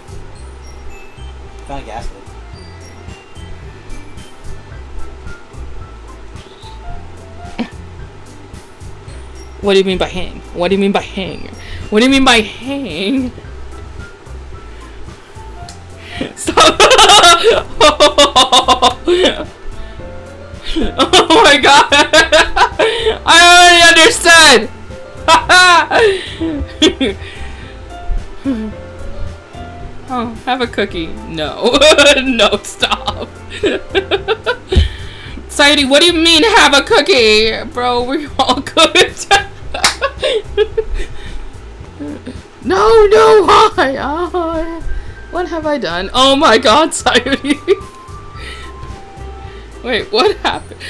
Found Ghastly. What do you mean by hang? What do you mean by hang? What do you mean by hang? Stop! Oh my god! I already understood! Oh, have a cookie. No. No, stop. Sadie, what do you mean have a cookie? Bro, we're all good. No, why? Oh, what have I done? Oh my god, Sayuri. Wait, what happened?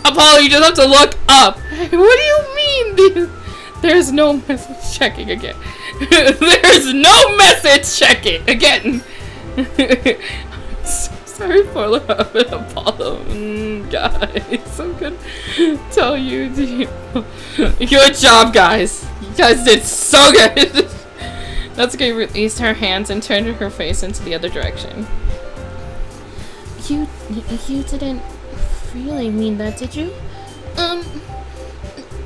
Apollo, you just have to look up. What do you mean? There's no message checking again. There's no message checking again. I'm so sorry for Apollo. Guys, I'm gonna tell you. Good job, guys. You guys did so good. Natsuki released her hands and turned her face into the other direction. You didn't really mean that, did you?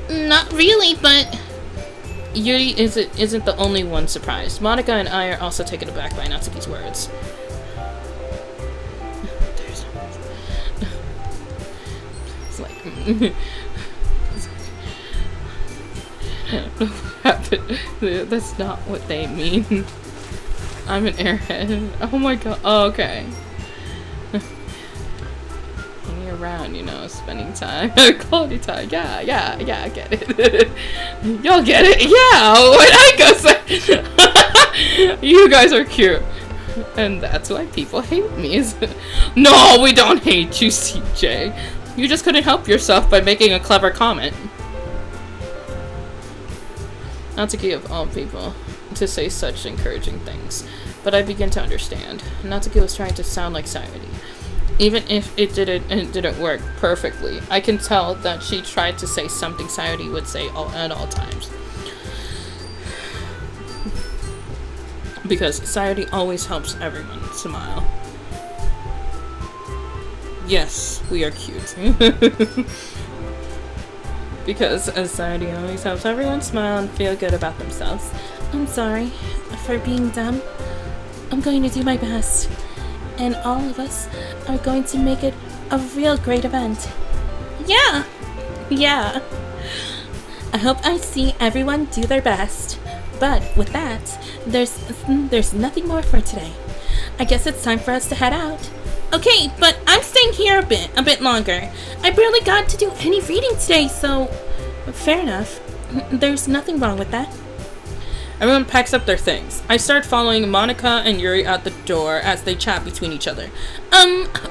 Not really, but Yuri isn't the only one surprised. Monica and I are also taken aback by Natsuki's words. It's like that's not what they mean. I'm an airhead. Oh my god. Oh, okay. Hanging around. around, you know, spending time, quality time. Yeah, I get it. Y'all get it? Yeah, what I go say. You guys are cute. And that's why people hate me. No, we don't hate you, CJ. You just couldn't help yourself by making a clever comment. Natsuki of all people to say such encouraging things, but I begin to understand. Natsuki was trying to sound like Sayuri. Even if it didn't work perfectly, I can tell that she tried to say something Sayuri would say at all times. Because Sayuri always helps everyone smile. Yes, we are cute. Because Sayuri always helps everyone smile and feel good about themselves. I'm sorry for being dumb. I'm going to do my best. And all of us are going to make it a real great event. Yeah. I hope I see everyone do their best. But with that, there's nothing more for today. I guess it's time for us to head out. Okay, but I'm staying here a bit longer. I barely got to do any reading today, so Fair enough. There's nothing wrong with that. Everyone packs up their things. I start following Monica and Yuri out the door as they chat between each other.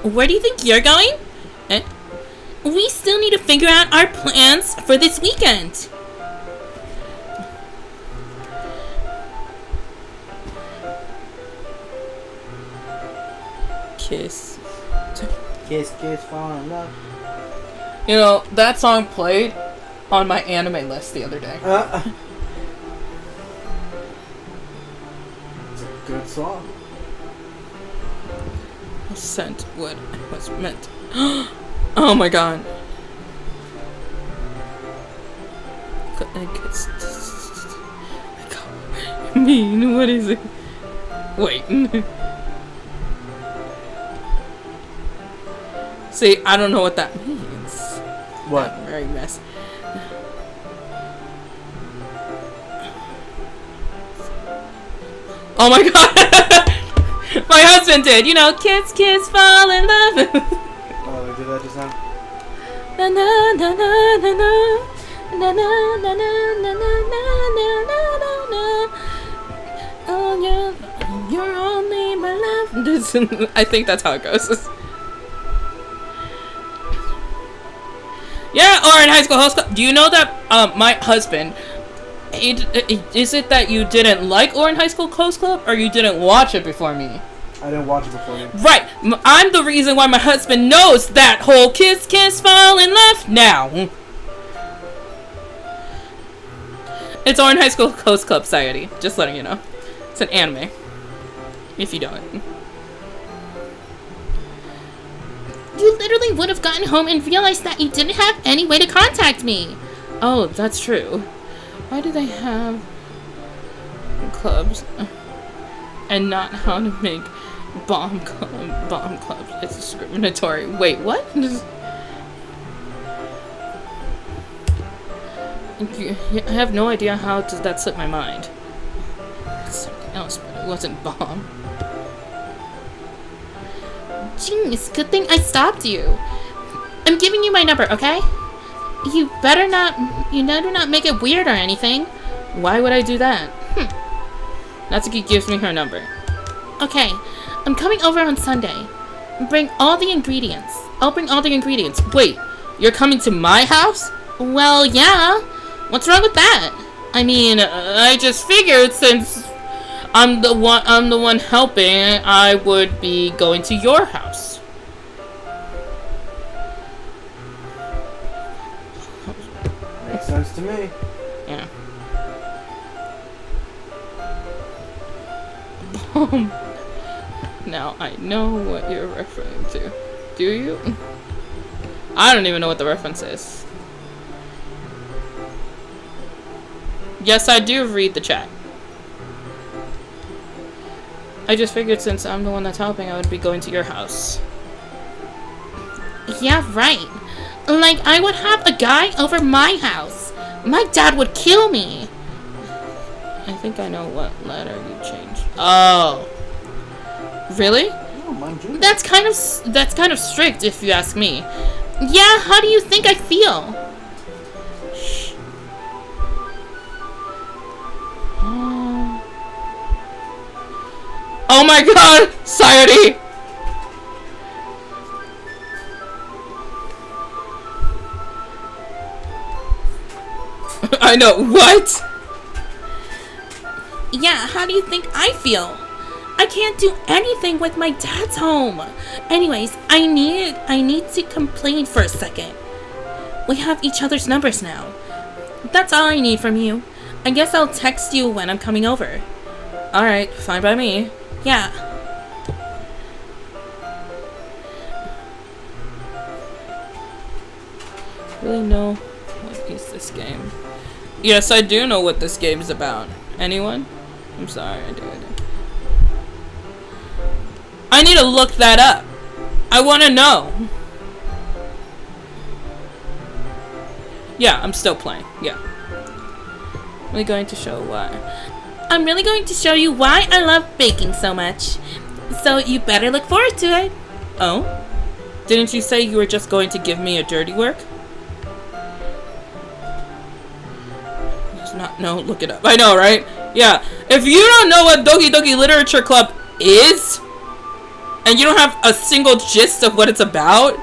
Where do you think you're going? We still need to figure out our plans for this weekend. Kiss. Kiss, kiss, fall in love. You know, that song played on my anime list the other day. It's a good song. Sent what was meant. Oh my god. I mean, what is it? Wait. See, I don't know what that means. What? I'm very mess. Oh my god! My husband did. You know, kiss, kiss, fall in love. Oh, they did that just now? Na na na na na na. Na na na na na na na na na. Oh, you're only my love. I think that's how it goes. Yeah, or in high school host club. Do you know that my husband? Is it that you didn't like Orin High School Host Club, or you didn't watch it before me? I didn't watch it before you. Right, I'm the reason why my husband knows that whole kiss, kiss, fall in love now. It's Orin High School Host Club Society. Just letting you know. It's an anime. If you don't. You literally would have gotten home and realized that you didn't have any way to contact me. Oh, that's true. Why do they have clubs and not how to make bomb clubs? It's discriminatory. Wait, what? I have no idea how that slipped my mind. It's something else, but it wasn't bomb. Jeez, good thing I stopped you. I'm giving you my number, okay? You better not make it weird or anything. Why would I do that? Natsuki gives me her number. Okay, I'm coming over on Sunday. Bring all the ingredients. I'll bring all the ingredients. Wait, you're coming to my house? Well, yeah. What's wrong with that? I mean, I just figured since I'm the one helping, I would be going to your house. Makes sense to me. Yeah. Now I know what you're referring to. Do you? I don't even know what the reference is. Yes, I do read the chat. I just figured since I'm the one that's helping, I would be going to your house. Yeah, right. Like, I would have a guy over my house. My dad would kill me. I think I know what letter you changed. Oh. Really? Oh, mind you. That's kind of strict if you ask me. Yeah, how do you think I feel? Shh. Oh my god! Sayori! I know, what? Yeah, how do you think I feel? I can't do anything with my dad's home. Anyways, I need to complain for a second. We have each other's numbers now. That's all I need from you. I guess I'll text you when I'm coming over. Alright, fine by me. Yeah. Really know what is this game? Yes, I do know what this game is about. Anyone? I'm sorry, I do. I need to look that up. I want to know. Yeah, I'm still playing. Yeah. Really going to show why. I'm really going to show you why I love baking so much. So you better look forward to it. Oh? Didn't you say you were just going to give me a dirty work? It's not, no, look it up. I know, right? Yeah. If you don't know what Doki Doki Literature Club is, and you don't have a single gist of what it's about,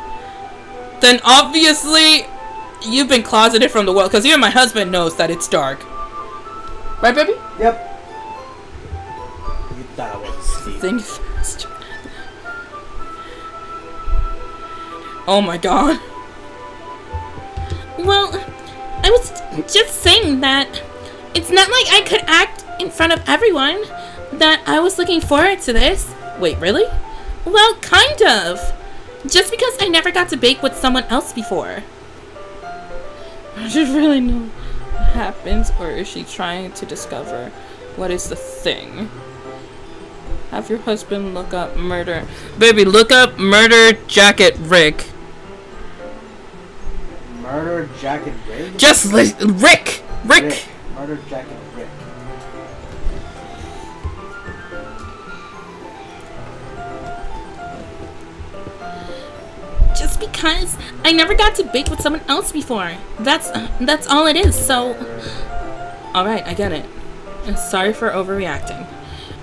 then obviously you've been closeted from the world, because even my husband knows that it's dark. Right, baby? Yep. You thought I was Steve. Think fast. Oh my god. Well, I was just saying that it's not like I could act in front of everyone that I was looking forward to this. Wait, really? Well, kind of. Just because I never got to bake with someone else before. Does she really know what happens, or is she trying to discover what is the thing? Have your husband look up murder. Baby, look up murder jacket Rick. Murder jacket Rick? Just Rick! Rick! Murder jacket Rick. Just because I never got to bake with someone else before. That's all it is, so... Alright, I get it. And sorry for overreacting.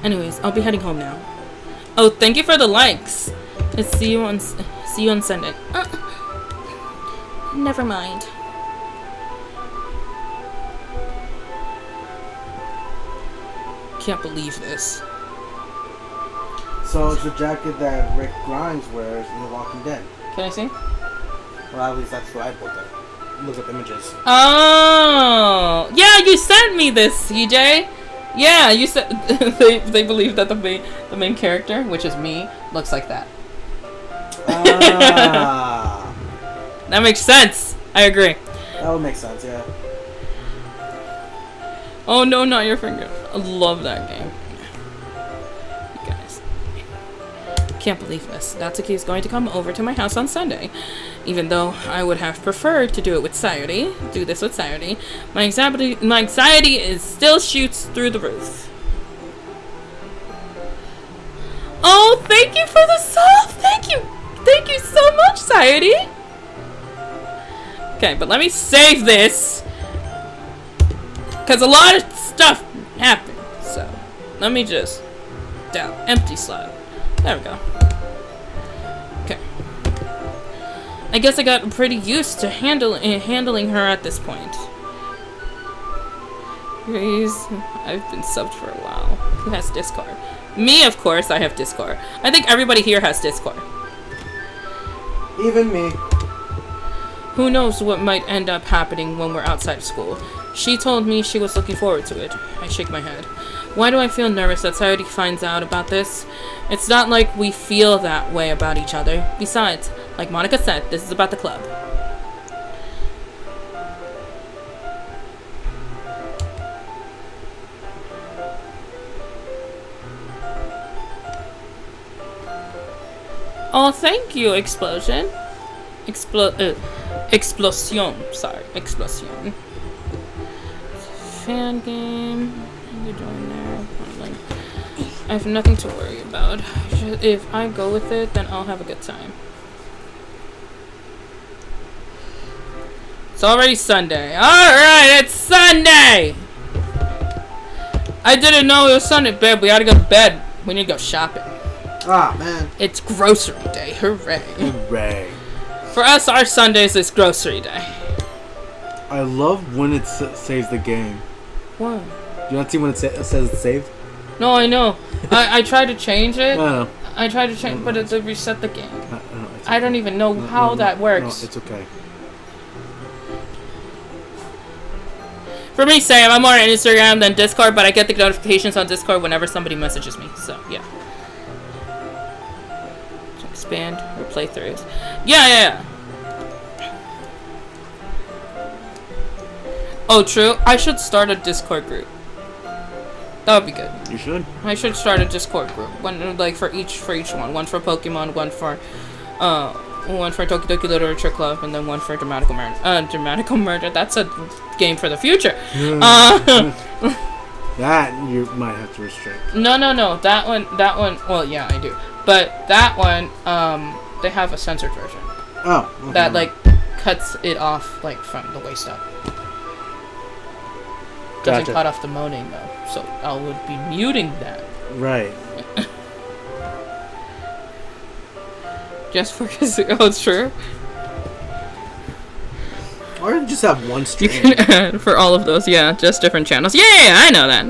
Anyways, I'll be heading home now. Oh, thank you for the likes. Let's see you on Sunday. Never mind. Can't believe this. So it's the jacket that Rick Grimes wears in The Walking Dead. Can I see? Well, at least that's what I looked at. Look up images. Oh, yeah, you sent me this, CJ. Yeah, you said they believe that the main character, which is me, looks like that. Ah. That makes sense. I agree. That would make sense, yeah. Oh no, not your finger. I love that game. You guys. Can't believe this. Natsuki is going to come over to my house on Sunday. Even though I would have preferred to do it with Sayori. Do this with Sayori. My anxiety is still shoots through the roof. Oh, thank you for the sub! Thank you! Thank you so much, Sayori! Okay, but let me save this. Because a lot of stuff happened. So, let me just... down. Empty slot. There we go. Okay. I guess I got pretty used to handling her at this point. I've been subbed for a while. Who has Discord? Me, of course, I have Discord. I think everybody here has Discord. Even me. Who knows what might end up happening when we're outside of school. She told me she was looking forward to it. I shake my head. Why do I feel nervous that Sayori finds out about this? It's not like we feel that way about each other. Besides, like Monica said, this is about the club. Oh, thank you, Explosion. Explosion. Sorry, Explosion. Fan game. How you doing there? I have nothing to worry about. If I go with it, then I'll have a good time. It's already Sunday. Alright, it's Sunday! I didn't know it was Sunday, babe. We gotta go to bed. We need to go shopping. Ah, man. It's grocery day. Hooray. Hooray. For us, our Sundays is grocery day. I love when it saves the game. What? Do you not see when it says it's saved? No, I know. I tried to change it. No. I tried to change, but it reset the game. No, I don't even know how that works. No, it's okay. For me, Sam, I'm more on Instagram than Discord, but I get the notifications on Discord whenever somebody messages me. So, yeah. Expand or playthroughs. Yeah. Oh, true. I should start a Discord group. That would be good. You should. I should start a Discord group. One like for each one. One for Pokemon, one for Doki Doki Literature Club, and then one for Dramatical Murder. Dramatical Murder. That's a game for the future. That you might have to restrict. No. That one. Well, yeah, I do. But that one, they have a censored version. Oh. Okay. That like cuts it off like from the waist up. Doesn't cut off the moaning though, so I would be muting that. Right. Just for because it's true. Or just have one You stream. can add for all of those, yeah, just different channels. Yeah, I know that.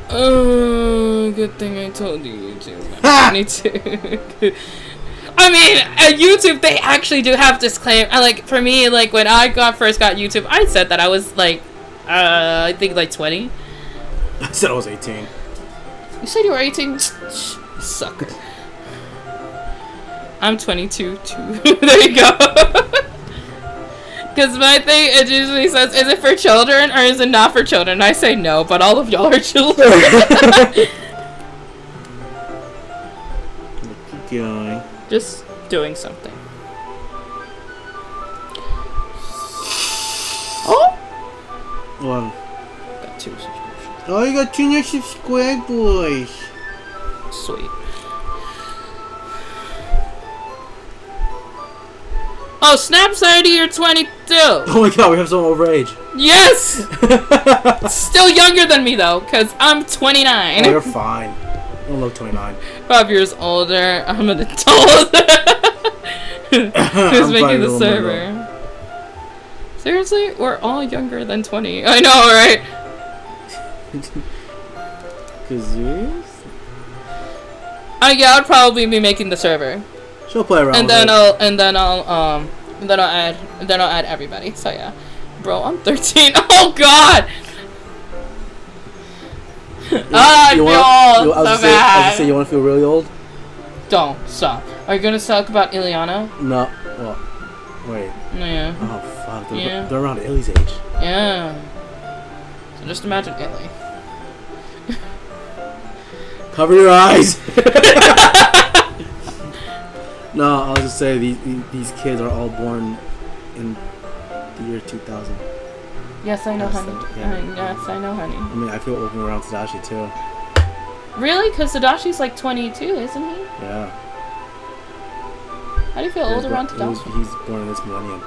Oh, good thing I told you, YouTube. I need to. I mean, at YouTube, they actually do have disclaimer. Like, for me, like, when I first got YouTube, I said that I was, like, I think, like, 20. I said I was 18. You said you were 18? Sucker. I'm 22, too. There you go. Because my thing, it usually says, is it for children or is it not for children? I say no, but all of y'all are children. Keep going. Just doing something. Oh! Well, Got 2 subscriptions. oh, you got 2 new subscribers. Sweet. Oh, Snap's already you're 22. Oh my god, we have someone overage. Yes! Still younger than me, though, because I'm 29. Oh, you're fine. I don't look 29. 5 years older. I'm an adult. Who's making the server? Seriously? We're all younger than 20. I know, right? Kazoos? Yeah, I'd probably be making the server. She'll play around. And with then I'll add everybody. So yeah. Bro, I'm 13. Oh god! I feel old so bad. I was say you want to feel really old? Don't stop. Are you gonna talk about Ileana? No. Well, wait. Yeah. Oh fuck. Yeah. They're around Illy's age. Yeah. So just imagine Illy. Cover your eyes. No, I'll just say these kids are all born in the year 2000. Yes, I know, Yes, honey. yeah. Yes, I know, honey. I mean, I feel old around Tadashi too. Really? Because Tadashi's like 22, isn't he? Yeah. How do you feel old around Tadashi? He's born in this millennium.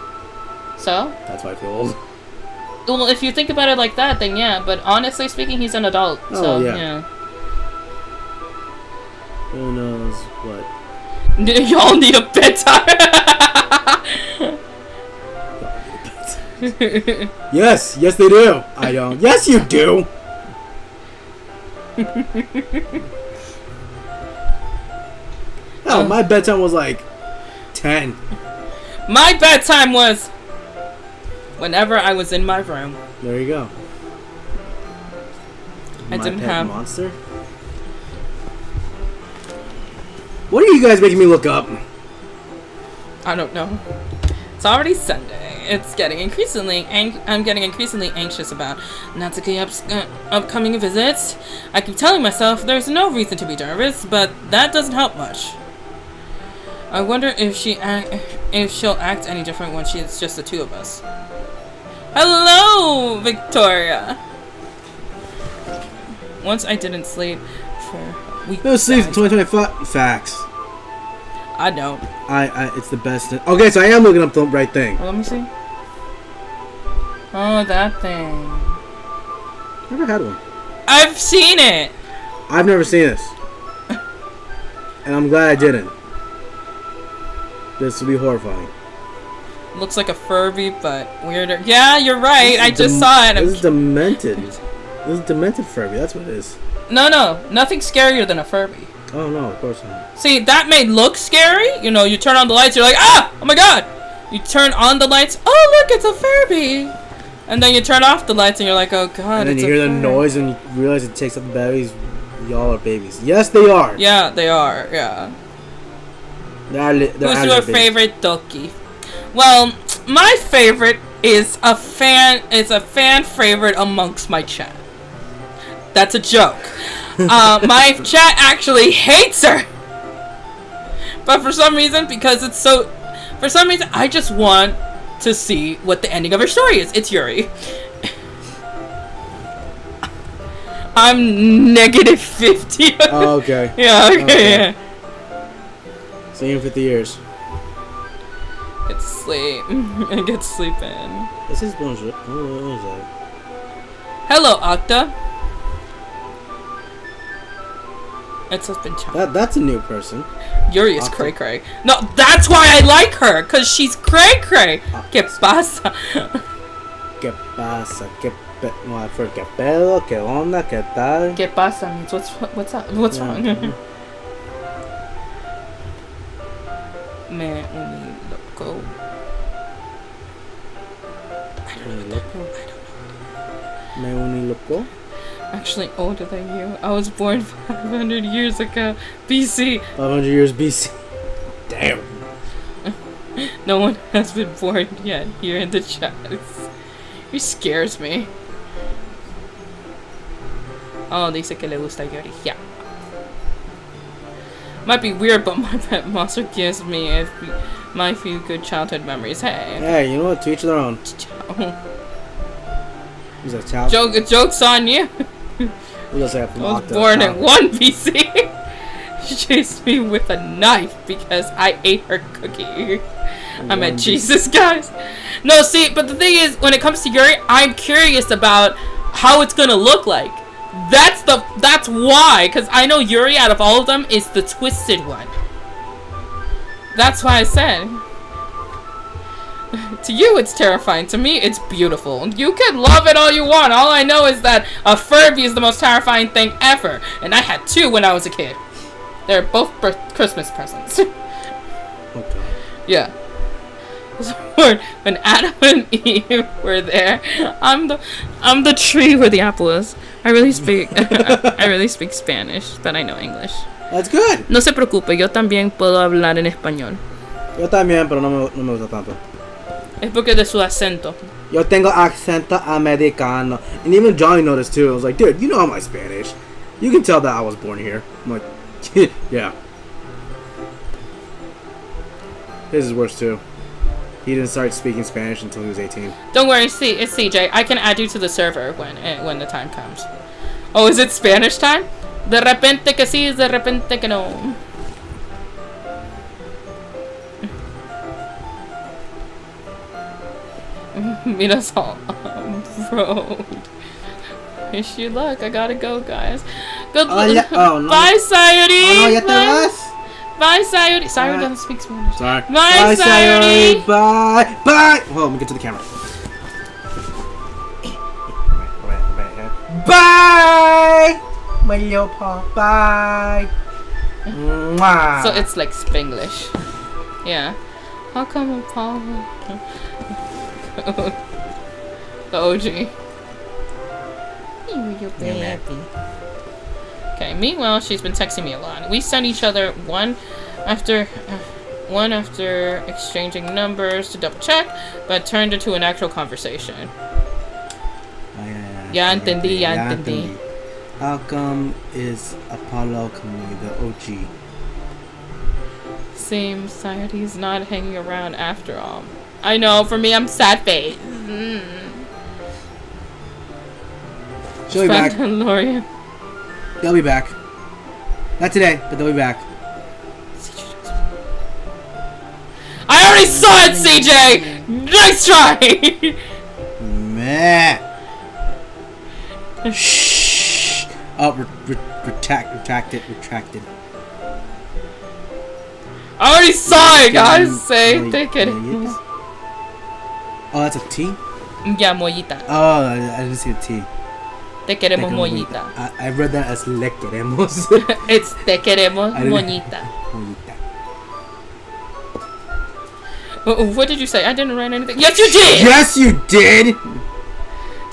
So? That's why I feel old. Well, if you think about it like that, then yeah. But honestly speaking, he's an adult. Oh, so, yeah. Who knows what? Y'all need a bedtime. Yes, they do. I don't. Yes, you do. Oh, my bedtime was like 10. My bedtime was whenever I was in my room. There you go. I My didn't Pet have. Monster. What are you guys making me look up? I don't know. It's already Sunday. It's getting increasingly I'm getting increasingly anxious about Natsuki's upcoming visits. I keep telling myself there's no reason to be nervous, but that doesn't help much. I wonder if she'll act any different when it's just the two of us. Hello, Victoria. Once I didn't sleep for weeks. No sleep in 2025. Facts. I don't. It's the best. Okay, so I am looking up the right thing. Well, let me see. Oh, that thing. Never had one. I've seen it. I've never seen this, and I'm glad I didn't. This would be horrifying. Looks like a Furby, but weirder. Yeah, you're right. I just saw it. This is demented. This is demented Furby. That's what it is. No, nothing scarier than a Furby. Oh no, of course not. See, that may look scary. You know, you turn on the lights, you're like, ah, oh my god. You turn on the lights, oh look, it's a Furby. And then you turn off the lights and you're like, oh god, and then it's you a hear the Furby. noise and you realize it takes up the batteries. Y'all are babies. Yes, they are. Yeah, they are. Yeah. They're Who's your favorite Doki? Well, my favorite is a fan. It's a fan favorite amongst my chat. That's a joke. My chat actually hates her, but for some reason, I just want to see what the ending of her story is. It's Yuri. I'm negative 50. Oh, okay. Yeah. Okay. Yeah. See you in 50 years. Get to sleep. Get to sleep in. This is bonjour. What was that? Hello, Octa. It's just been chopped. That's a new person. Yuri is Octa. cray cray. No, that's why I like her, cause she's cray cray. ¿Qué pasa? ¿Qué pasa? No, I forgot. ¿Qué pedo? ¿Qué onda? ¿Qué tal? ¿Qué pasa means what's up? What's wrong? Me uni loco. Me uni loco? Actually older than you. I was born 500 years ago. BC. 500 years BC. Damn. No one has been born yet here in the chat. He scares me. Oh, dice que le gusta Yuri. Yeah. Might be weird, but my pet monster gives me my few good childhood memories. Hey. Hey, you know what? To each their own. Who's that child? Joke's on you. Who does that from I was Octa? born in 1 BC. She chased me with a knife because I ate her cookie. I'm at Jesus, guys. No, see, but the thing is, when it comes to Yuri, I'm curious about how it's gonna look like. That's why, because I know Yuri out of all of them is the twisted one. That's why I said. To you, it's terrifying. To me, it's beautiful. You can love it all you want. All I know is that a Furby is the most terrifying thing ever. And I had 2 when I was a kid. They're both Christmas presents. Okay. Yeah. When Adam and Eve were there, I'm the tree where the apple is. I really speak Spanish, but I know English. That's good. No se preocupe, yo también puedo hablar en español. Yo también, pero no me gusta tanto. Es porque de su acento. Yo tengo acento americano. And even Johnny noticed too. I was like, dude, you know my Spanish. You can tell that I was born here. I'm like, yeah. His is worse too. He didn't start speaking Spanish until he was 18. Don't worry, it's CJ. I can add you to the server when the time comes. Oh, is it Spanish time? De repente que sí, de repente que no. Mira's all road. Wish you luck. I gotta go, guys. Good luck. Oh, no. Bye, Sayuri. Oh, no, ya te vas. Bye, Sayuri. Sayuri doesn't speak Spanish. Sorry. Bye, Sayuri. Bye. Bye. Well, let me get to the camera. Bye. My little paw. Bye. Mwah. So it's like Spanglish. Yeah. How come Paul? The OG. You baby. Okay, meanwhile, she's been texting me a lot. We sent each other one after exchanging numbers to double check, but it turned into an actual conversation. Ya entendí. How come is Apollo coming, the OG? Seems Sayuri's not hanging around after all. I know, for me, I'm sad face. She'll be back. Lorian. They'll be back. Not today, but they'll be back. I saw it, CJ! Nice try! Meh. Shh. Oh, retracted. I already saw it, guys! Say, take it. Oh, that's a T? Yeah, mollita. Oh, I didn't see a T. Te queremos mollita. I read that as le queremos. It's te queremos I didn't- mollita. Mollita. What did you say? I didn't write anything. Yes, you did! Yes, you did!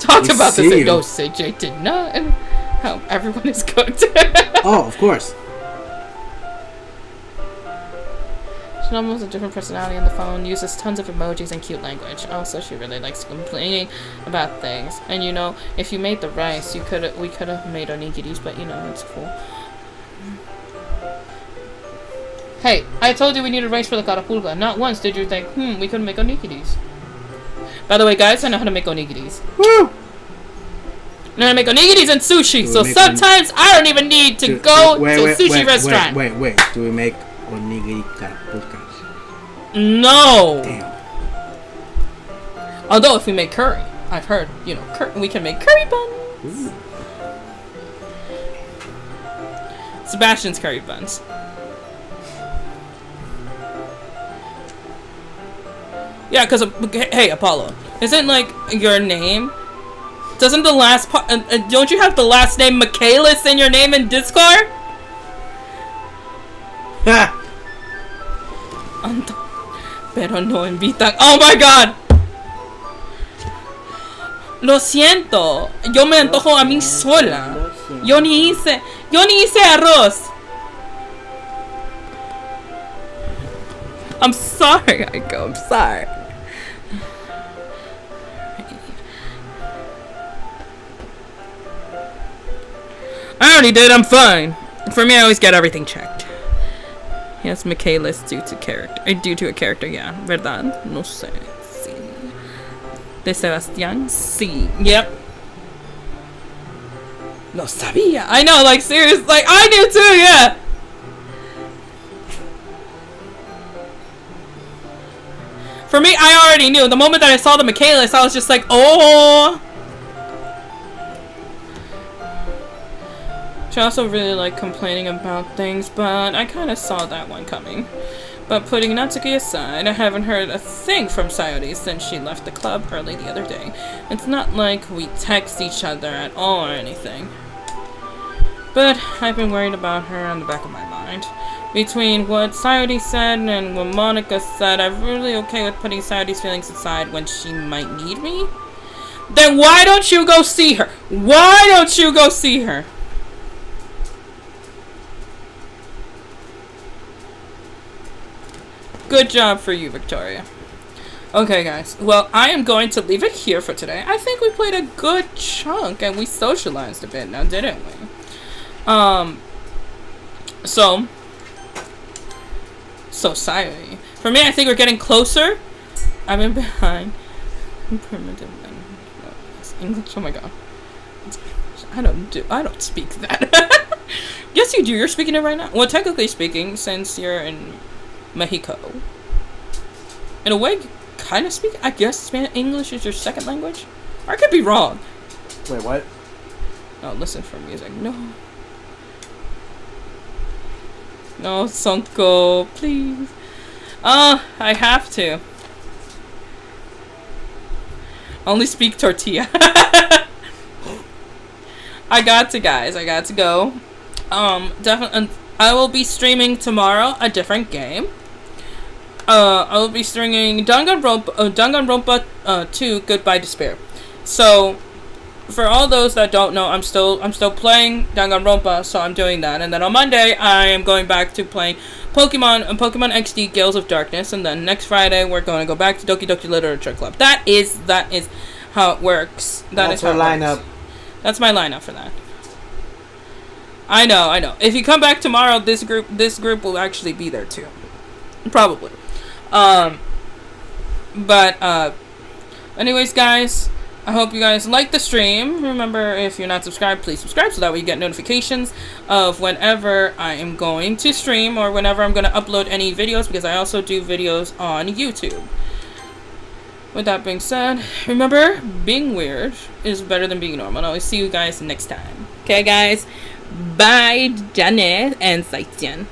Talked We about see this. you. No, CJ did not. How everyone is cooked. Oh, of course. She almost a different personality on the phone, uses tons of emojis and cute language. Also, she really likes complaining about things. And you know, if you made the rice, we could have made onigiris, but you know, it's cool. Hey, I told you we needed rice for the carapulga. Not once did you think, we could make onigiris. By the way, guys, I know how to make onigiris. Woo! I know how to make onigiris and sushi, so make sometimes I don't even need to go to a sushi restaurant. Wait. Do we make onigiri carapulcas? No! Damn. Although if we make curry, I've heard, you know, we can make curry buns. Ooh. Sebastian's curry buns. Yeah, because, hey, Apollo, isn't, like, your name, doesn't the last part, don't you have the last name Michaelis in your name in Discord? Ha! Pero no invitan. Oh my god! Lo siento, yo me antojo a mí sola. Yo ni hice arroz. I'm sorry, Aiko, I'm sorry. I already did, I'm fine. For me, I always get everything checked. Yes, Michaelis due to a character, yeah. ¿Verdad? No sé. Sí. De Sebastián? Sí. Yep. No sabía. I know, like, seriously, like, I knew too, yeah. For me, I already knew. The moment that I saw the Michaelis, I was just like, oh. She also really liked complaining about things, but I kind of saw that one coming. But putting Natsuki aside, I haven't heard a thing from Sayori since she left the club early the other day. It's not like we text each other at all or anything. But I've been worried about her on the back of my mind. Between what Sayori said and what Monica said, I'm really okay with putting Sayori's feelings aside when she might need me. Then why don't you go see her? Why don't you go see her? Good job for you, Victoria. Okay, guys. Well, I am going to leave it here for today. I think we played a good chunk and we socialized a bit now, didn't we? So Sayori. For me, I think we're getting closer. I've been behind. English. Oh my god. I don't speak that. Yes, you do. You're speaking it right now. Well, technically speaking, since you're in Mexico, in a way, kind of speak. I guess English is your second language. I could be wrong. Wait, what? Oh, listen for music. No, Sonko, please. I have to. Only speak tortilla. I got to, guys. I got to go. Definitely. I will be streaming tomorrow a different game. I will be streaming Danganronpa 2 Goodbye Despair. So, for all those that don't know, I'm still playing Danganronpa, so I'm doing that. And then on Monday, I am going back to playing Pokemon XD Gales of Darkness, and then next Friday we're going to go back to Doki Doki Literature Club. That is how it works. That's our lineup. That's my lineup for that. I know. If you come back tomorrow, this group will actually be there too. Probably. Anyways, guys, I hope you guys like the stream. Remember, if you're not subscribed, please subscribe so that way you get notifications of whenever I am going to stream or whenever I'm going to upload any videos, because I also do videos on YouTube. With that being said, remember, being weird is better than being normal. And I'll see you guys next time. Okay, guys? Bye, Janet, and 再见.